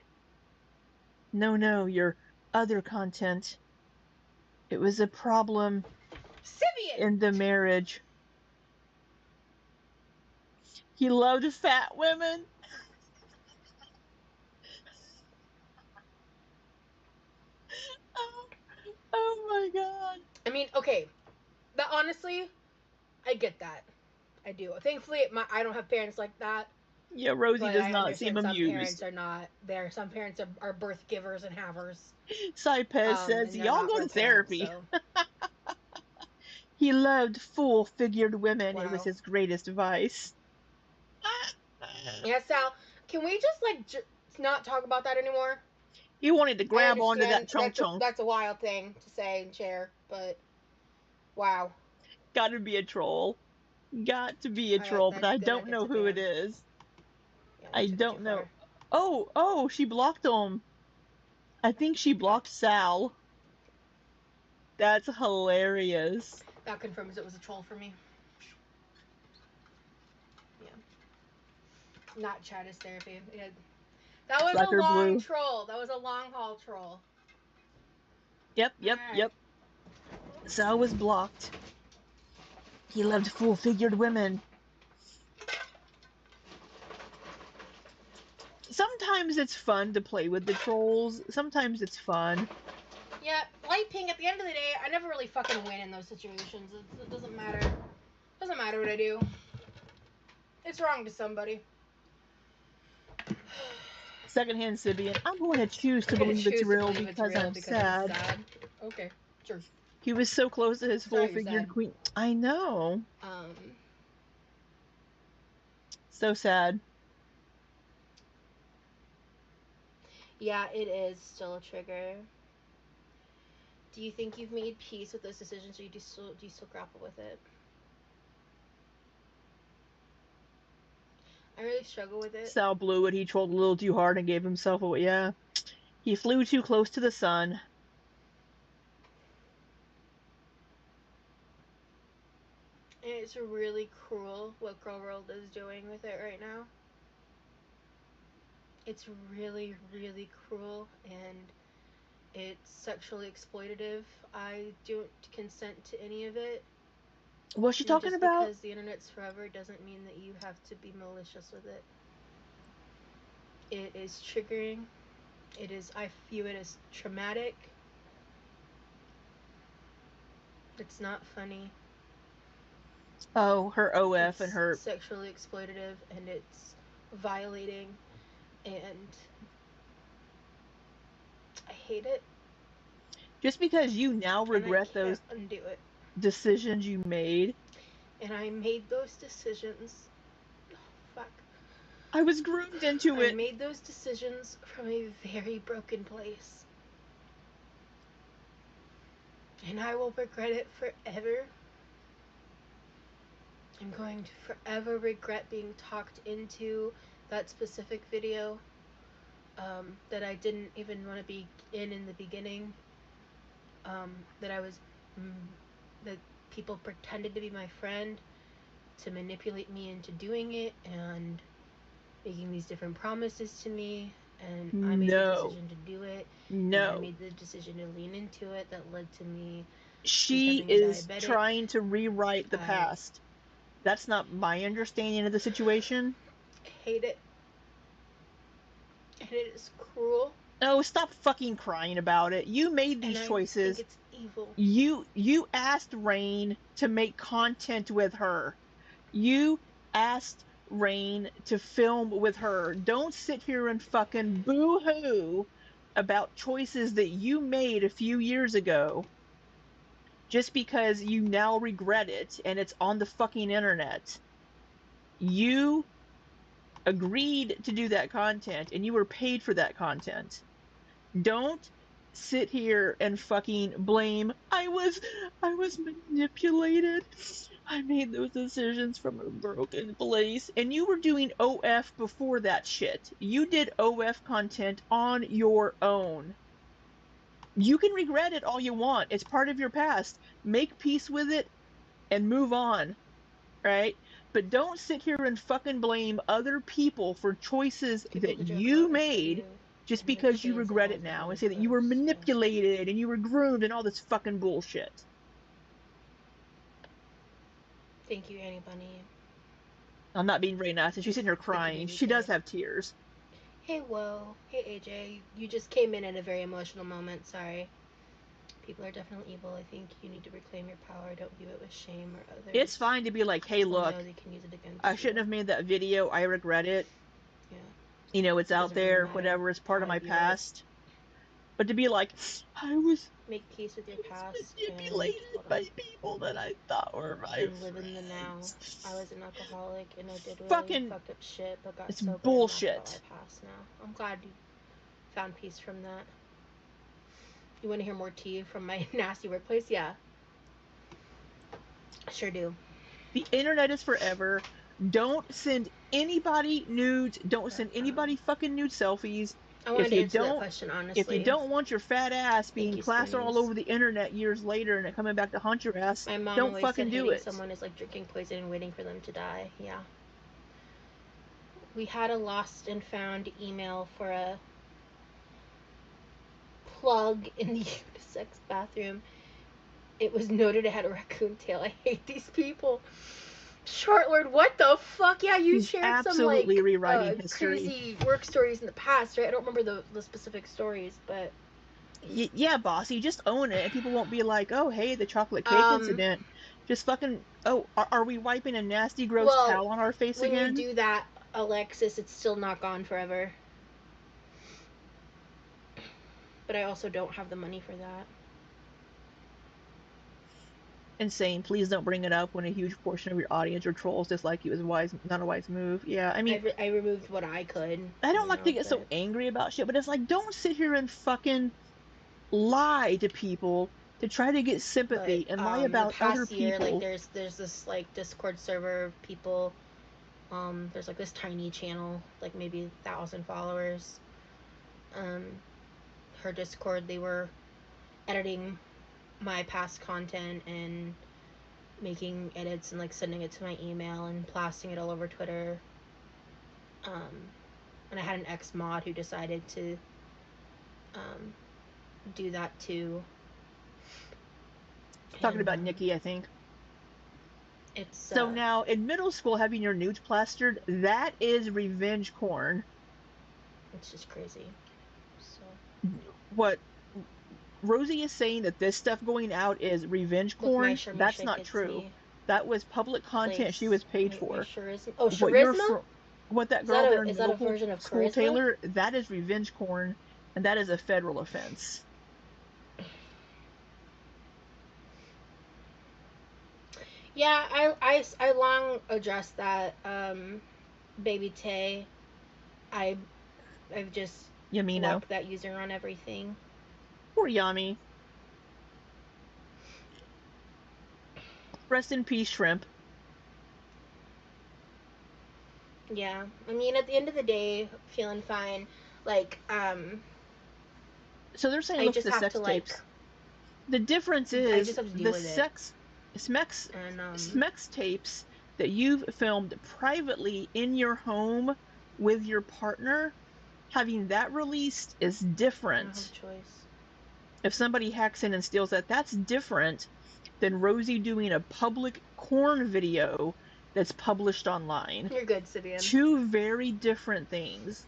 No, no, your other content. It was a problem Sibian! in the marriage. He loved fat women. Oh, oh my god. I mean, okay, that honestly, I get that. I do. Thankfully, I don't have parents like that. Yeah, Rosie But does I not seem understand some amused. parents are not there. Some parents are birth givers and havers, Saipez says, and they're y'all not go real to parents. therapy. So He loved full-figured women. It was wow. his greatest vice. Yeah, Sal. Can we just not talk about that anymore? He wanted to I grab onto that understand chunk chunk. that's a wild thing to say and share, but wow. Gotta be a troll. Got to be a troll, but I That don't gets know a who it ban. is. Yeah, I that took it too don't know. far. Oh, she blocked him. I think she Okay. blocked Sal. That's hilarious. That confirms it was a troll for me. Yeah. Not Chattis therapy. Yeah. That was Black a or long blue. troll. That was a long haul troll. Yep, yep, Alright. yep. Sal was blocked. He loved full-figured women. Sometimes it's fun to play with the trolls. Sometimes it's fun. Yeah, light pink, at the end of the day, I never really fucking win in those situations. It doesn't matter. It doesn't matter what I do. It's wrong to somebody. Secondhand Sibian. I'm going to choose to I'm gonna believe it's choose to real believe it's because real I'm because I'm sad. sad. Okay, sure. He was so close to his Sorry you're full-figured sad. queen. I know. Um, So sad. yeah, it is still a trigger. Do you think you've made peace with those decisions, or do you still grapple with it? I really struggle with it. Sal blew it. He trolled a little too hard and gave himself away. Yeah. He flew too close to the sun. And it's really cruel what Girl World is doing with it right now. It's really, really cruel, and it's sexually exploitative. I don't consent to any of it. What's she And talking just about? because the internet's forever doesn't mean that you have to be malicious with it. It is triggering. I view it as traumatic. It's not funny. Oh, her OF and It's her. sexually exploitative, and it's violating, and I hate it, Just because you now and I regret can't those undo it. decisions you made. And I made those decisions. Oh, fuck. I was groomed into I it. made those decisions from a very broken place. And I will regret it forever. I'm going to forever regret being talked into that specific video that I didn't even want to be in the beginning. That I was, that people pretended to be my friend to manipulate me into doing it and making these different promises to me. And I made the No. decision to do it, and I No. made the decision to lean into it that led to me She becoming a is diabetic. trying to rewrite the I past. That's not my understanding of the situation. hate it, and it is cruel, Oh, stop fucking crying about it. You made and these I think choices. it's evil. You asked Rain to make content with her. You asked Rain to film with her. Don't sit here and fucking boo-hoo about choices that you made a few years ago just because you now regret it and it's on the fucking internet. You agreed to do that content and you were paid for that content. Don't sit here and fucking blame I was manipulated. I made those decisions from a broken place. And you were doing OF before that shit. You did OF content on your own. You can regret it all you want. It's part of your past. Make peace with it and move on, right? But don't sit here and fucking blame other people for choices People that who joke about you this made video just and make because you scenes regret about it it being now and really say that you were gross. Yeah. manipulated and you were groomed and all this fucking bullshit. Thank you, Annie Bunny. I'm not being very nasty. She's sitting here Thank you, crying. Baby She does Tay. have tears. Hey, whoa. Hey, AJ. You just came in at a very emotional moment. Sorry. People are definitely evil. I think you need to reclaim your power. Don't view it with shame or It's others. fine to be like, hey, They'll look, know they can use it I against you. shouldn't have made that video. I regret it. Yeah. You know, it's It out doesn't really there, matter whatever. It's part how of my you view it. past. But to be like, I was Make peace with your past and manipulated hold by on. people that I thought were my And live in the now. I was friends. an alcoholic and I did really Fucking, fucked up shit, but got it's sober and laugh about bullshit. my past now. I'm glad you found peace from that. You want to hear more tea from my nasty workplace? Yeah, sure do. The internet is forever. Don't send anybody nudes. Don't But send anybody fucking nude selfies. I wanted If to you answer that don't, question if you honestly. don't want your fat ass Thank being you, plastered all Spoonies. over the internet years later and it coming back to haunt your ass, My mom don't always said fucking do hating it. someone is like drinking poison and waiting for them to die. Yeah. We had a lost and found email for a plug in the unisex bathroom. It was noted it had a raccoon tail. I hate these people. Shortlord, what the fuck? Yeah, you He's shared some absolutely like rewriting history. crazy work stories in the past, right? I don't remember the specific stories, but Yeah, bossy, just own it, and people won't be like, "Oh, hey, the chocolate cake um, incident." Just fucking, oh, are we wiping a nasty, gross well, towel on our face when you again? do that, Alexis, it's still not gone forever. But I also don't have the money for that. And saying, "Please don't bring it up when a huge portion of your audience are trolls, just like it was wise, not a wise move." Yeah, I mean, I removed what I could, I don't you like to know, get so but angry about shit, but it's like, don't sit here and fucking lie to people to try to get sympathy and lie the about other past year, like people. there's this like Discord server of people. There's like this tiny channel, like maybe 1,000 followers. Um, her Discord, they were editing my past content and making edits and like sending it to my email and blasting it all over Twitter. Um, and I had an ex mod who decided to um, do that too. Talking And about Nikki, I think. it's So now in middle school, having your nudes plastered, that is revenge corn. it's just crazy. So What Rosie is saying that this stuff going out is revenge look, my corn, that's Shermisha not gets true. me That was public content she place. was paid My for. charisma. Oh, What you're charisma? what that girl there in Is that middle a version of school, charisma? Taylor, that is revenge corn, and that is a federal offense. Yeah, I long addressed that. Baby Tay, I I've just Yamino. blocked that user on everything. Poor Yami. Rest in peace, shrimp. Yeah, I mean, at the end of the day, feeling fine. Like, So they're saying I look at just the have sex to like, tapes. The difference I is just have to deal the with it. And Smex tapes that you've filmed privately in your home with your partner, having that released is I don't have different. a choice. If somebody hacks in and steals that, that's different than Rosie doing a public corn video that's published online. You're good, Sibian. Two very different things.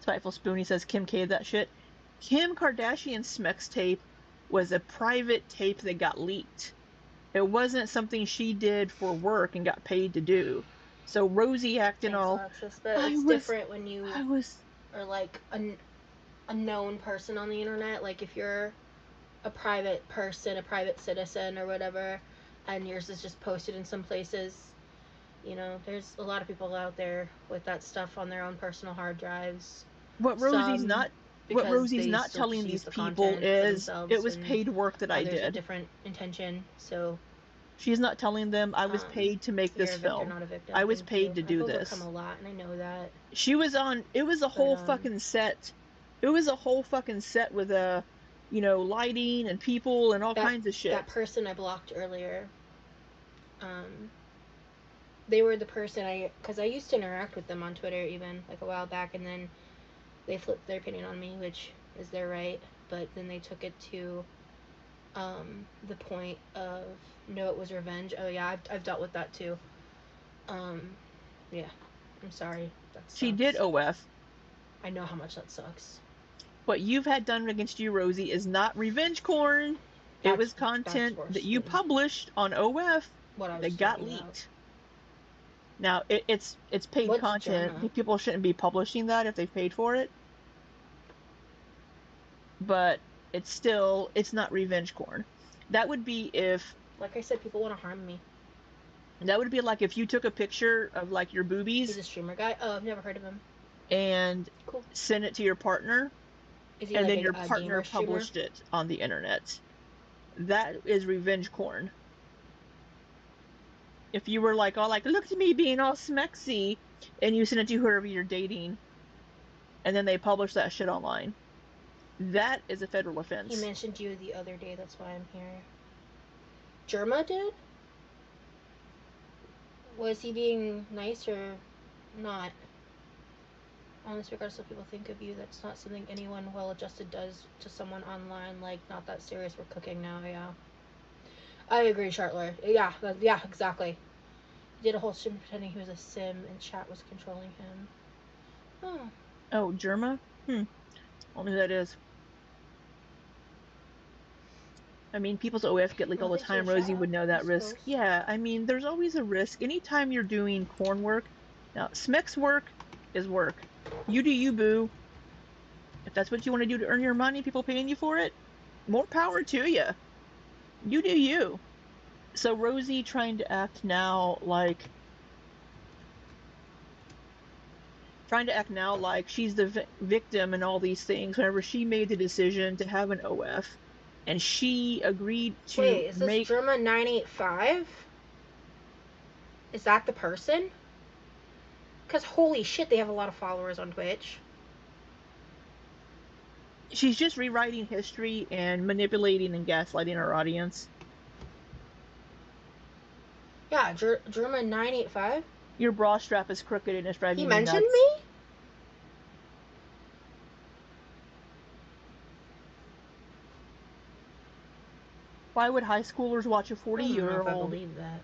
Spiteful Spoonie says Kim K that shit. Kim Kardashian's Smex tape was a private tape that got leaked. It wasn't something she did for work and got paid to do. So Rosie acting Thanks, all, Alexis. But I it's was, different when you I was. are like a known person on the internet. Like if you're a private person, a private citizen, or whatever, and yours is just posted in some places. You know, there's a lot of people out there with that stuff on their own personal hard drives. What Rosie's Some not, what because Rosie's they not still telling just use these the people content for is it themselves, was and paid work that I others with did. different intention. So, She's not telling them I was paid to make you're this a victor, film. not a victim. I was Thank you. paid to I've do overcome this. a lot, and I know that. She was on, it was a But whole fucking set. It was a whole fucking set with lighting and people and all that kinds of that shit. person I blocked earlier, um, they were the person because I used to interact with them on Twitter even like a while back, and then they flipped their opinion on me, which is their right, but then they took it to the point of no, it was revenge. Oh yeah, I've dealt with that too. Yeah, I'm sorry, that She did sucks. OF. I know how much that sucks. What you've had done against you, Rosie, is not revenge corn. It was That's content that worse you than published on OF what I was that just got talking about. leaked. Now it's paid What's content. Germa? People shouldn't be publishing that if they've paid for it. But it's not revenge corn. That would be if Like I said, people want to harm me. that would be like if you took a picture of like your He's boobies a streamer guy. Oh, I've never heard of him. and Cool. sent it to your partner, Is he and like then your a partner gamer streamer? published it on the internet. That is revenge corn. If you were like, oh, like, look at me being all smexy, and you send it to whoever you're dating, and then they publish that shit online, that is a federal He offense. mentioned you the other day. That's why I'm here. Germa did? Was he being nice or not? Honestly, regardless of what people think of you, that's not something anyone well-adjusted does to someone online. Like, not that serious. We're cooking now. Yeah. I agree, Chartler. Yeah, exactly. He did a whole stream pretending he was a sim and chat was controlling him. Oh. Oh, Germa? I don't know who that is. I mean, people's OF get leaked Well, all the thanks for time. the Rosie shout would out, know I that risk. suppose. Yeah, I mean, there's always a risk. Anytime you're doing corn work, now, Smex work is work. You do you, boo. If that's what you want to do to earn your money, people paying you for it, more power to you. You do you. So Rosie trying to act now like she's the victim and all these things whenever she made the decision to have an OF and she agreed to Wait, is this make. Germa 985? Is that the person? Because holy shit, they have a lot of followers on Twitch. She's just rewriting history and manipulating and gaslighting our audience. Yeah, Germa 985. Your bra strap is crooked and it's He driving me mentioned nuts. me? Why would high schoolers watch a I don't know if I 40-year-old? believe that.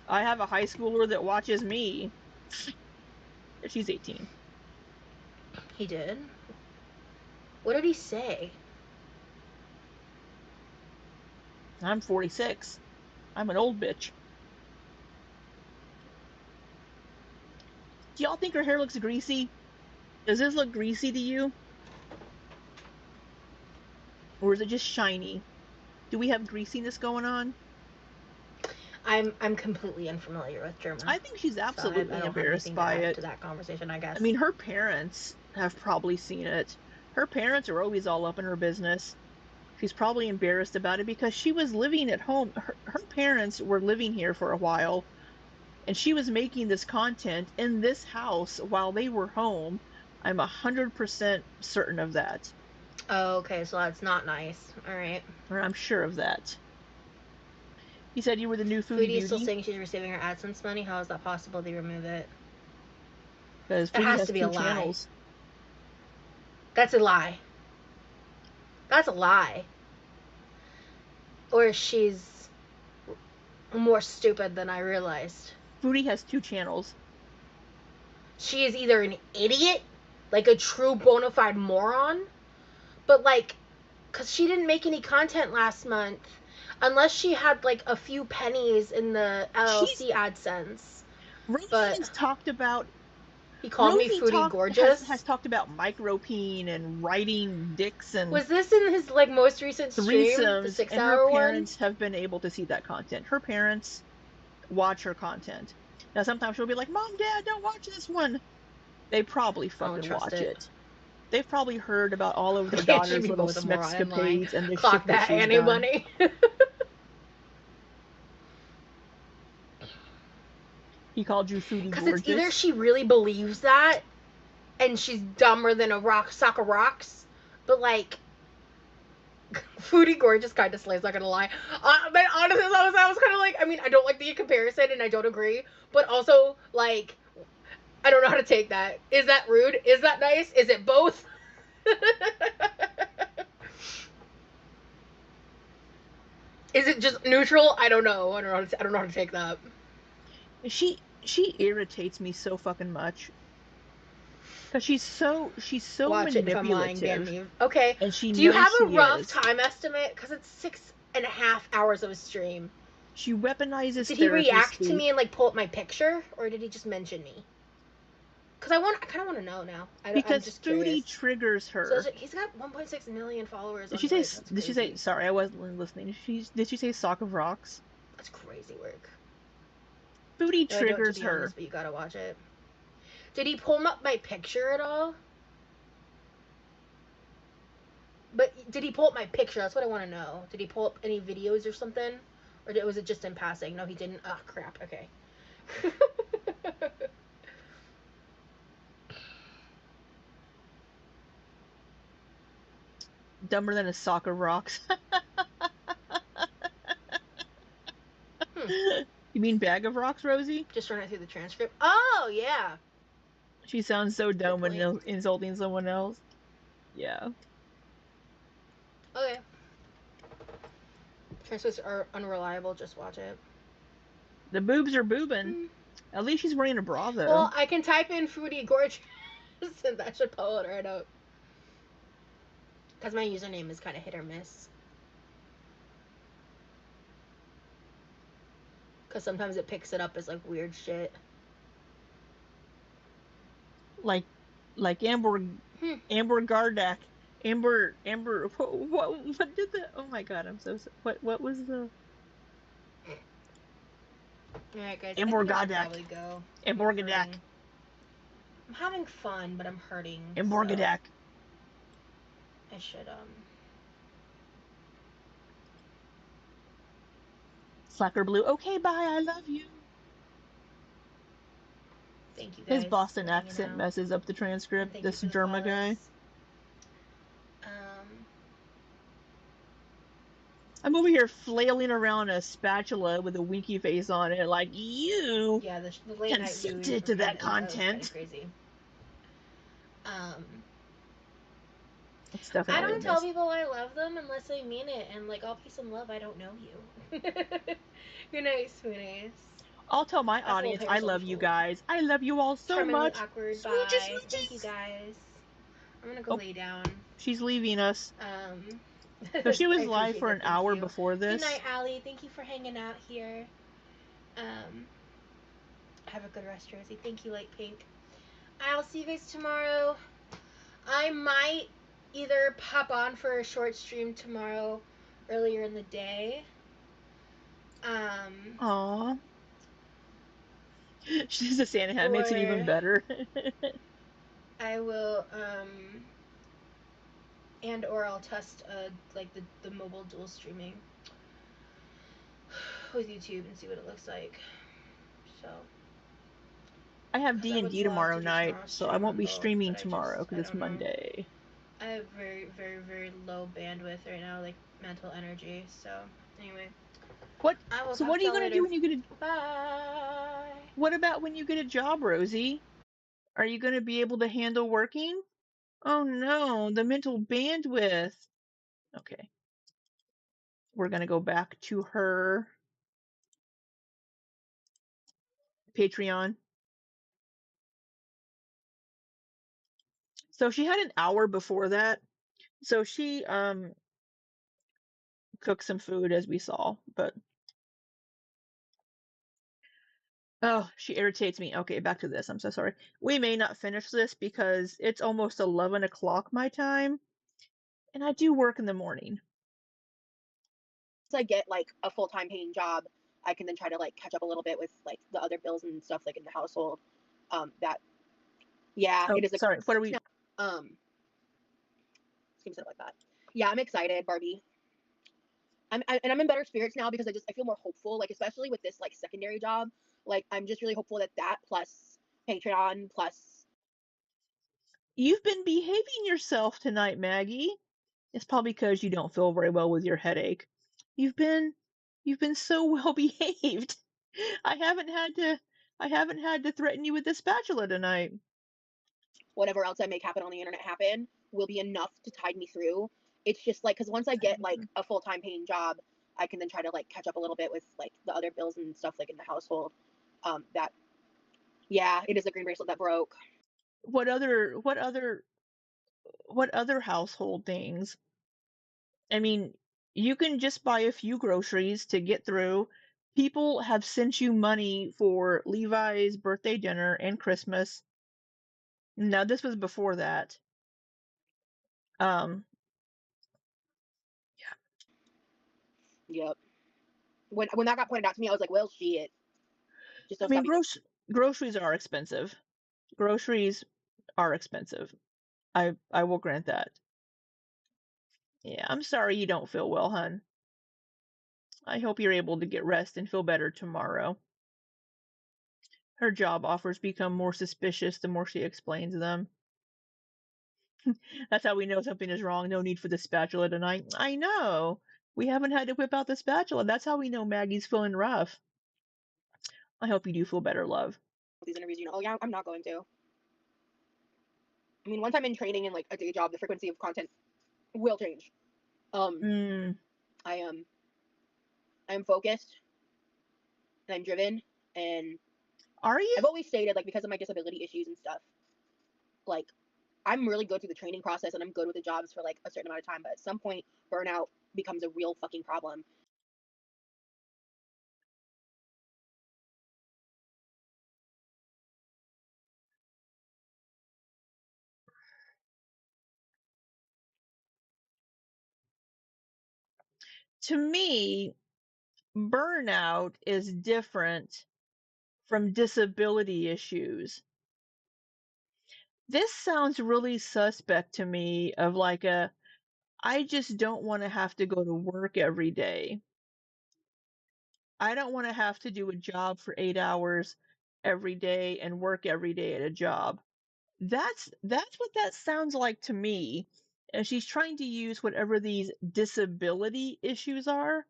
I have a high schooler that watches me. She's 18. He did? What did he say? I'm 46. I'm an old bitch. Do y'all think her hair looks greasy? Does this look greasy to you? Or is it just shiny? Do we have greasiness going on? I'm completely unfamiliar with Germa. I think she's So absolutely I don't have embarrassed anything to by add it. to that conversation, I guess. I mean, her parents have probably seen it. Her parents are always all up in her business. She's probably embarrassed about it because she was living at home. Her parents were living here for a while, and she was making this content in this house while they were home. I'm 100% certain of that. Oh, okay, so that's not nice. Alright. Or I'm sure of that. He said you were the new Foodie Foodie is still Beauty saying she's receiving her AdSense money. How is that possible? They remove it. because That Foodie has has to be two a lie. channels. That's a lie. That's a lie. Or she's more stupid than I realized. Foodie has two channels. She is either an idiot, like a true bona fide moron, but like, because she didn't make any content last month, unless she had like a few pennies in the LLC AdSense. Rosie But has talked about. he called me Foodie Has Gorgeous. talked about micropene and writing dicks and Was this in his like most recent stream, the threesomes, and her 6-hour one? parents have been able to see that content. Her parents watch her content. Now sometimes she'll be like, "Mom, Dad, don't watch this one." They probably fucking watch it. They've probably heard about all of their daughter's little smexcapades and the Clock shit that that, she's Annie done. Money. He called you Foodie Because Gorgeous. it's either she really believes that, and she's dumber than a sock of rocks, but like, Foodie Gorgeous kind of slays, not gonna lie. But honestly, I was kind of like, I mean, I don't like the comparison, and I don't agree, but also, like, I don't know how to take that. Is that rude? Is that nice? Is it both? Is it just neutral? I don't know. I don't know how to take that. She irritates me so fucking much because she's so Watch it. If I'm lying, ban manipulative, me. Okay. and she Do you knows have a she rough is. time estimate? Because it's 6.5 hours of a stream. She weaponizes Did he therapy react to speak me and like pull up my picture, or did he just mention me? Because I kind of want to know now. I'm because just Foodie curious. triggers So her. he's got 1.6 million followers Did on she say? Twitch. That's Did she say? crazy. Sorry, I wasn't listening. Did she say sock of rocks? That's crazy work. Foodie No, I don't, to triggers be honest, her but you gotta watch it. Did he pull up my picture at all? But did he pull up my picture? That's what I want to know. Did he pull up any videos or something? Or was it just in passing? No, he didn't. Ah, crap. Okay. dumber than a sock of rocks. Hmm. You mean bag of rocks, Rosie? Just running through the transcript. Oh, yeah. She sounds so Good dumb when point. insulting someone else. Yeah. Okay. Transcripts are unreliable. Just watch it. The boobs are boobing. Hmm. At least she's wearing a bra, though. Well, I can type in Fruity Gorgeous and that should pull it right up. Because my username is kind of hit or miss. Because sometimes it picks it up as like weird shit. Like, Amber, Hmm. Amber Gardak. Amber, what did the, oh my god, I'm so, what was the, Alright, guys, I Amber think I should Gardak. probably go. I'm Amber hurting. Gardak. I'm having fun, but I'm hurting. Amber So Gardak. I should, Slacker Blue. Okay, bye, I love you. thank you His guys Boston for hanging accent out. messes up the And transcript. thank you This for the Germa guy. follows. Um, I'm over here flailing around a spatula with a winky face on it, like, you yeah, the late night viewing consented for to that Pink, that was kind of content. crazy. Um, It's I definitely a don't tell miss. people I love them unless I mean it, and like all peace and love, I don't know you. Good night, Spoonies. I'll tell my That full audience I pair's love you wonderful. guys. I love you all so Charmingly much. awkward. Smooches, Bye. Thank you smooches. guys. I'm gonna go Oh, lay down. she's leaving us. Um, So she I was live appreciate for that. an Thank hour you. before Good night, this. Allie. Thank you for hanging out here. Um, have a good rest, Rosie. Thank you, Light Pink. I'll see you guys tomorrow. I might either pop on for a short stream tomorrow earlier in the day. Aw. She's a Santa hat, makes it even Or better. I will, or I'll test, like the mobile dual streaming with YouTube and see what it looks like. So, I have because I would D&D love tomorrow to do night, tomorrow's so I stream won't on be both, streaming but tomorrow because I it's don't know. Monday. I have very, very, very low bandwidth right now, like mental energy. So, anyway, What? I will So talk what to are you y'all gonna do later. when you get a? Bye. What about when you get a job, Rosie? Are you gonna be able to handle working? Oh no, the mental bandwidth. Okay, we're gonna go back to her Patreon. So she had an hour before that. So she cooked some food as we saw, but oh, she irritates me. Okay, back to this. I'm so sorry. We may not finish this because it's almost 11 o'clock my time, and I do work in the morning. I get like a full time paying job, I can then try to like catch up a little bit with like the other bills and stuff like in the household. That yeah, Oh, it is a sorry. What are we? seems like that. Yeah, I'm excited, Barbie. I'm in better spirits now because I feel more hopeful, like especially with this like secondary job. Like I'm just really hopeful that plus Patreon plus You've been behaving yourself tonight, Maggie. It's probably because you don't feel very well with your headache. You've been you've been so well behaved. I haven't had to I haven't had to threaten you with the spatula tonight. whatever else I make happen on the internet happen will be enough to tide me through. It's just like because once I get like a full time paying job, I can then try to like catch up a little bit with like the other bills and stuff like in the household. That yeah, it is a green bracelet that broke. What other what other what other household things? I mean, you can just buy a few groceries to get through. People have sent you money for Levi's birthday dinner and Christmas. Now, this was before that. Um, Yep. When that got pointed out to me, I was like, well, shit. Just I don't mean, stop being. groceries are expensive. Groceries are expensive. I will grant that. Yeah, I'm sorry you don't feel well, hun. I hope you're able to get rest and feel better tomorrow. Her job offers become more suspicious the more she explains them. That's how we know something is wrong. No need for the spatula tonight. I know. We haven't had to whip out the spatula. That's how we know Maggie's feeling rough. I hope you do feel better, love. These interviews, oh yeah, I'm not going to. I mean, once I'm in training and like a day job, the frequency of content will change. Um, Mm. I am focused and I'm driven, and Are you? I've always stated like because of my disability issues and stuff, like I'm really good through the training process and I'm good with the jobs for like a certain amount of time, but at some point burnout becomes a real fucking problem. To me, burnout is different from disability issues. This sounds really suspect to me of like a I just don't want to have to go to work every day. I don't want to have to do a job for 8 hours every day and work every day at a job. That's what that sounds like to me. And she's trying to use whatever these disability issues are,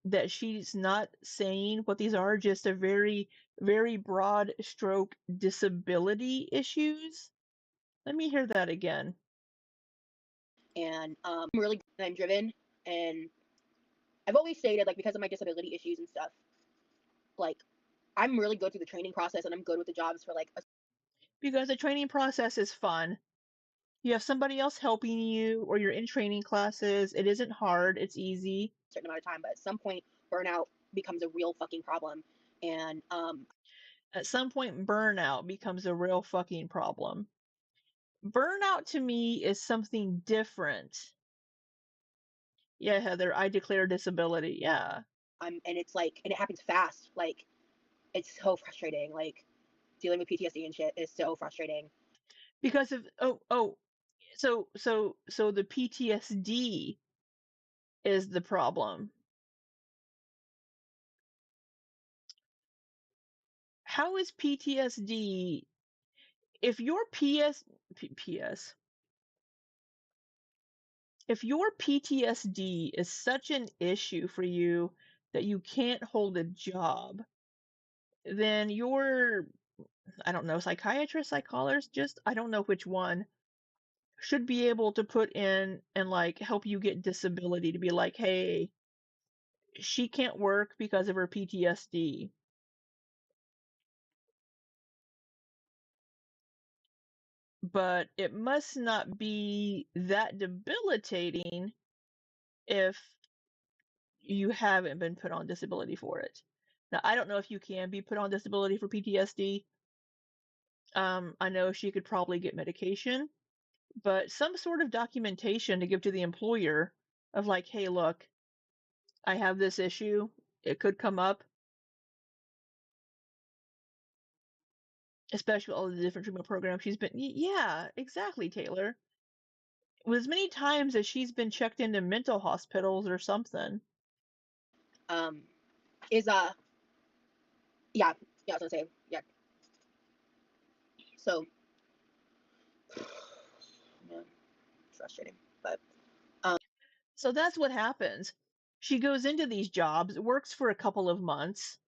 that she's not saying what these are, just a very, very broad stroke disability issues. Let me hear that again. And I'm really good and I'm driven, and I've always stated like because of my disability issues and stuff, like I'm really good through the training process and I'm good with the jobs for like a Because the training process is fun. You have somebody else helping you, or you're in training classes. It isn't hard, it's easy. certain amount of time, but at some point burnout becomes a real fucking problem. And At some point, burnout becomes a real fucking problem. Burnout to me is something different. Yeah, Heather, I declare disability. Yeah. and it's like and it happens fast. Like it's so frustrating. Like dealing with PTSD and shit is so frustrating. Because of so the PTSD is the problem. How is PTSD if your PS if your PTSD is such an issue for you that you can't hold a job, then your, I don't know, psychiatrist, psychologist, I don't know which one, should be able to put in and like help you get disability to be like, hey, she can't work because of her PTSD. But it must not be that debilitating if you haven't been put on disability for it. Now, I don't know if you can be put on disability for PTSD. I know she could probably get medication, but some sort of documentation to give to the employer of like, hey, look, I have this issue. It could come up, especially all the different treatment programs she's been. Yeah, exactly, Taylor. As many times as she's been checked into mental hospitals or something. Um, is yeah, yeah, I was gonna say yeah. So man, frustrating, but So that's what happens. She goes into these jobs, works for a couple of months,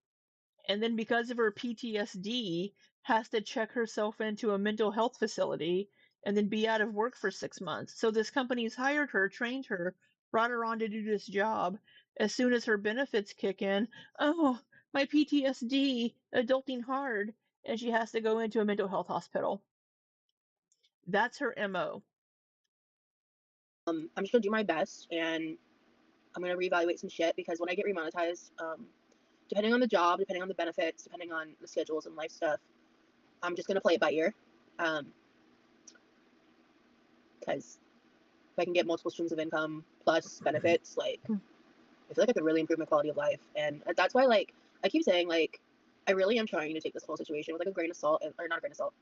and then because of her PTSD, has to check herself into a mental health facility and then be out of work for 6 months. So this company's hired her, trained her, brought her on to do this job. As soon as her benefits kick in, oh, my PTSD, adulting hard, and she has to go into a mental health hospital. That's her MO. I'm just gonna do my best, and I'm gonna reevaluate some shit, because when I get remonetized, depending on the job, depending on the benefits, depending on the schedules and life stuff, I'm just gonna play it by ear. Because if I can get multiple streams of income plus benefits, like, I feel like I could really improve my quality of life. And that's why, like, I keep saying, like, I really am trying to take this whole situation with, like, a grain of salt, or not a grain of salt.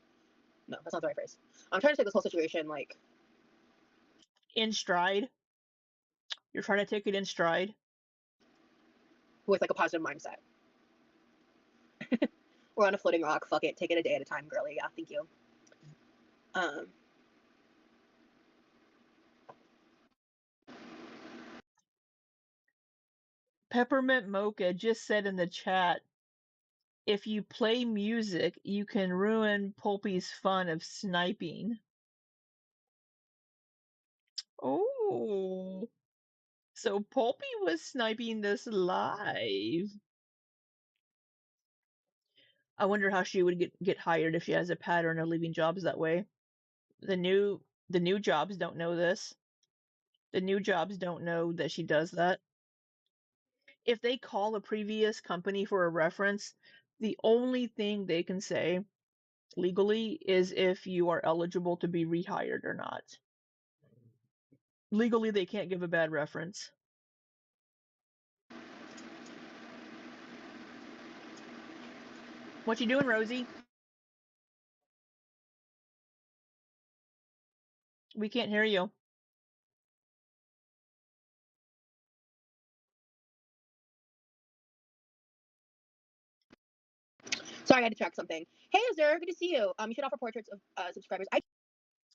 No, that's not the right phrase. I'm trying to take this whole situation, like, In stride. You're trying to take it in stride. with, like, a positive mindset. We're on a floating rock. Fuck it. Take it a day at a time, girly. Yeah, thank you. Peppermint Mocha just said in the chat, if you play music, you can ruin Pulpy's fun of sniping. Oh, so Pulpy was sniping this live. I wonder how she would get hired if she has a pattern of leaving jobs that way. The new jobs don't know this. The new jobs don't know that she does that. If they call a previous company for a reference, the only thing they can say legally is if you are eligible to be rehired or not. Legally, they can't give a bad reference. What you doing, Rosie? We can't hear you. Sorry, I had to check something. Hey, Azur, good to see you. You should offer portraits of subscribers.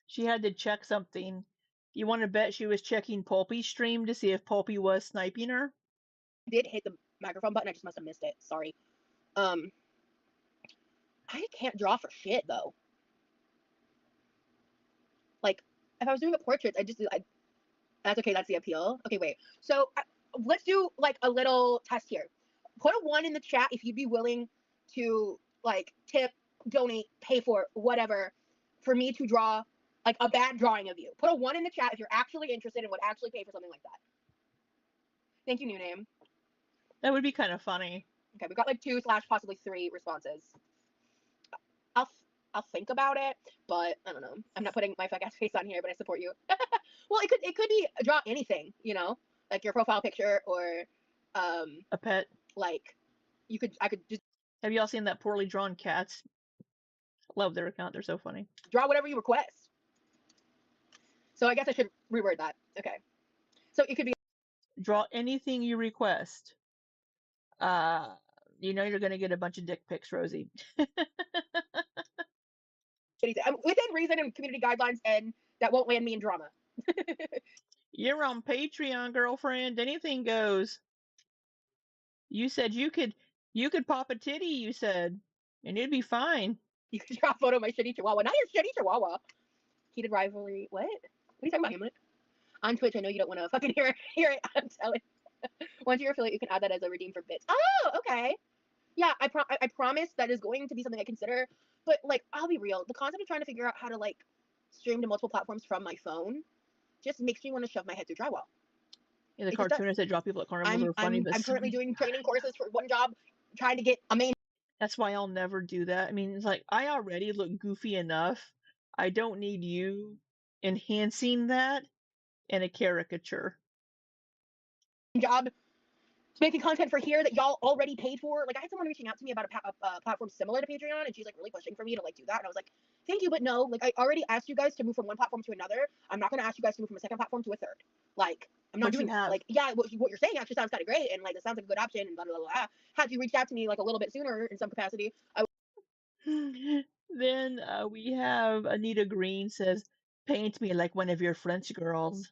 She had to check something. You want to bet she was checking Pulpy's stream to see if Pulpy was sniping her? did hit the microphone button. I just must have missed it. Sorry. I can't draw for shit, though. Like, if I was doing a portrait, that's okay. That's the appeal. Okay, wait. So let's do, like, a little test here. Put a 1 in the chat if you'd be willing to, like, tip, donate, pay for, whatever, for me to draw, like, a bad drawing of you. Put a 1 in the chat if you're actually interested and would actually pay for something like that. Thank you, new name. That would be kind of funny. Okay, we got like 2/ possibly 3 responses. I'll think about it, but I don't know. I'm not putting my fuck ass face on here, but I support you. Well, it could be draw anything, you know, like your profile picture, or A pet. like I could just Have y'all seen that poorly drawn cats? Love their account. They're so funny. draw whatever you request. So I guess I should reword that. Okay. So it could be Draw anything you request. You know you're gonna get a bunch of dick pics, Rosie. within reason and community guidelines, and that won't land me in drama. You're on Patreon, girlfriend. Anything goes. You said you could pop a titty, you said, and it'd be fine. You could draw a photo of my shitty chihuahua. Not your shitty chihuahua. Heated rivalry. What? What are you talking about, Hamlet? On Twitch, I know you don't want to fucking hear it. I'm telling. Once you're affiliate, you can add that as a redeem for bits. Oh, okay. Yeah, I promise that is going to be something I consider. But, like, I'll be real. The concept of trying to figure out how to, like, stream to multiple platforms from my phone just makes me want to shove my head through drywall. Yeah, the cartoonists that draw people at carnivals are funny, but I'm currently doing training courses for one job, trying to get a main. That's why I'll never do that. I mean, it's like I already look goofy enough. I don't need you enhancing that in a caricature. Job making content for here that y'all already paid for. Like, I had someone reaching out to me about a platform similar to Patreon, and she's like really pushing for me to like do that. And I was like, thank you, but no. Like, I already asked you guys to move from one platform to another. I'm not going to ask you guys to move from a second platform to a third. Like, I'm not But you doing that. have. Like, yeah, what you're saying actually sounds kind of great, and like it sounds like a good option, and blah blah blah. Blah. Had you reached out to me like a little bit sooner in some capacity, I Then we have Anita Green says, "Paint me like one of your French girls."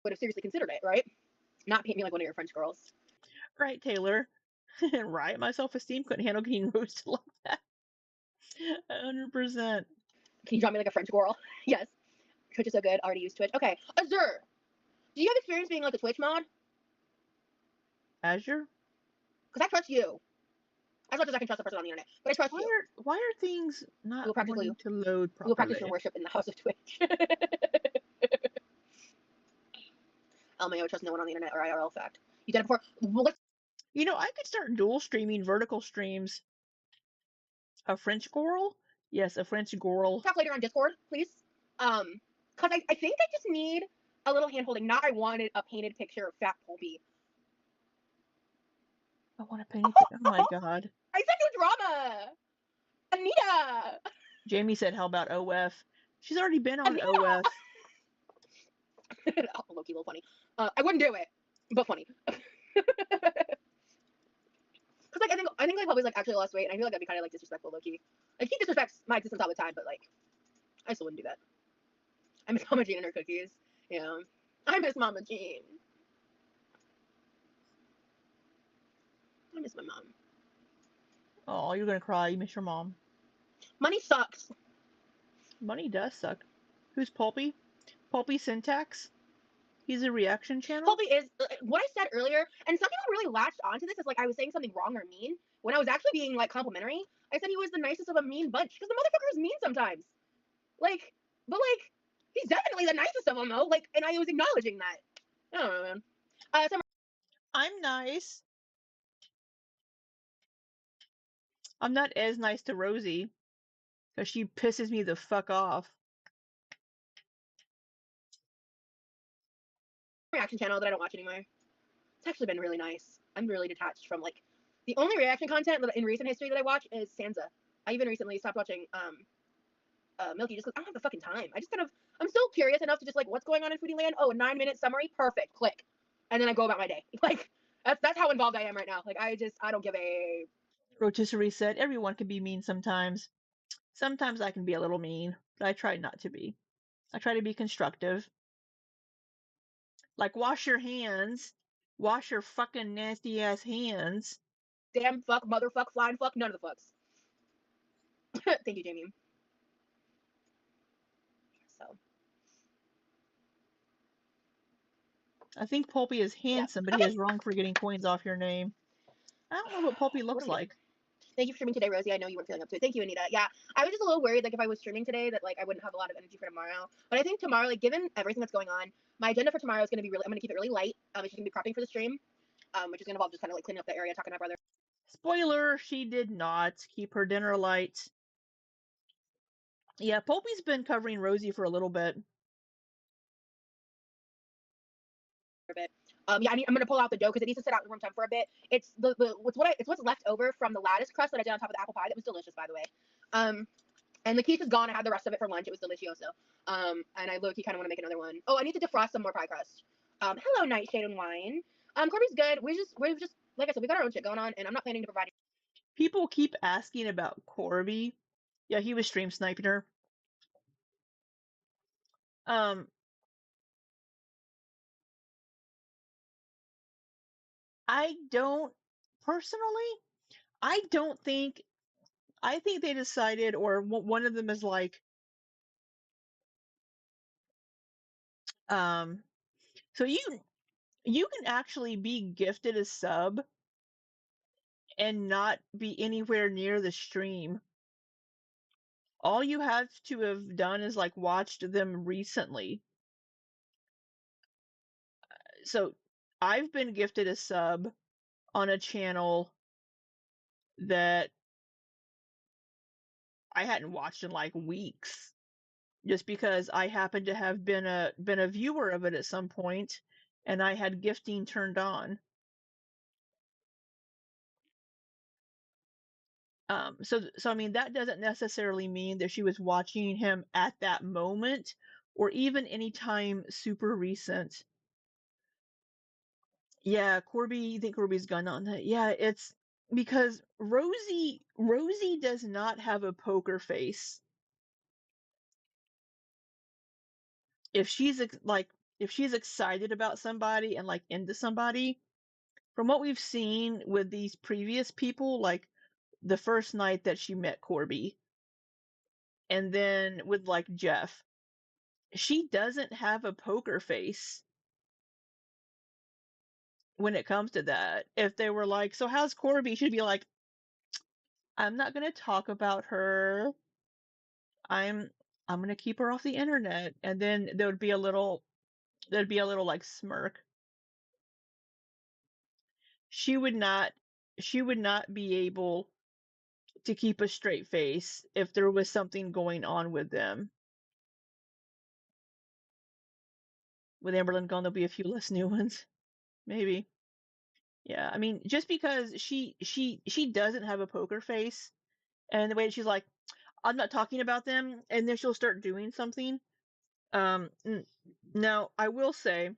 would have seriously considered it, right? Not paint me like one of your French girls. Right, Taylor. Right, my self-esteem couldn't handle getting roasted like that. 100%. Can you draw me like a French girl? Yes. Twitch is so good. Already used Twitch. Okay, Azur, do you have experience being like a Twitch mod? Azure? Because I trust you. As much as I can trust a person on the internet, but I trust you. Why are things We not will practice wanting to load we will practice your properly? worship in the house of Twitch. LMAO, trust no one on the internet or IRL fact. You did it before. What You know, I could start dual streaming vertical streams. A French girl? Yes, a French girl. talk later on Discord, please? Because I think I just need a little hand holding. Not I wanted a painted picture of Fat Pulpy. I want to paint it. Oh my god. I said no drama! Anita! Jamie said, how about OF? She's already been on Anita! OF. Oh, low-key, a little funny. I wouldn't do it, but funny. Because like I think like Pulpy's like actually lost weight, and I feel like that'd be kind of like disrespectful, low-key. Like he disrespects my existence all the time, but like I still wouldn't do that. I miss Mama Jean and her cookies. Yeah, I miss Mama Jean. I miss my mom. Oh, you're gonna cry. You miss your mom. Money sucks. Money does suck. Who's Pulpy? Pulpy Syntax? He's a reaction channel? Pulpy is what I said earlier, and some people really latched onto this as like I was saying something wrong or mean when I was actually being like complimentary. I said he was the nicest of a mean bunch because the motherfucker is mean sometimes. Like, but like he's definitely the nicest of them though. Like, and I was acknowledging that. I don't know, man. I'm nice. I'm not as nice to Rosie, because she pisses me the fuck off. Reaction channel that I don't watch anymore. It's actually been really nice. I'm really detached from like the only reaction content that in recent history that I watch is Sansa. I even recently stopped watching Milky just because I don't have the fucking time. I'm still curious enough to just like what's going on in Foodie Land. Oh, a 9-minute summary, perfect, click, and then I go about my day. Like that's how involved I am right now. Like I don't give a. Rotisserie said, everyone can be mean sometimes. Sometimes I can be a little mean, but I try not to be. I try to be constructive. Like, wash your hands. Wash your fucking nasty ass hands. Damn fuck, motherfuck, flying fuck, none of the fucks. Thank you, Jamie. So I think Pulpy is yeah. handsome, but he Okay. is wrong for getting coins off your name. I don't know what Pulpy What looks am I doing? like. Thank you for streaming today, Rosie. I know you weren't feeling up to it. Thank you, Anita. Yeah, I was just a little worried, like if I was streaming today, that like I wouldn't have a lot of energy for tomorrow. But I think tomorrow, like given everything that's going on, my agenda for tomorrow is going to be really. I'm going to keep it really light. It's just going to be prepping for the stream, which is going to involve just kind of like cleaning up the area, talking to my brother. Spoiler, she did not keep her dinner light. Yeah, Pulpy's been covering Rosie for a little bit. A bit. Yeah, I'm gonna pull out the dough because it needs to sit out in room temp for a bit. It's it's what's left over from the lattice crust that I did on top of the apple pie. That was delicious, by the way. And the quiche is gone. I had the rest of it for lunch. It was delicioso. And I low-key kind of want to make another one. Oh, I need to defrost some more pie crust. Hello, Nightshade and Wine. Corby's good. We've just like I said, we got our own shit going on, and I'm not planning to provide. People keep asking about Corby. Yeah, he was stream sniping her. I don't personally. I don't think. I think they decided, or one of them is like, so you can actually be gifted a sub and not be anywhere near the stream. All you have to have done is like watched them recently. So I've been gifted a sub on a channel that I hadn't watched in like weeks, just because I happened to have been a viewer of it at some point, and I had gifting turned on. So I mean, that doesn't necessarily mean that she was watching him at that moment, or even any time super recent. Yeah, Corby, you think Corby's gone on that? Yeah, it's because Rosie does not have a poker face. If she's like if she's excited about somebody and like into somebody, from what we've seen with these previous people, like the first night that she met Corby, and then with like Jeff, she doesn't have a poker face. when it comes to that. If they were like, "So how's Corby?" She'd be like, "I'm not gonna talk about her. I'm I'm gonna keep her off the internet." And then there'd be a little like smirk. She would not she would not be able to keep a straight face if there was something going on with them. With Amberlyn gone, there'll be a few less new ones, maybe. Yeah, I mean, just because she doesn't have a poker face, and the way that she's like, I'm not talking about them, and then she'll start doing something. Um, Now I will say,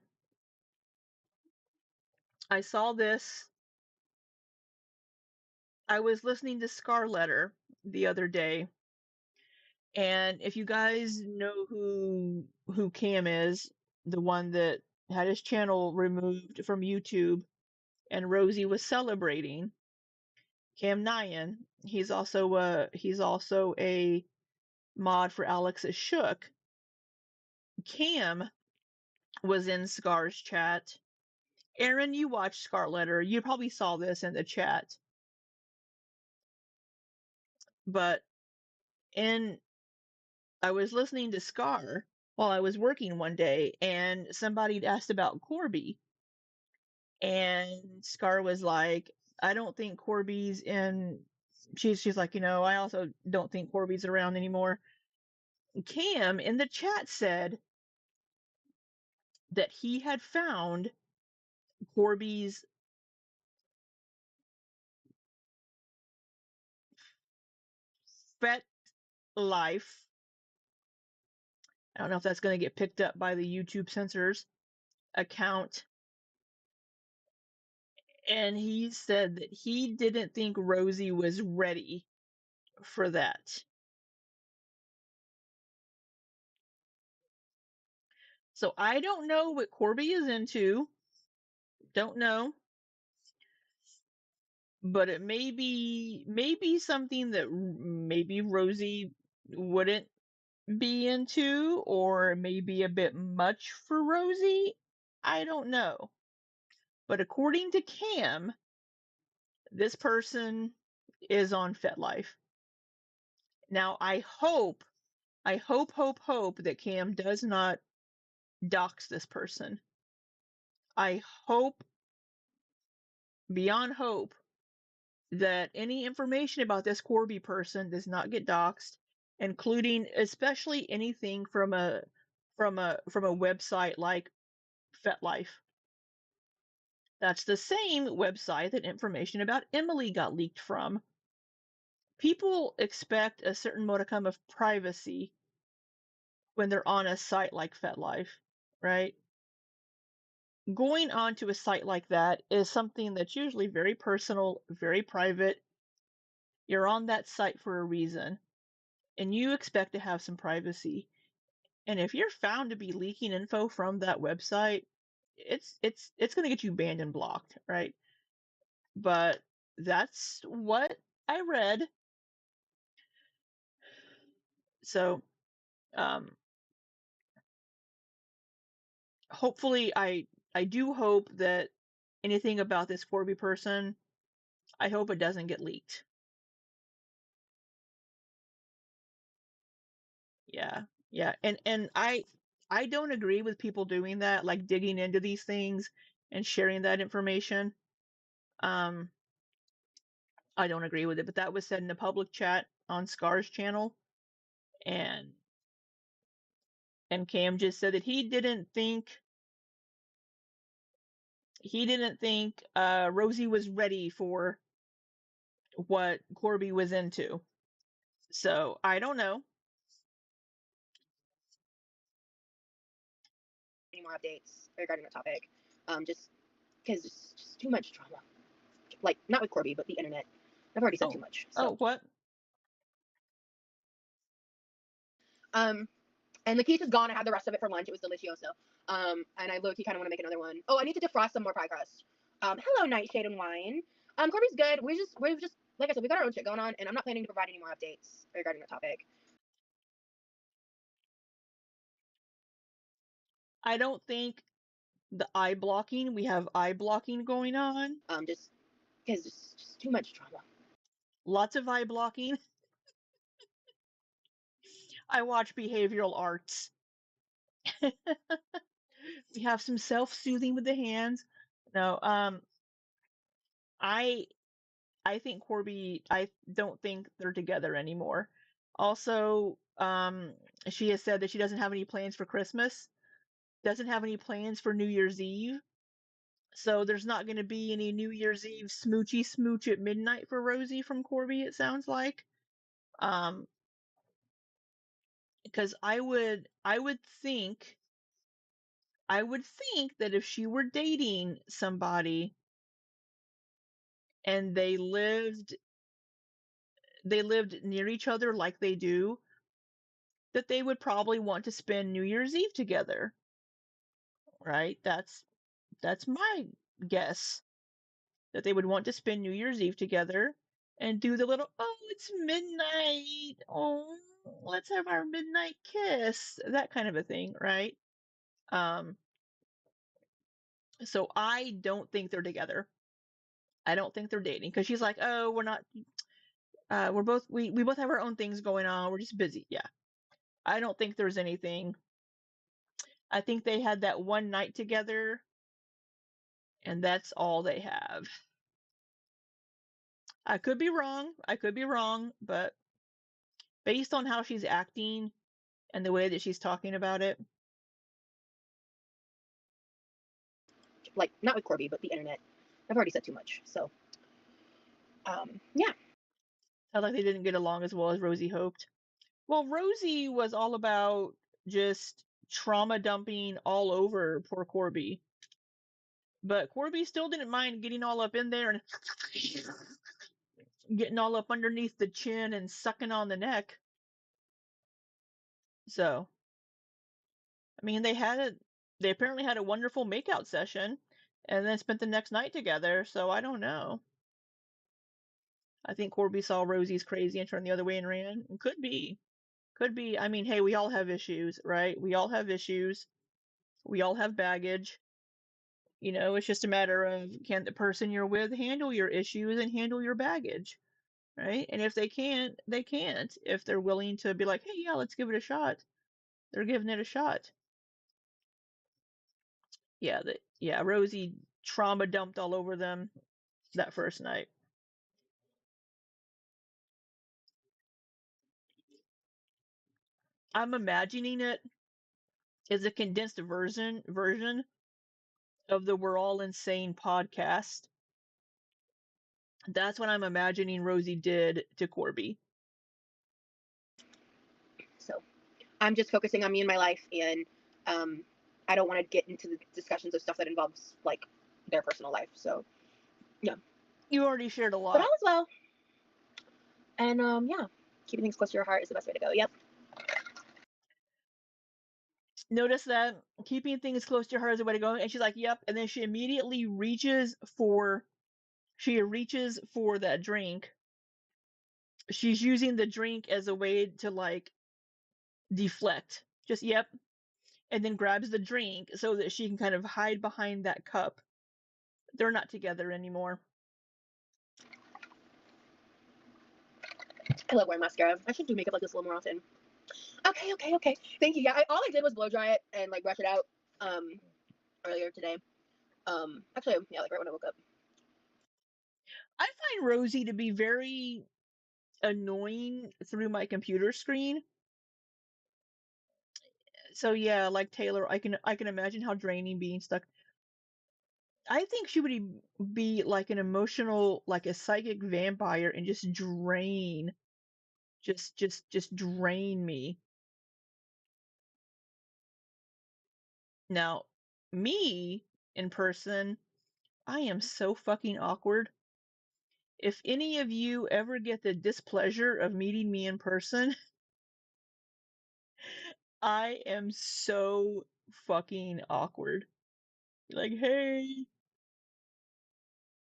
I saw this. I was listening to Scar Letter the other day, and if you guys know who Cam is, the one that had his channel removed from YouTube, and Rosie was celebrating Cam Nyan. He's also a mod for Alex's Shook. Cam was in Scar's chat. Aaron, you watched Scar Letter. You probably saw this in the chat. But in I was listening to Scar while I was working one day, and somebody asked about Corby, and Scar was like, "I don't think Corby's in." She's like, I also don't think Corby's around anymore. Cam in the chat said that he had found Corby's Fet Life. I don't know if that's going to get picked up by the YouTube censors account. And he said that he didn't think Rosie was ready for that. So I don't know what Corby is into. Don't know. But it may be something that maybe Rosie wouldn't be into, or maybe a bit much for Rosie. I don't know. But according to Cam, this person is on FetLife. Now I hope that Cam does not dox this person. I hope beyond hope that any information about this Corby person does not get doxed, including especially anything from a website like FetLife. That's the same website that information about Emily got leaked from. People expect a certain modicum of privacy when they're on a site like FetLife, right? Going onto a site like that is something that's usually very personal, very private. You're on that site for a reason, and you expect to have some privacy. And if you're found to be leaking info from that website, it's going to get you banned and blocked, right? But that's what I read. So, um, hopefully, I do hope that anything about this Corby person, I hope it doesn't get leaked. Yeah, yeah, and I don't agree with people doing that, like digging into these things and sharing that information. Um, I don't agree with it, but that was said in a public chat on Scar's channel, and Cam just said that he didn't think Rosie was ready for what Corby was into. So I don't know. Any more updates regarding the topic? Just because it's just too much drama. Like, not with Corby, but the internet. I've already said too Oh, much. oh, So, what? um, and Lakeisha's gone. I had the rest of it for lunch. It was delicioso. And I look, you kind of want to make another one. Oh, I need to defrost some more pie crust. Hello, Nightshade and Wine. Corby's good. We're just like I said, we got our own shit going on, and I'm not planning to provide any more updates regarding the topic. I don't think The eye blocking. We have eye blocking going on. Just because just too much drama. Lots of eye blocking. I watch behavioral arts. We have some self-soothing with the hands. No, I I think Corby, I don't think they're together anymore. Also, she has said that she doesn't have any plans for Christmas, doesn't have any plans for New Year's Eve. So there's not going to be any New Year's Eve smoochy smooch at midnight for Rosie from Corby, it sounds like. Um, because I would think that if she were dating somebody and they lived near each other like they do, that they would probably want to spend New Year's Eve together, right? That's my guess, that they would want to spend New Year's Eve together and do the little, oh, it's midnight. Oh, let's have our midnight kiss, that kind of a thing, right? Um, so I don't think they're together. I don't think they're dating because she's like, oh, we're not. We both have our own things going on. We're just busy. Yeah, I don't think there's anything. I think they had that one night together, and that's all they have. I could be wrong. I could be wrong, but based on how she's acting and the way that she's talking about it, Like, not with Corby, but the internet. I've already said too much. So, yeah. sounds like they didn't get along as well as Rosie hoped. Well, Rosie was all about just trauma dumping all over poor Corby. But Corby still didn't mind getting all up in there and getting all up underneath the chin and sucking on the neck. So, I mean, they apparently had a wonderful makeout session and then spent the next night together. So I don't know. I think Corby saw Rosie's crazy and turned the other way and ran. Could be. Could be. I mean, hey, we all have issues, right? We all have issues. We all have baggage. It's just a matter of, can the person you're with handle your issues and handle your baggage, right? And if they can't, they can't. If they're willing to be like, hey, yeah, let's give it a shot, they're giving it a shot. Yeah, Rosie trauma dumped all over them that first night. I'm imagining it as a condensed version of the We're All Insane podcast. That's what I'm imagining Rosie did to Corby. So, I'm just focusing on me and my life, and I don't want to get into the discussions of stuff that involves like their personal life. So, yeah. You already shared a But lot. all is well. And yeah, keeping things close to your heart is the best way to go. Yep. Notice that keeping things close to her is the way to go. And she's like, yep. And then she immediately reaches for that drink. She's using the drink as a way to like deflect. Just yep. And then grabs the drink so that she can kind of hide behind that cup. They're not together anymore. I love wearing mascara. I should do makeup like this a little more often. Okay. Thank you. Yeah, all I did was blow dry it and like brush it out earlier today. Actually, yeah, like right when I woke up. I find Rosie to be very annoying through my computer screen. So yeah, like Taylor, I can imagine how draining being stuck. I think she would be like an emotional, like a psychic vampire and just drain me. Now, me in person, I am so fucking awkward. If any of you ever get the displeasure of meeting me in person, I am so fucking awkward. Like, hey,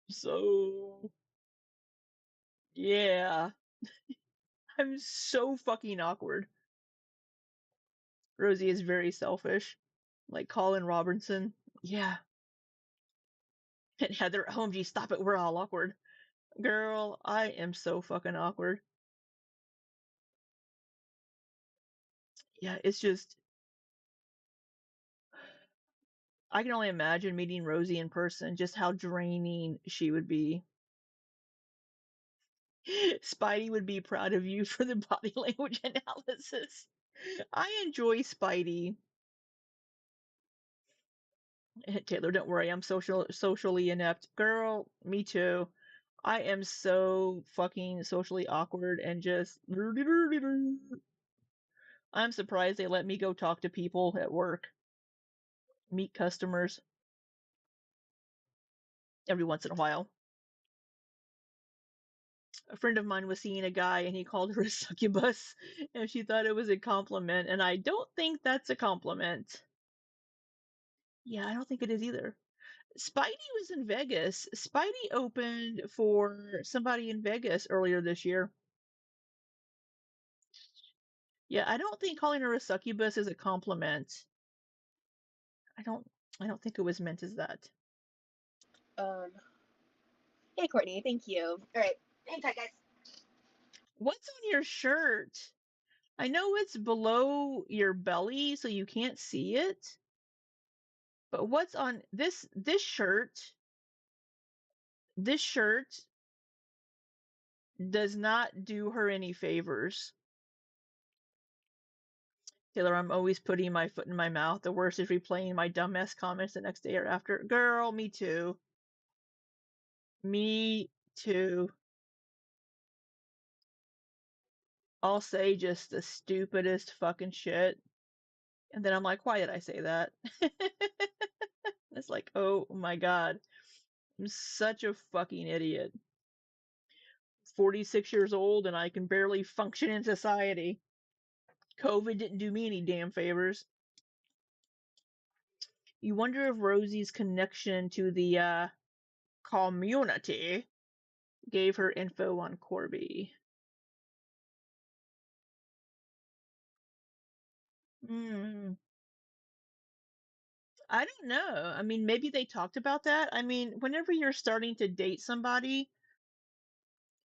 so yeah, I'm so fucking awkward. Rosie is very selfish, like Colin Robertson. Yeah. And Heather, OMG, stop it. We're all awkward. Girl, I am so fucking awkward. Yeah, it's just, I can only imagine meeting Rosie in person, just how draining she would be. Spidey would be proud of you for the body language analysis. I enjoy Spidey. Taylor, don't worry, I'm socially inept. Girl, me too. I am so fucking socially awkward and just I'm surprised they let me go talk to people at work, meet customers every once in a while. A friend of mine was seeing a guy and he called her a succubus and she thought it was a compliment, and I don't think that's a compliment. Yeah, I don't think it is either. Spidey was in Vegas. Spidey opened for somebody in Vegas earlier this year. Yeah, I don't think calling her a succubus is a compliment. I don't I don't think it was meant as that. Um, hey, Courtney, thank you. All right, hang tight, guys. What's on your shirt? I know it's below your belly so you can't see it, but what's on this shirt? This shirt does not do her any favors. Taylor, I'm always putting my foot in my mouth. The worst is replaying my dumbass comments the next day or after. Girl, me too. Me too. I'll say just the stupidest fucking shit. And then I'm like, why did I say that? It's like, oh my god. I'm such a fucking idiot. 46 years old and I can barely function in society. COVID didn't do me any damn favors. You wonder if Rosie's connection to the community gave her info on Corby. Hmm. I don't know. I mean, maybe they talked about that. I mean, whenever you're starting to date somebody,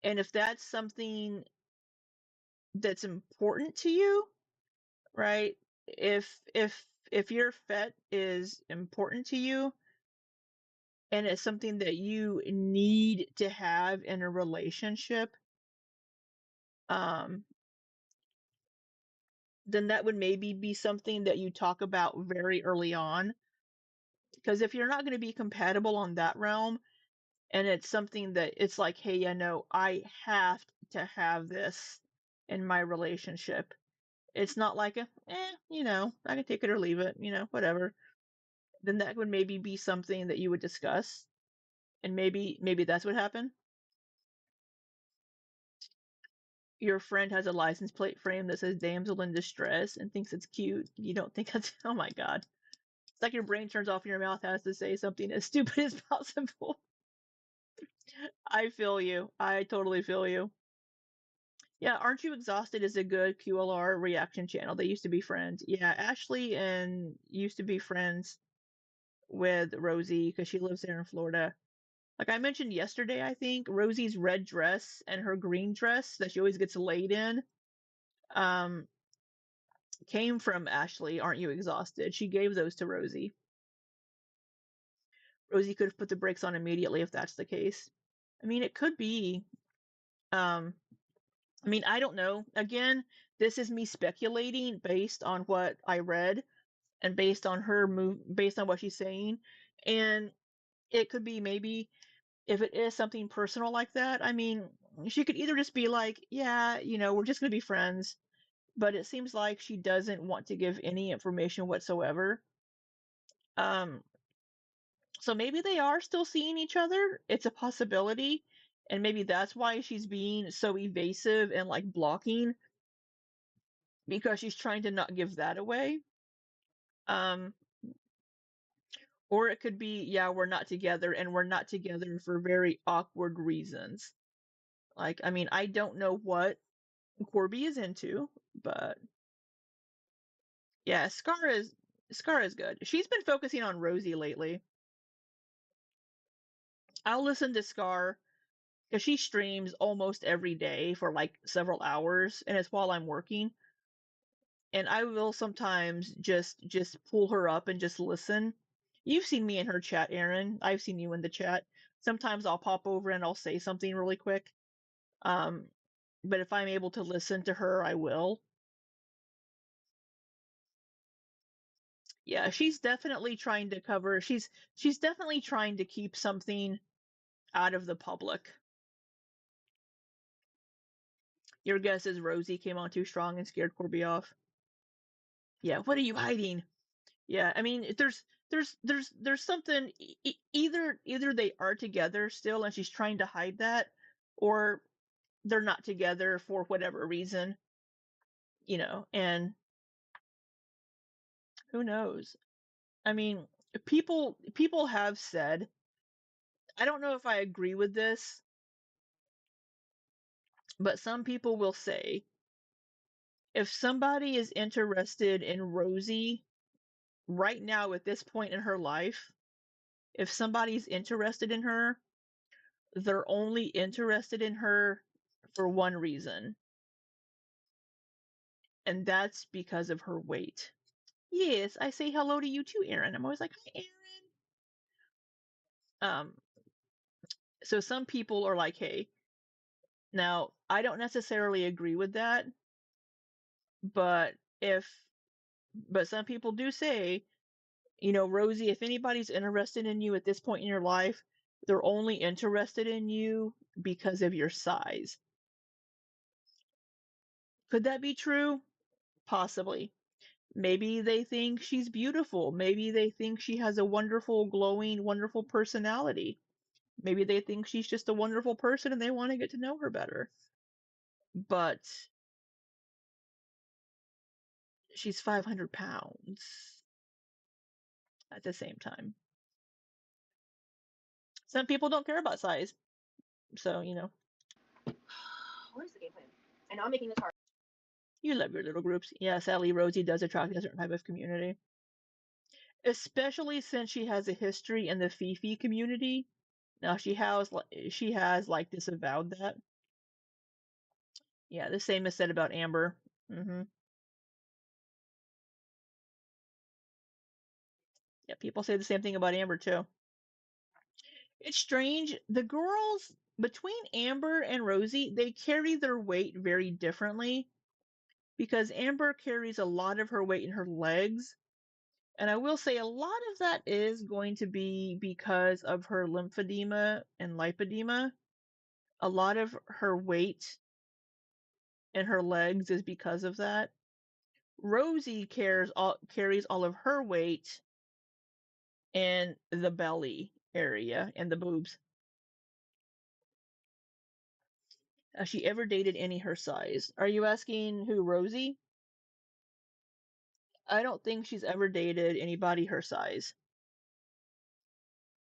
and if that's something that's important to you, right? If your fet is important to you and it's something that you need to have in a relationship, um, then that would maybe be something that you talk about very early on. Because if you're not going to be compatible on that realm, and it's something that it's like, hey, I know I have to have this in my relationship. It's not like a, I can take it or leave it, whatever. Then that would maybe be something that you would discuss, and maybe that's what happened. Your friend has a license plate frame that says damsel in distress and thinks it's cute. You don't think that's, oh my god. It's like your brain turns off and your mouth has to say something as stupid as possible. I feel you. I totally feel you. Yeah, Aren't You Exhausted is a good QLR reaction channel. They used to be friends. Yeah, Ashley and used to be friends with Rosie because she lives there in Florida. Like I mentioned yesterday, I think Rosie's red dress and her green dress that she always gets laid in um came from Ashley. Aren't You Exhausted? She gave those to Rosie. Rosie could have put the brakes on immediately if that's the case. I mean, it could be. Um, I mean, I don't know. Again, this is me speculating based on what I read and based on her move, based on what she's saying, and it could be maybe if it is something personal like that. I mean, she could either just be like, yeah, we're just gonna be friends, but it seems like she doesn't want to give any information whatsoever. Um, so maybe they are still seeing each other. It's a possibility. And maybe that's why she's being so evasive and like blocking because she's trying to not give that away. Um, or it could be, yeah, we're not together and we're not together for very awkward reasons. Like, I mean, I don't know what Corby is into, but yeah, Scar is. Scar is good. She's been focusing on Rosie lately. I'll listen to Scar because she streams almost every day for like several hours, and it's while I'm working. And I will sometimes just pull her up and just listen. You've seen me in her chat, Aaron. I've seen you in the chat. Sometimes I'll pop over and I'll say something really quick. Um, but if I'm able to listen to her, I will. Yeah, she's definitely trying to cover. She's definitely trying to keep something out of the public. Your guess is Rosie came on too strong and scared Corby off. Yeah, what are you hiding? Yeah, I mean, there's something either they are together still and she's trying to hide that, or they're not together for whatever reason, and who knows? I mean, people have said, I don't know if I agree with this, but some people will say if somebody is interested in Rosie right now at this point in her life, if somebody's interested in her, they're only interested in her for one reason, and that's because of her weight. Yes, I say hello to you too, Aaron. I'm always like, hi, Aaron. So some people are like, hey, now I don't necessarily agree with that, but if, but some people do say, Rosie, if anybody's interested in you at this point in your life, they're only interested in you because of your size. Could that be true? Possibly. Maybe they think she's beautiful. Maybe they think she has a wonderful, glowing, wonderful personality. Maybe they think she's just a wonderful person and they want to get to know her better. But she's 500 pounds at the same time. Some people don't care about size. So, What is the game plan? And now I'm making this hard. you love your little groups. Yeah, sadly, Rosie does attract a certain type of community, especially since she has a history in the Fifi community. Now she has like disavowed that. Yeah, the same is said about Amber. Yeah, people say the same thing about Amber too. It's strange. The girls between Amber and Rosie, they carry their weight very differently because Amber carries a lot of her weight in her legs. And I will say a lot of that is going to be because of her lymphedema and lipedema. A lot of her weight in her legs is because of that. Rosie carries all of her weight in the belly area and the boobs. Has she ever dated any her size? Are you asking who, Rosie? I don't think she's ever dated anybody her size.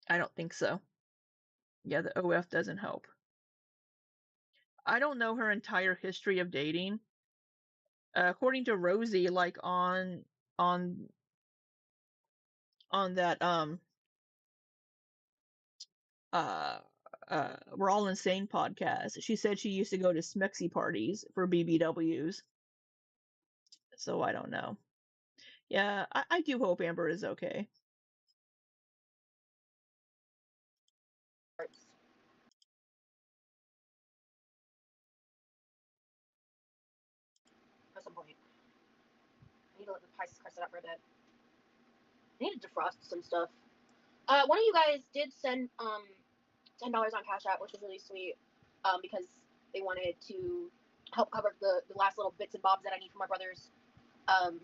I don't think so. Yeah, the OF doesn't help. I don't know her entire history of dating. According to Rosie, like on on that uh We're All Insane podcast, she said she used to go to Smexy parties for BBWs. So I don't know. Yeah, I do hope Amber is okay. At some point. I need to let the spices crust it up for a bit. I need to defrost some stuff. One of you guys did send $10 on Cash App, which was really sweet, because they wanted to help cover the last little bits and bobs that I need for my brother's um,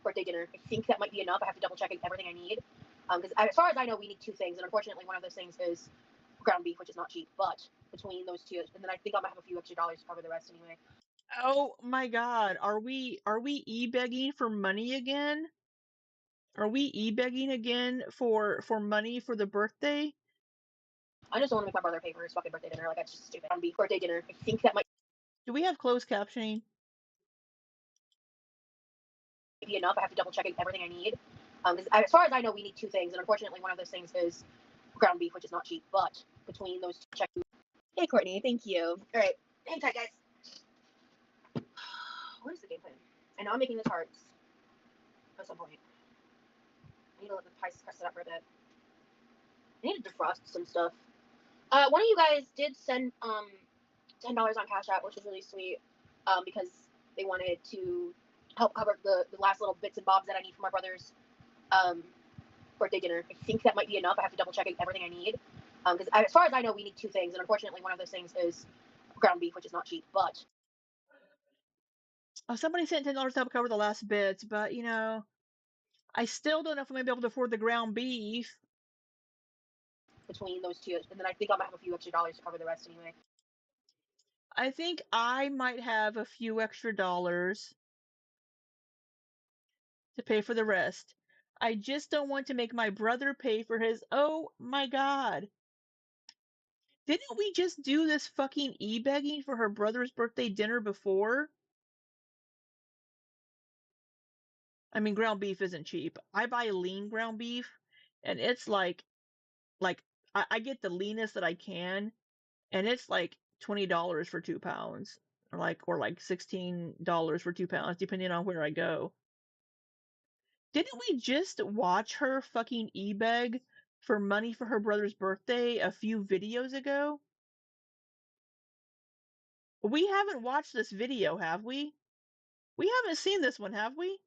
birthday dinner. I think that might be enough. I have to double check everything I need. Because as far as I know, we need two things, and unfortunately, one of those things is ground beef, which is not cheap. But between those two, and then I think I might have a few extra dollars to cover the rest anyway. Oh my God, are we e-begging for money again? Are we e-begging again for money for the birthday? I just don't want to make my brother pay for his fucking birthday dinner. Like that's just stupid. Ground beef birthday dinner. I think that might Do we have closed captioning? be enough. I have to double check everything I need. Because as far as I know, we need two things, and unfortunately, one of those things is ground beef, which is not cheap. But between those two, check. Hey, Courtney, thank you. All right, hang tight, guys. What is the game plan? I know I'm making the tarts at some point. I need to let the pie crust it up for a bit. I need to defrost some stuff. One of you guys did send $10 on Cash App, which was really sweet, because they wanted to help cover the last little bits and bobs that I need for my brother's birthday dinner. I think that might be enough. I have to double check everything I need. Because as far as I know, we need two things, and unfortunately, one of those things is ground beef, which is not cheap. But Somebody sent $10 to help cover the last bits, but you know, I still don't know if I'm gonna be able to afford the ground beef. between those two, and then I think I might have a few extra dollars to cover the rest anyway. I think I might have a few extra dollars to pay for the rest. I just don't want to make my brother pay for his. Oh my god. Didn't we just do this fucking e-begging for her brother's birthday dinner before? I mean, ground beef isn't cheap. I buy lean ground beef, and it's like I get the leanest that I can, and it's like $20 for 2 pounds, or like $16 for 2 pounds, depending on where I go. Didn't we just watch her fucking e-beg for money for her brother's birthday a few videos ago? We haven't watched this video, have we? We haven't seen this one, have we?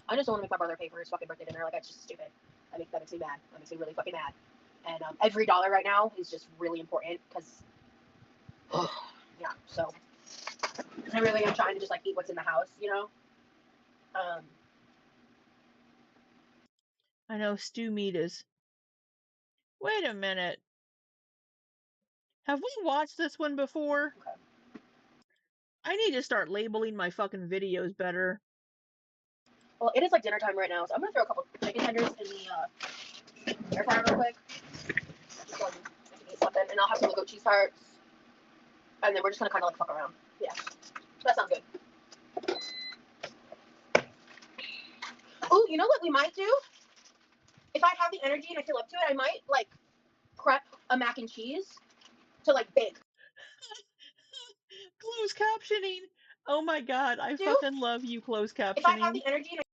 I just don't want to make my brother pay for his fucking birthday dinner. Like, that's just stupid. That makes me mad. That makes me really fucking mad. And every dollar right now is just really important because, yeah. So I really am trying to just like eat what's in the house, you know. I know stew meat is. Wait a minute. Have we watched this one before? Okay. I need to start labeling my fucking videos better. Well, it is like dinner time right now, so I'm gonna throw a couple chicken tenders in the air fryer real quick. Just so I can eat something, and I'll have some goat cheese tarts, and then we're just gonna kind of like fuck around. Yeah, that sounds good. Oh, you know what we might do? If I have the energy and I feel up to it, I might like prep a mac and cheese to like bake. Closed captioning. Oh my god, I Do fucking love you, closed if I have captioning. the energy and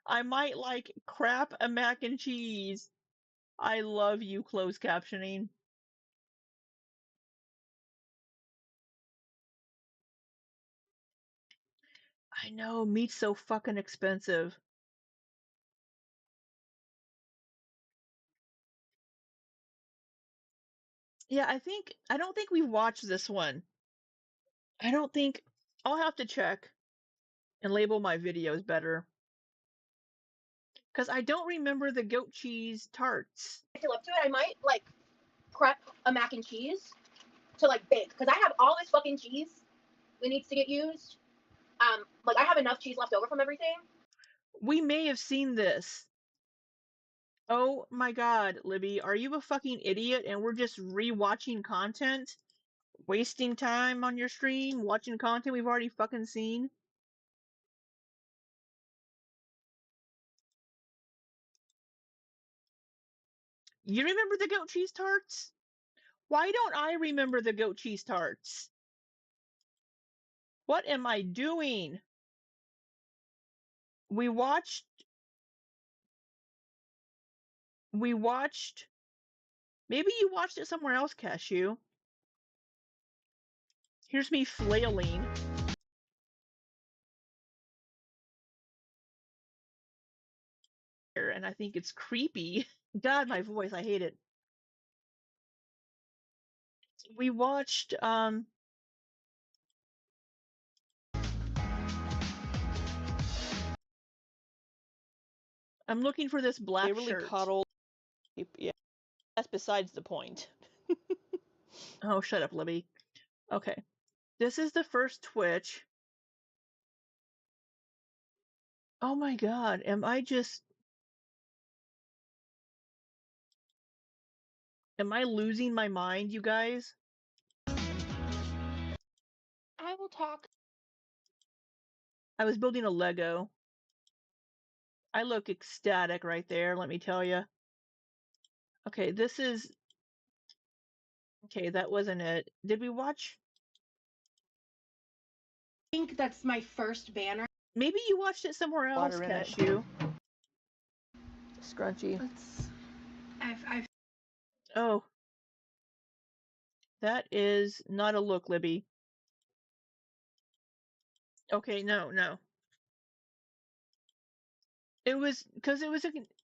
I might like crap a mac and cheese. I love you, closed captioning. I know, meat's so fucking expensive. Yeah, I don't think we've watched this one. I don't think, I'll have to check and label my videos better. Because I don't remember the goat cheese tarts. I feel up to it, I might like prep a mac and cheese to like bake because I have all this fucking cheese that needs to get used. Like I have enough cheese left over from everything. We may have seen this. Oh my god, Libby, are you a fucking idiot and we're just rewatching content? Wasting time on your stream, watching content we've already fucking seen? You remember the goat cheese tarts? Why don't I remember the goat cheese tarts? What am I doing? We watched. We watched. Maybe you watched it somewhere else, Cashew. Here's me flailing. And I think it's creepy. God, my voice, I hate it. We watched, I'm looking for this black really shirt. coddle. Yeah, that's besides the point. Oh, shut up, Libby. Okay. This is the first Twitch. Oh my god, am I losing my mind, you guys? will talk. I was building a Lego. I look ecstatic right there, let me tell you. Okay, this is... Okay, that wasn't it. Did we watch? I think that's my first banner. Maybe you watched it somewhere else, Water in it. Cashew. Scrunchy. I've Oh. That is not a look, Libby. Okay, no. It was because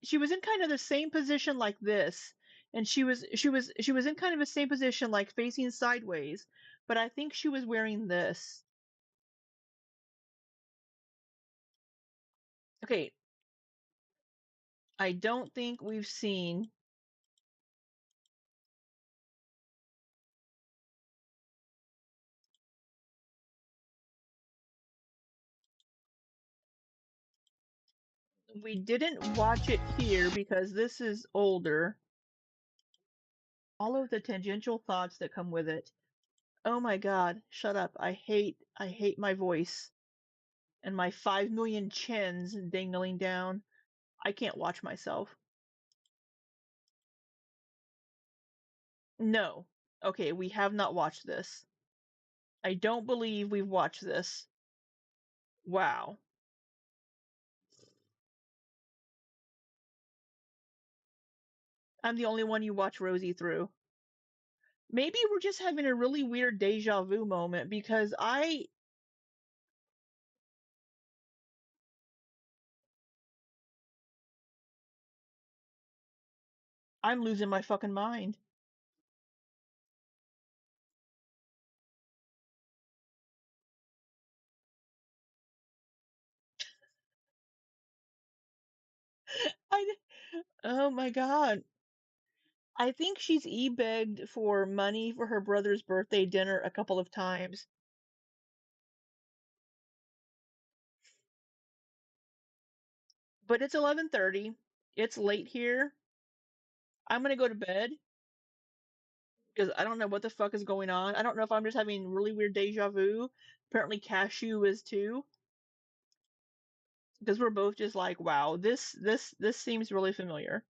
she was in kind of the same position like this, and she was in kind of the same position like facing sideways, but I think she was wearing this. Okay, I don't think we've seen. We didn't watch it here because this is older. All of the tangential thoughts that come with it. Oh my god, shut up. I hate my voice and my 5 million chins dangling down. I can't watch myself. No. Okay, we have not watched this. I don't believe we've watched this. Wow. I'm the only one you watch Rosie through. Maybe we're just having a really weird deja vu moment because I'm losing my fucking mind. I, oh my god. I think she's e-begged for money for her brother's birthday dinner a couple of times. But it's 11:30. It's late here. I'm gonna go to bed because I don't know what the fuck is going on. I don't know if I'm just having really weird deja vu. Apparently Cashew is too. Because we're both just like, wow, this seems really familiar.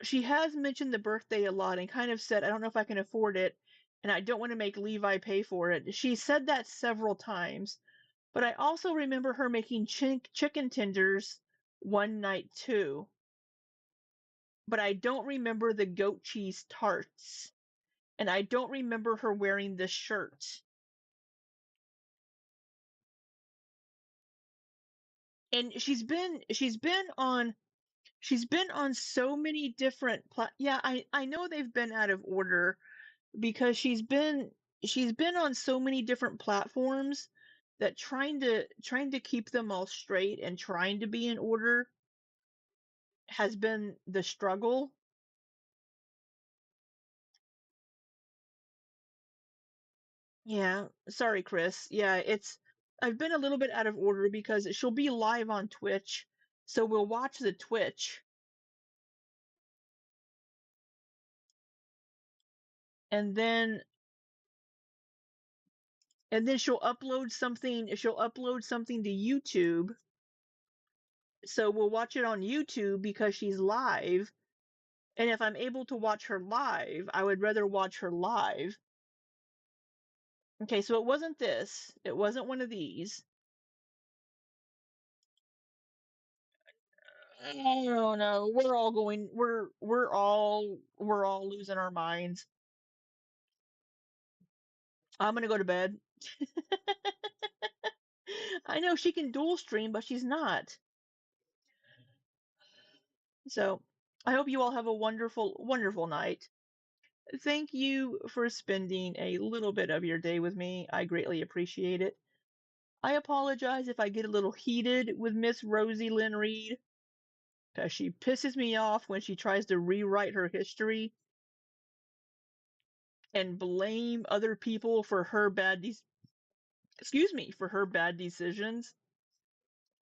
She has mentioned the birthday a lot and kind of said, I don't know if I can afford it, and I don't want to make Levi pay for it. She said that several times, but I also remember her making chicken tenders one night too. But I don't remember the goat cheese tarts, and I don't remember her wearing this shirt. And she's been on so many different yeah, I know they've been out of order because she's been on so many different platforms that trying to keep them all straight and trying to be in order has been the struggle. Yeah, sorry Chris. Yeah, it's I've been a little bit out of order because she'll be live on Twitch, so we'll watch the Twitch and then she'll upload something to YouTube. So we'll watch it on YouTube because she's live. And if I'm able to watch her live, I would rather watch her live. Okay, so it wasn't this. It wasn't one of these. I don't know. We're all going we're all losing our minds. I'm gonna go to bed. I know she can dual stream, but she's not. So I hope you all have a wonderful, wonderful night. Thank you for spending a little bit of your day with me. I greatly appreciate it. I apologize if I get a little heated with Miss Rosie Lynn Reed, because she pisses me off when she tries to rewrite her history and blame other people for her for her bad decisions.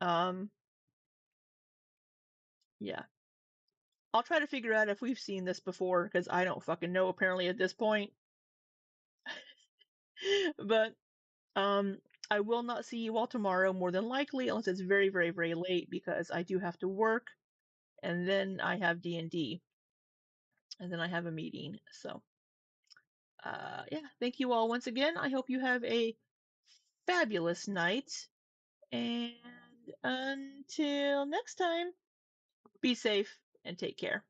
Um, yeah. I'll try to figure out if we've seen this before, because I don't fucking know apparently at this point. But um, I will not see you all tomorrow, more than likely, unless it's very, very, very late, because I do have to work, and then I have D&D, and then I have a meeting. So, yeah, thank you all once again. I hope you have a fabulous night, and until next time, be safe and take care.